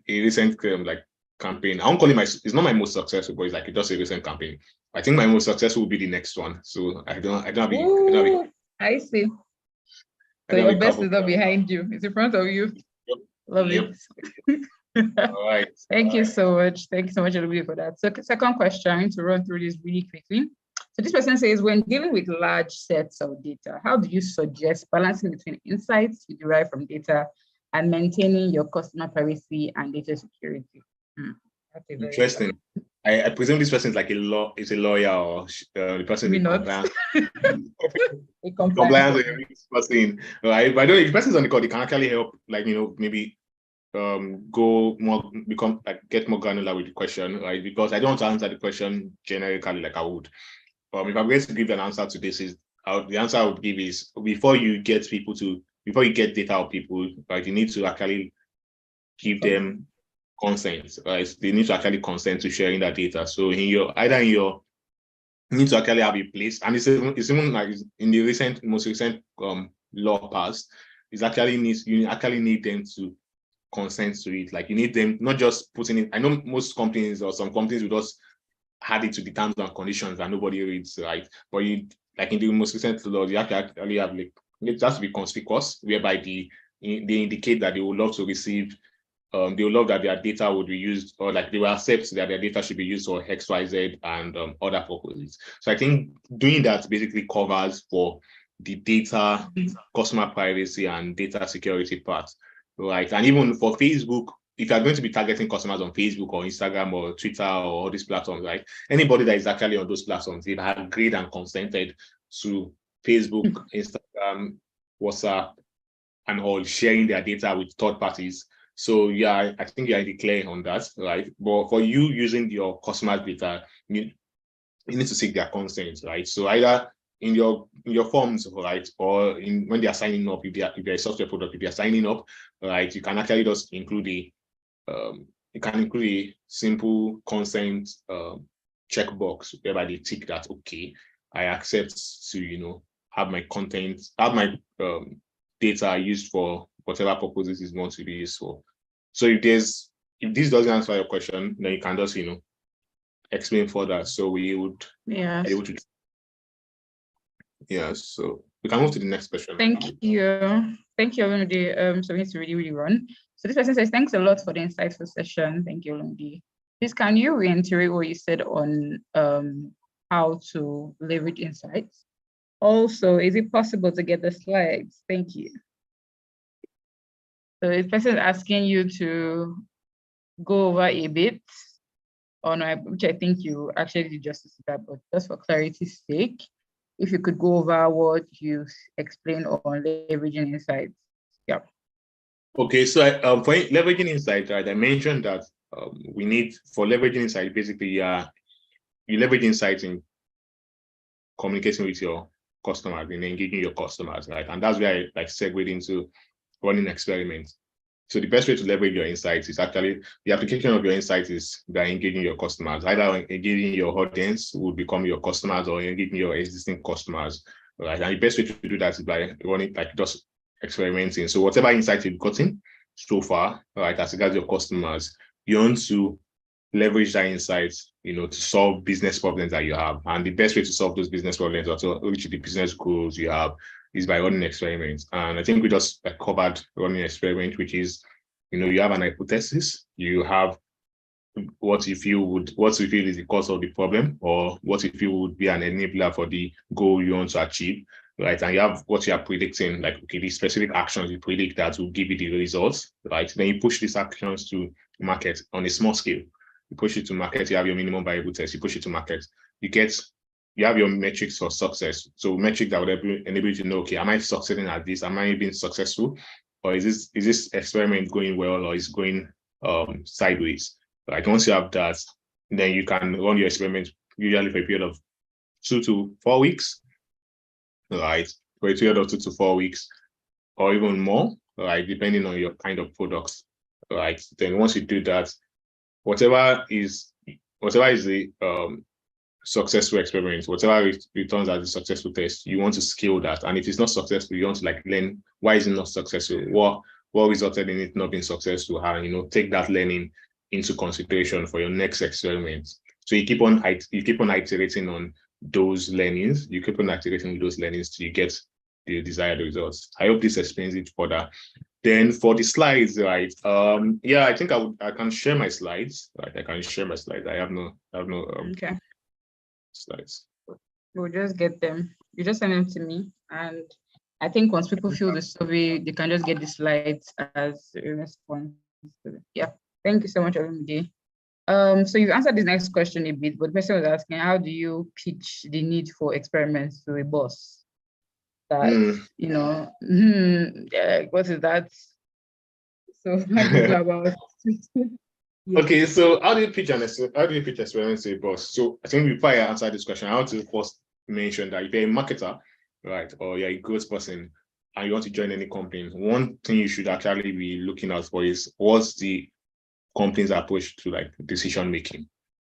recent like campaign. I won't call it it's not my most successful, but it's like just a recent campaign. I think my most successful will be the next one. So I see. So your best is not behind you, it's in front of you. Yep. Love it. All right. Thank you so much. Thank you so much, Olubide, for that. So second question, I need to run through this really quickly. So this person says, when dealing with large sets of data, how do you suggest balancing between insights you derive from data and maintaining your customer privacy and data security? That's a very Interesting. I presume this person is like is a lawyer, or the person Maybe in not. compliance. A Compliance person, right? But I don't know if the person is on the call, they can actually help, like, maybe go more, become like, get more granular with the question, right? Because I don't want to answer the question generically like I would. If I'm going to give an answer to this, the answer I would give is, before you get data of people, right, you need to actually give them consent, right? They need to actually consent to sharing that data. So you need to actually have a place, and it's even like in the most recent law passed, you actually need them to consent to it. Like, you need them not just putting it. I know most companies, or some companies, will just add it to the terms and conditions and nobody reads, right? But like in the most recent law, you have to actually have, like, it has to be conspicuous, whereby they indicate that they would love to receive, they would love that their data would be used, or like they will accept that their data should be used for XYZ and other purposes. So I think doing that basically covers for the data, customer privacy, and data security part, right? And even for Facebook, if you're going to be targeting customers on Facebook or Instagram or Twitter or all these platforms, right? Anybody that is actually on those platforms, they've agreed and consented to Facebook, Instagram, WhatsApp, and all sharing their data with third parties. So yeah, I think you're in the clear on that, right? But for you using your customer data, you need to seek their consent, right? So either in your forms, right, or when they are signing up, if they're a software product, if they're signing up, right, you can actually just include a simple consent checkbox, whereby they tick that, okay, I accept to have my data used for whatever purposes is going to be used for. So if this doesn't answer your question, then you can just explain further. So we would be able to. Yeah, so we can move to the next question. Thank you, Olumide. So we need to really run. So this person says, thanks a lot for the insightful session. Thank you, Olumide. Please, can you reiterate what you said on how to leverage insights? Also, is it possible to get the slides? Thank you. So this person is asking you to go over a bit on which I think you actually did justice to that, but just for clarity's sake, if you could go over what you explained on leveraging insights. Yeah. Okay, so for leveraging insights, right, I mentioned that we need, for leveraging insight, basically, you leverage insights in communicating with your customers, in engaging your customers, right? And that's where I segued into running experiments. So the best way to leverage your insights is actually, the application of your insights is by engaging your customers. Either engaging your audience who will become your customers, or engaging your existing customers, right? And the best way to do that is by running, like, just experimenting. So whatever insight you've gotten so far, right, as regards your customers, you want to leverage that insight, to solve business problems that you have. And the best way to solve those business problems, or to reach the business goals you have, is by running experiments. And I think we just covered running experiment, which is, you have an hypothesis, you have what you feel is the cause of the problem, or what you feel would be an enabler for the goal you want to achieve, right? And you have what you are predicting, like, okay, the specific actions you predict that will give you the results, right? Then you push these actions to market on a small scale. You push it to market, you have your minimum viable test, you push it to market, you have your metrics for success. So metric that would enable you to know, okay, am I succeeding at this? Am I being successful? Or is this experiment going well, or is going sideways? Right? Once you have that, then you can run your experiment usually for a period of 2 to 4 weeks, right? For a period of 2 to 4 weeks, or even more, right? Depending on your kind of products, right? Then once you do that, whatever is the successful experiment, whatever returns as a successful test, you want to scale that. And if it's not successful, you want to learn, why is it not successful? What resulted in it not being successful? And take that learning into consideration for your next experiment. So you keep on iterating on those learnings. You keep on iterating with those learnings till you get the desired results. I hope this explains it further. Then for the slides, right? Yeah, I think I can share my slides. Right, I can share my slides. I have no okay. Slides. We'll just get them. You just send them to me, and I think once people fill the survey, they can just get the slides as a response. Yeah. Thank you so much, Olumide. So you've answered this next question a bit, but the person was asking, how do you pitch the need for experiments to a boss? That, you know, what is that? So how do you go about it? Yeah. Okay, so how do you pitch experiments to a boss? So I think before I answer this question, I want to first mention that if you're a marketer, right, or you're a growth person and you want to join any company, one thing you should actually be looking out for is what's the company's approach to like decision making.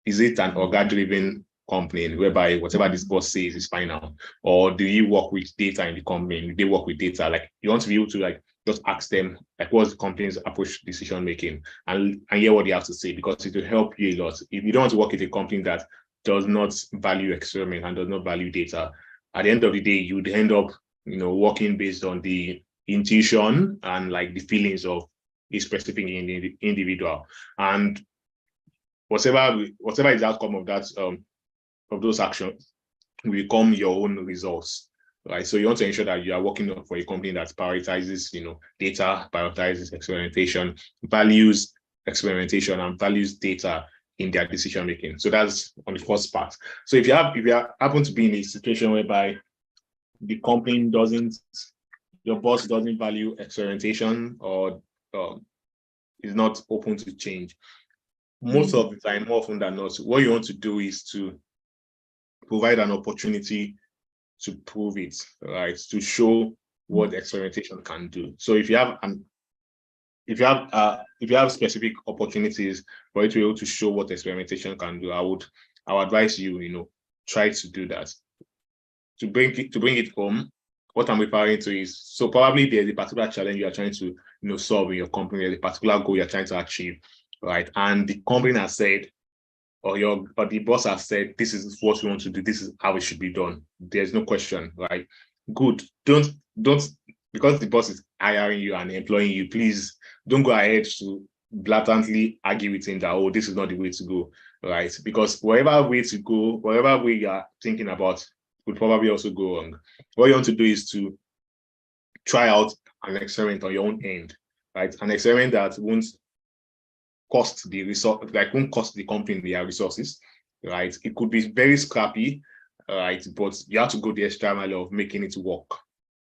Is it an organ-driven company whereby whatever this boss says is final, or do you work with data in the company? Do they work with data? Like you want to be able to like just ask them like what's the company's approach to decision making and hear what they have to say, because it will help you a lot. If you don't want to work with a company that does not value experiment and does not value data, at the end of the day, you'd end up, working based on the intuition and like the feelings of a specific individual, and whatever is the outcome of that of those actions will become your own results, right? So you want to ensure that you are working for a company that prioritizes, data, prioritizes experimentation, values experimentation, and values data in their decision making. So that's on the first part. So if you happen to be in a situation whereby the company your boss doesn't value experimentation or is not open to change, most of the time, more often than not, what you want to do is to provide an opportunity to prove it, right? To show what experimentation can do. So if you have specific opportunities for you to be able to show what experimentation can do, I would advise you, try to do that. To bring it home, what I'm referring to is, so probably there's a particular challenge you are trying to solve in your company, there's a particular goal you're trying to achieve, right? And the company has said, or the boss has said, this is what we want to do, this is how it should be done. There's no question, right? Good. Don't because the boss is hiring you and employing you, please don't go ahead to blatantly argue with him that, oh, this is not the way to go, right? Because whatever way you are thinking about would probably also go wrong. What you want to do is to try out an experiment on your own end, right? An experiment that won't cost the company their resources, right? It could be very scrappy, right? But you have to go the extra mile of making it work,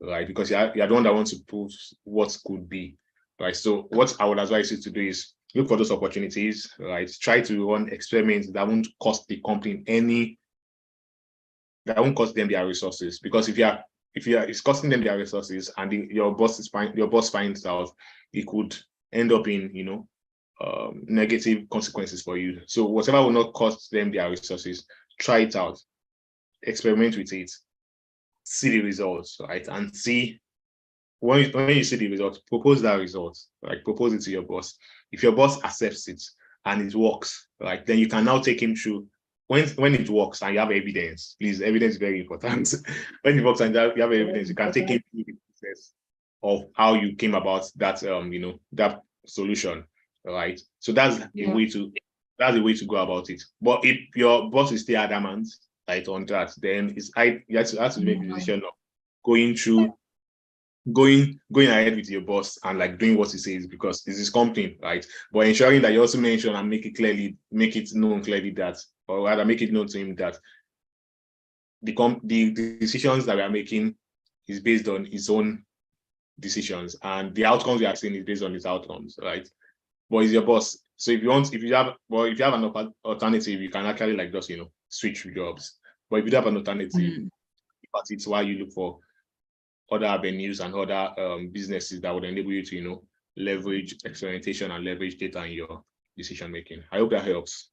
right? Because you're the one that wants to prove what could be, right? So what I would advise you to do is look for those opportunities, right? Try to run experiments that won't cost the company that won't cost them their resources. Because if it's costing them their resources and your boss finds out, it could end up in negative consequences for you. So whatever will not cost them their resources, try it out, experiment with it, see the results, right? And see when you see the results, propose that result, like propose it to your boss. If your boss accepts it and it works, right, then you can now take him through. When it works and you have evidence, please, evidence is very important. When it works and you have evidence, you can take him through the process of how you came about that that solution. Right, so that's a way to go about it. But if your boss is still adamant, right, on that, then you have to make the decision of going ahead with your boss and like doing what he says, because it's his company, right? But ensuring that you also mention and make it known clearly that, or rather make it known to him that the decisions that we are making is based on his own decisions, and the outcomes we are seeing is based on his outcomes, right? But he's your boss. So if you have an alternative, you can actually like just switch jobs. But if you have an alternative, but it's why you look for other avenues and other businesses that would enable you to leverage experimentation and leverage data in your decision making. I hope that helps.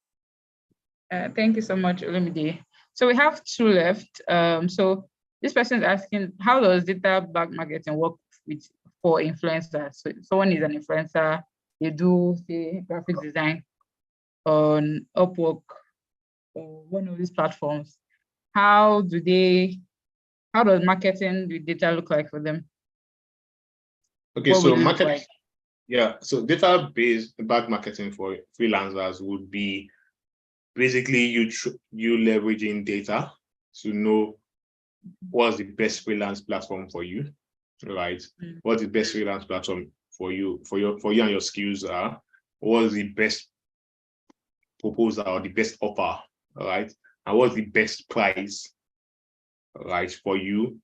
Thank you so much, Olumide. So we have two left. So this person is asking, how does data-backed marketing work for influencers? So someone is an influencer. They do, say, graphic design on Upwork or one of these platforms. How does marketing with data look like for them? Okay, so so data-based back marketing for freelancers would be basically you leveraging data to know what's the best freelance platform for you, right? What's the best freelance platform for you and your skills are? What's the best proposal or the best offer, right? And what's the best price, right, for you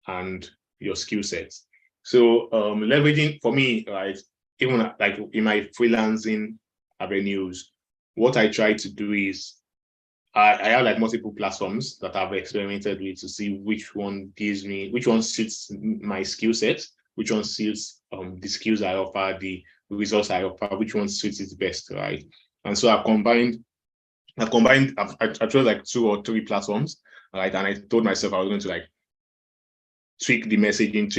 and your skill sets? So leveraging for me, right, even like in my freelancing avenues, what I try to do is I have like multiple platforms that I've experimented with to see which one suits my skill set, which one suits the skills I offer, the results I offer, which one suits it best, right? And so I chose like 2 or 3 platforms, right? And I told myself I was going to like tweak the messaging,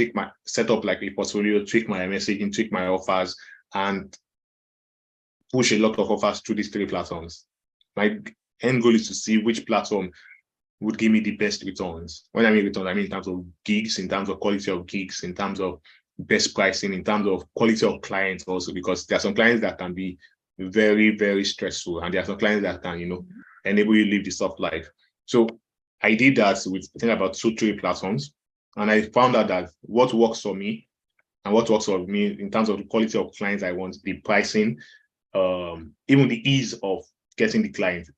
set up like a portfolio, tweak my messaging, tweak my offers, and push a lot of offers through these 3 platforms. My end goal is to see which platform would give me the best returns. When I mean returns, I mean in terms of gigs, in terms of quality of gigs, in terms of best pricing, in terms of quality of clients also, because there are some clients that can be very, very stressful, and there are some clients that can, enable you to live the soft life. So I did that with, I think, about 2-3 platforms, and I found out that what works for me and what works for me in terms of the quality of clients I want, the pricing, even the ease of getting the client.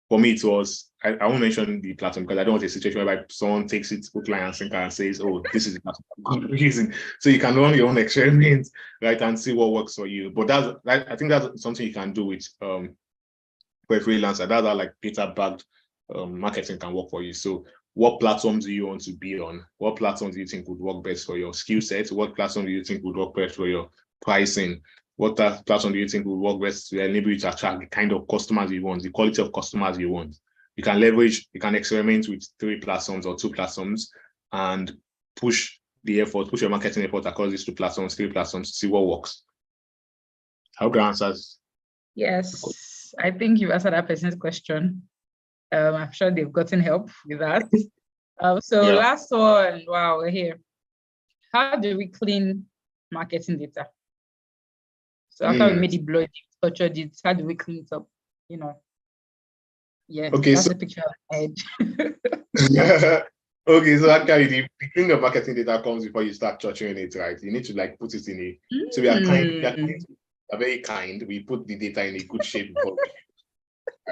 For me, it was, I won't mention the platform because I don't want a situation where someone takes it to client and says, oh, this is the platform I'm using. So you can run your own experiments, right, and see what works for you. But I think that's something you can do with for a freelancer. That's how like data-backed marketing can work for you. So what platforms do you want to be on? What platforms do you think would work best for your skill set? What platform do you think would work best for your pricing? What platform do you think will work best to enable you to attract the kind of customers you want, the quality of customers you want? You can experiment with 3 platforms or 2 platforms and push your marketing effort across these 2 platforms, 3 platforms to see what works. I hope that answers. Yes, I think you answered that person's question. I'm sure they've gotten help with that. Last one, wow, we're here. How do we clean marketing data? So after we made it bloody, structured it, how do we clean it up? Yeah, okay, that's so the picture I had. Okay, so actually the cleaning of marketing data comes before you start structuring it, right? You need to like put it in so we are very kind. We put the data in a good shape before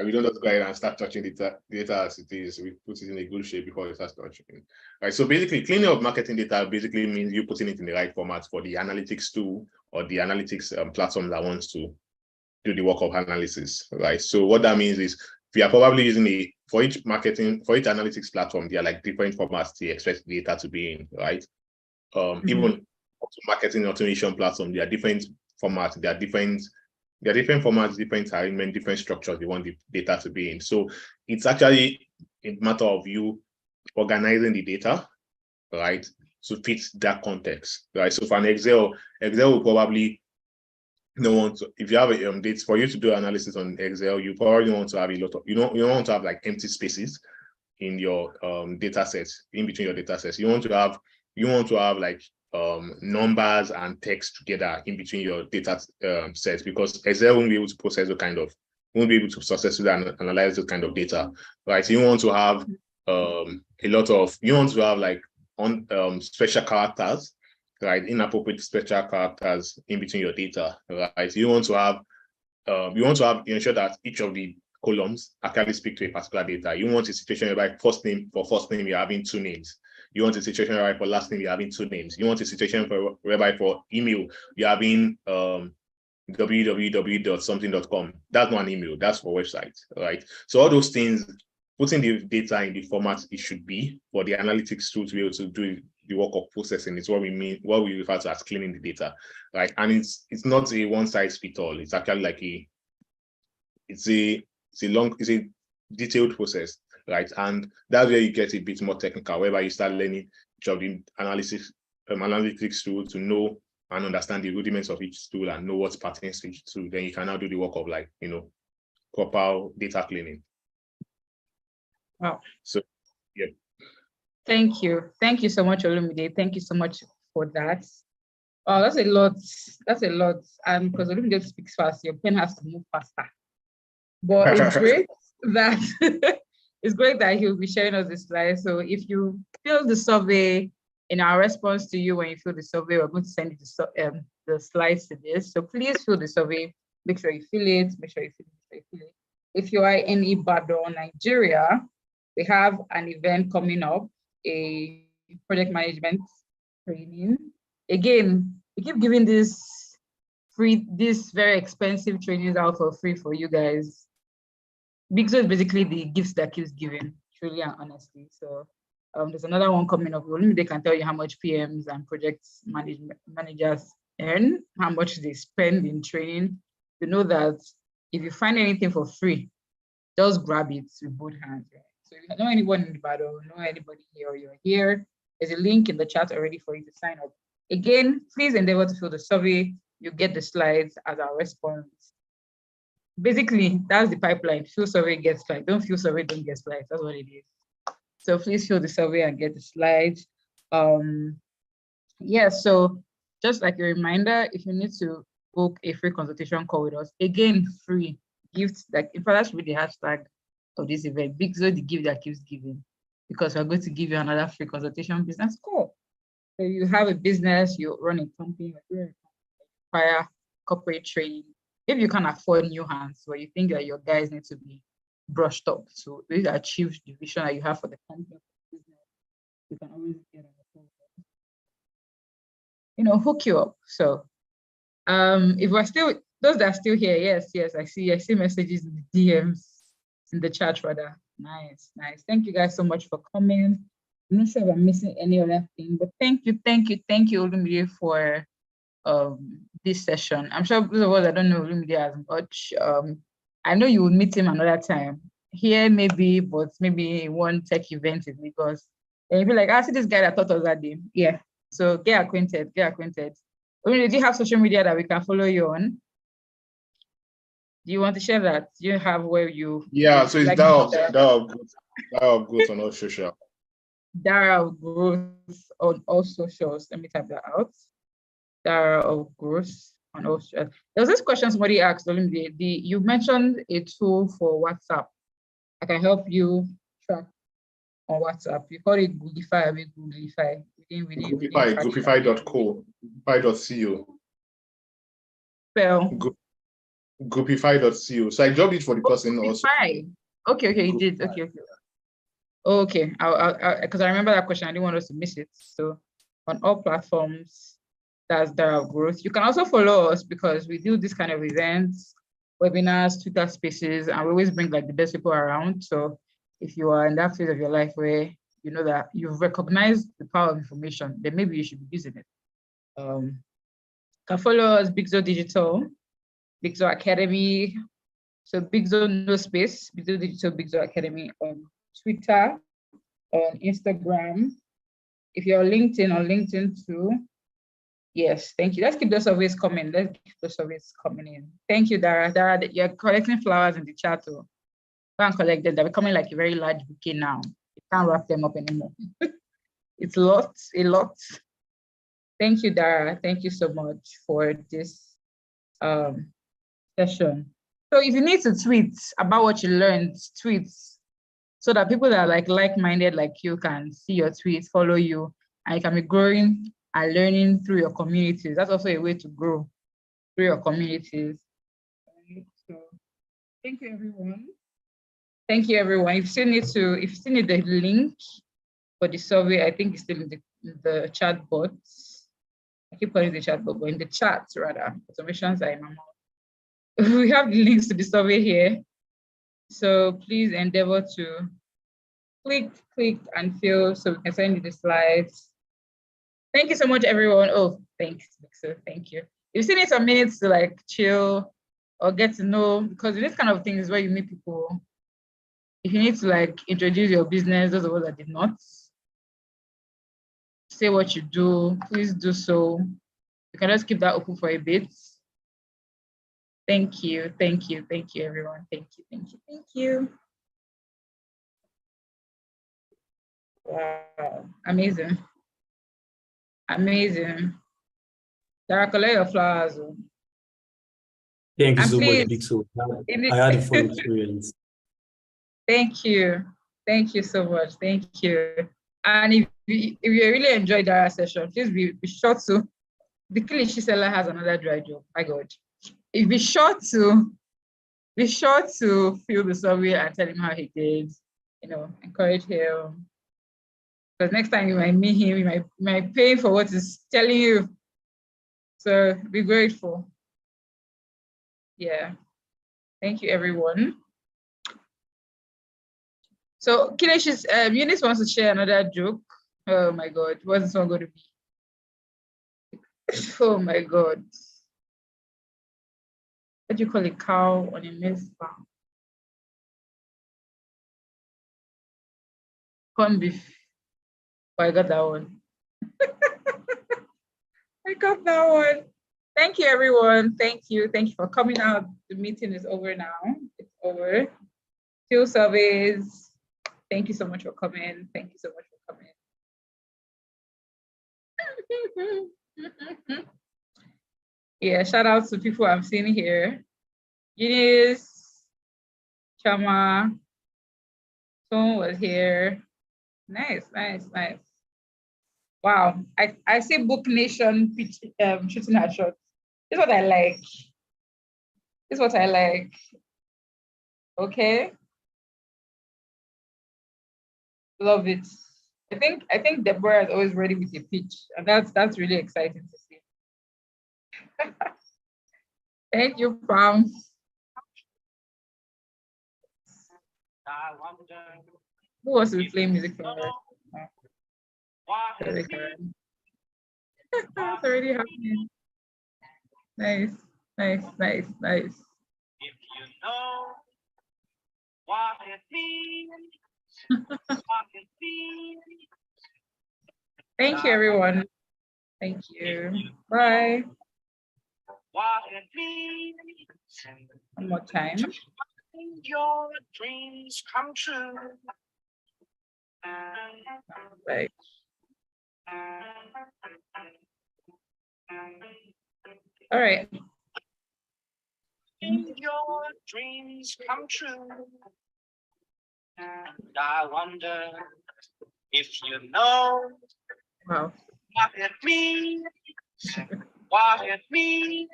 we don't just go ahead and start touching data as it is. We put it in a good shape before we start touching. Right. So basically, cleaning up marketing data basically means you putting it in the right format for the analytics tool or the analytics platform that wants to do the work of analysis. Right. So what that means is we are probably using for each analytics platform, there are like different formats they expect data to be in. Right. Even marketing automation platform, there are different formats. There are different formats, different arrangement, different structures you want the data to be in. So it's actually a matter of you organizing the data, right, to fit that context, right? So for an Excel will probably if you have a data for you to do analysis on Excel, you probably want to have a lot of, you don't want to have like empty spaces in your data sets, in between your data sets. You want to have like numbers and text together in between your data sets, because Excel won't be able to process won't be able to successfully analyze those kind of data, right? So you want to have like special characters, right? Inappropriate special characters in between your data, right? So you want to ensure that each of the columns actually speak to a particular data. You want a situation whereby first name you're having 2 names. You want a situation whereby for last name you're having 2 names. You want a situation whereby for email you're having www.something.com. That's not an email, that's for website, right? So all those things, putting the data in the format it should be for the analytics tool to be able to do the work of processing is what we refer to as cleaning the data, right? And it's not a one-size-fits-all. It's actually like it's a detailed process, right? And that's where you get a bit more technical, whereby you start learning each of the analytics tool to know and understand the rudiments of each tool and know what pertains to each tool. Then you can now do the work of like, proper data cleaning. Wow. So, yeah. Thank you so much, Olumide. Thank you so much for that. Oh, that's a lot. And because Olumide speaks fast, your pen has to move faster. But it's great that it's great that he'll be sharing us the slides. So if you fill the survey, in our response to you when you fill the survey, we're going to send you the slides to this. So please fill the survey. Make sure you fill it. Make sure you fill it. If you are in Ibadan, Nigeria, we have an event coming up, a project management training. Again, we keep giving this very expensive trainings out for free for you guys. Because it's basically the gifts that keeps giving, truly and honestly. So there's another one coming up. Only they can tell you how much PMs and project managers earn, how much they spend in training. You know that if you find anything for free, just grab it with both hands. Right? So if you know anyone in the battle, know anybody here, or you're here, there's a link in the chat already for you to sign up. Again, please endeavor to fill the survey. You get the slides as our response. Basically, that's the pipeline. Fill survey, get slides. Don't fill survey, don't get slides. That's what it is. So please fill the survey and get the slides. Yeah, so just like a reminder, if you need to book a free consultation call with us, again, free gifts. Like, in fact, that should be the hashtag of this event. Big Zo, the gift that keeps giving, because we're going to give you another free consultation business call. So you have a business, you run a company, you require corporate training. If you can afford new hands, or you think that your guys need to be brushed up to really achieve the vision that you have for the company, you can always get on the phone. Hook you up. So if we're still, those that are still here, yes, I see messages in the DMs, in the chat rather. Nice. Thank you guys so much for coming. I'm not sure if I'm missing any other thing, but thank you, Olumide, for this session. I'm sure those of us that don't know Olumide as much, I know you will meet him another time. Here maybe, but maybe one tech event in Lagos. And you'll be like, I see this guy that taught us that day. Yeah. So get acquainted. Olumide, do you have social media that we can follow you on? Do you want to share that? Do you have where you? Yeah, so it's like Dara of Growth on all social. Dara of Growth on all socials. Let me type that out. Dara of Growth on all socials. There was this question somebody asked, Olumide, you mentioned a tool for WhatsApp. I can help you track on WhatsApp. You call it Groupify, Groupify. Groupify.co, Groupify.co. Spell. Groupify.co. So I dropped it for the person also. Okay, you did. Okay, I'll because I remember that question. I didn't want us to miss it. So on all platforms, that's Dara of Growth. You can also follow us because we do this kind of events, webinars, Twitter spaces, and we always bring like the best people around. So if you are in that phase of your life where you know that you've recognized the power of information, then maybe you should be using it. Can follow us, Big Zo Digital, Big Zo Academy. So Big Zo no space, Big Zo Digital, Big Zo Academy on Twitter, on Instagram. If you're on LinkedIn too. Yes, thank you. Let's keep those surveys coming. In. Thank you, Dara. Dara, you're collecting flowers in the chat too. Go and collect them. They're becoming like a very large bouquet now. You can't wrap them up anymore. It's a lot. Thank you, Dara. Thank you so much for this session. So if you need to tweet about what you learned, tweet so that people that are like-minded like you can see your tweets, follow you, and you can be growing and learning through your communities. That's also a way to grow through your communities. So thank you, everyone. If you still need the link for the survey, I think it's still in the chat box. I keep calling it the chat box, but in the chat rather. Automations are in my mouth. We have the links to the survey here. So please endeavor to click and fill so we can send you the slides. Thank you so much, everyone. Oh, thanks. So thank you. If you still need some minutes to chill or get to know, because this kind of thing is where you meet people. If you need to introduce your business, those of us that did not, say what you do, please do so. You can just keep that open for a bit. Thank you, everyone. Thank you. Wow, amazing. Dara, collect your flowers. Thank you And so please, much, Big Zo. I had a fun experience. Thank you. Thank you so much. Thank you. And if you really enjoyed our session, please be sure to. The Kilishi seller has another dry joke. My God. Be sure to fill the survey and tell him how he did. You know, encourage him. Because next time you might meet him, you might pay for what he's telling you. So be grateful. Yeah. Thank you, everyone. So Kileshi's Eunice wants to share another joke. Oh my God, what's this one going to be? Oh my God. What do you call a cow on a maize farm? Corned beef. Oh, I got that one. I got that one. Thank you, everyone. Thank you. Thank you for coming out. The meeting is over now. It's over. Field surveys. Thank you so much for coming. Thank you so much for coming. Yeah, shout out to people I'm seeing here. Eunice, Chama, Tom was here. Nice, nice, nice. Wow, I see Book Nation shooting her shots. This is what I like. This is what I like. Okay. Love it. I think Deborah is always ready with a pitch, and that's really exciting to see. Thank you, Pam. Who wants to play music for her? It's already happening. Nice, nice, nice, nice. If you know what it means, what it means. Thank you, everyone. Thank you. Bye. What it means. One more time. Your dreams come true. Right. All right. Your dreams come true. And I wonder if you know Wow. what it means. What it means.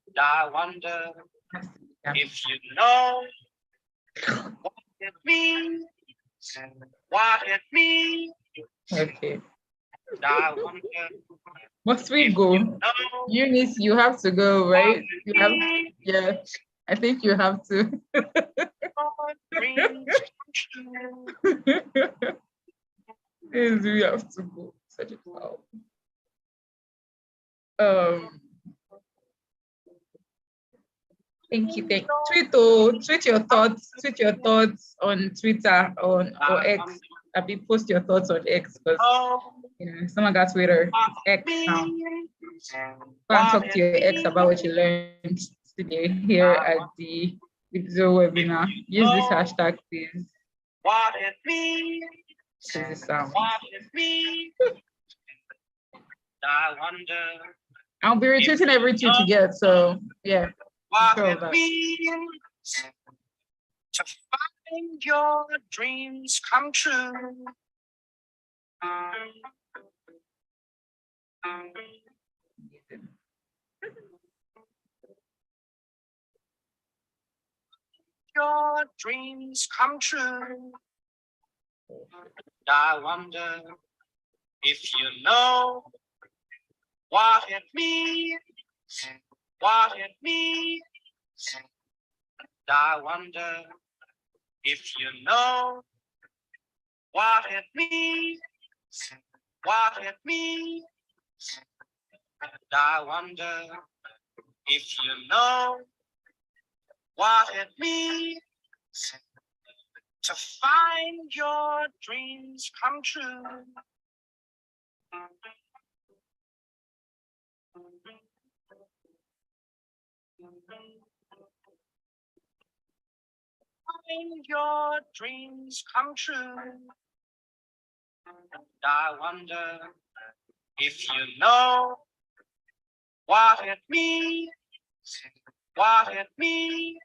And I wonder if you know what it means. What it means. Okay. And I wonder. Must we go? Eunice, you have to go, right? You have, yeah. I think you have to. Yes, we have to go. Such a cloud. Thank you. Tweet your thoughts on Twitter or X. I'll post your thoughts on X because someone got Twitter. It's X now. Go and talk to your ex about what you learned today here at the video webinar. Use this hashtag, please. What it means. This is sound. What it means. I wonder. I'll be retweeting every tweet you get, so yeah. What it means to find your dreams come true. Your dreams come true. I wonder if you know what it means. What it means. I wonder if you know what it means. What it means. I wonder if you know what it means to find your dreams come true. Find your dreams come true. I wonder if you know what it means. What it means.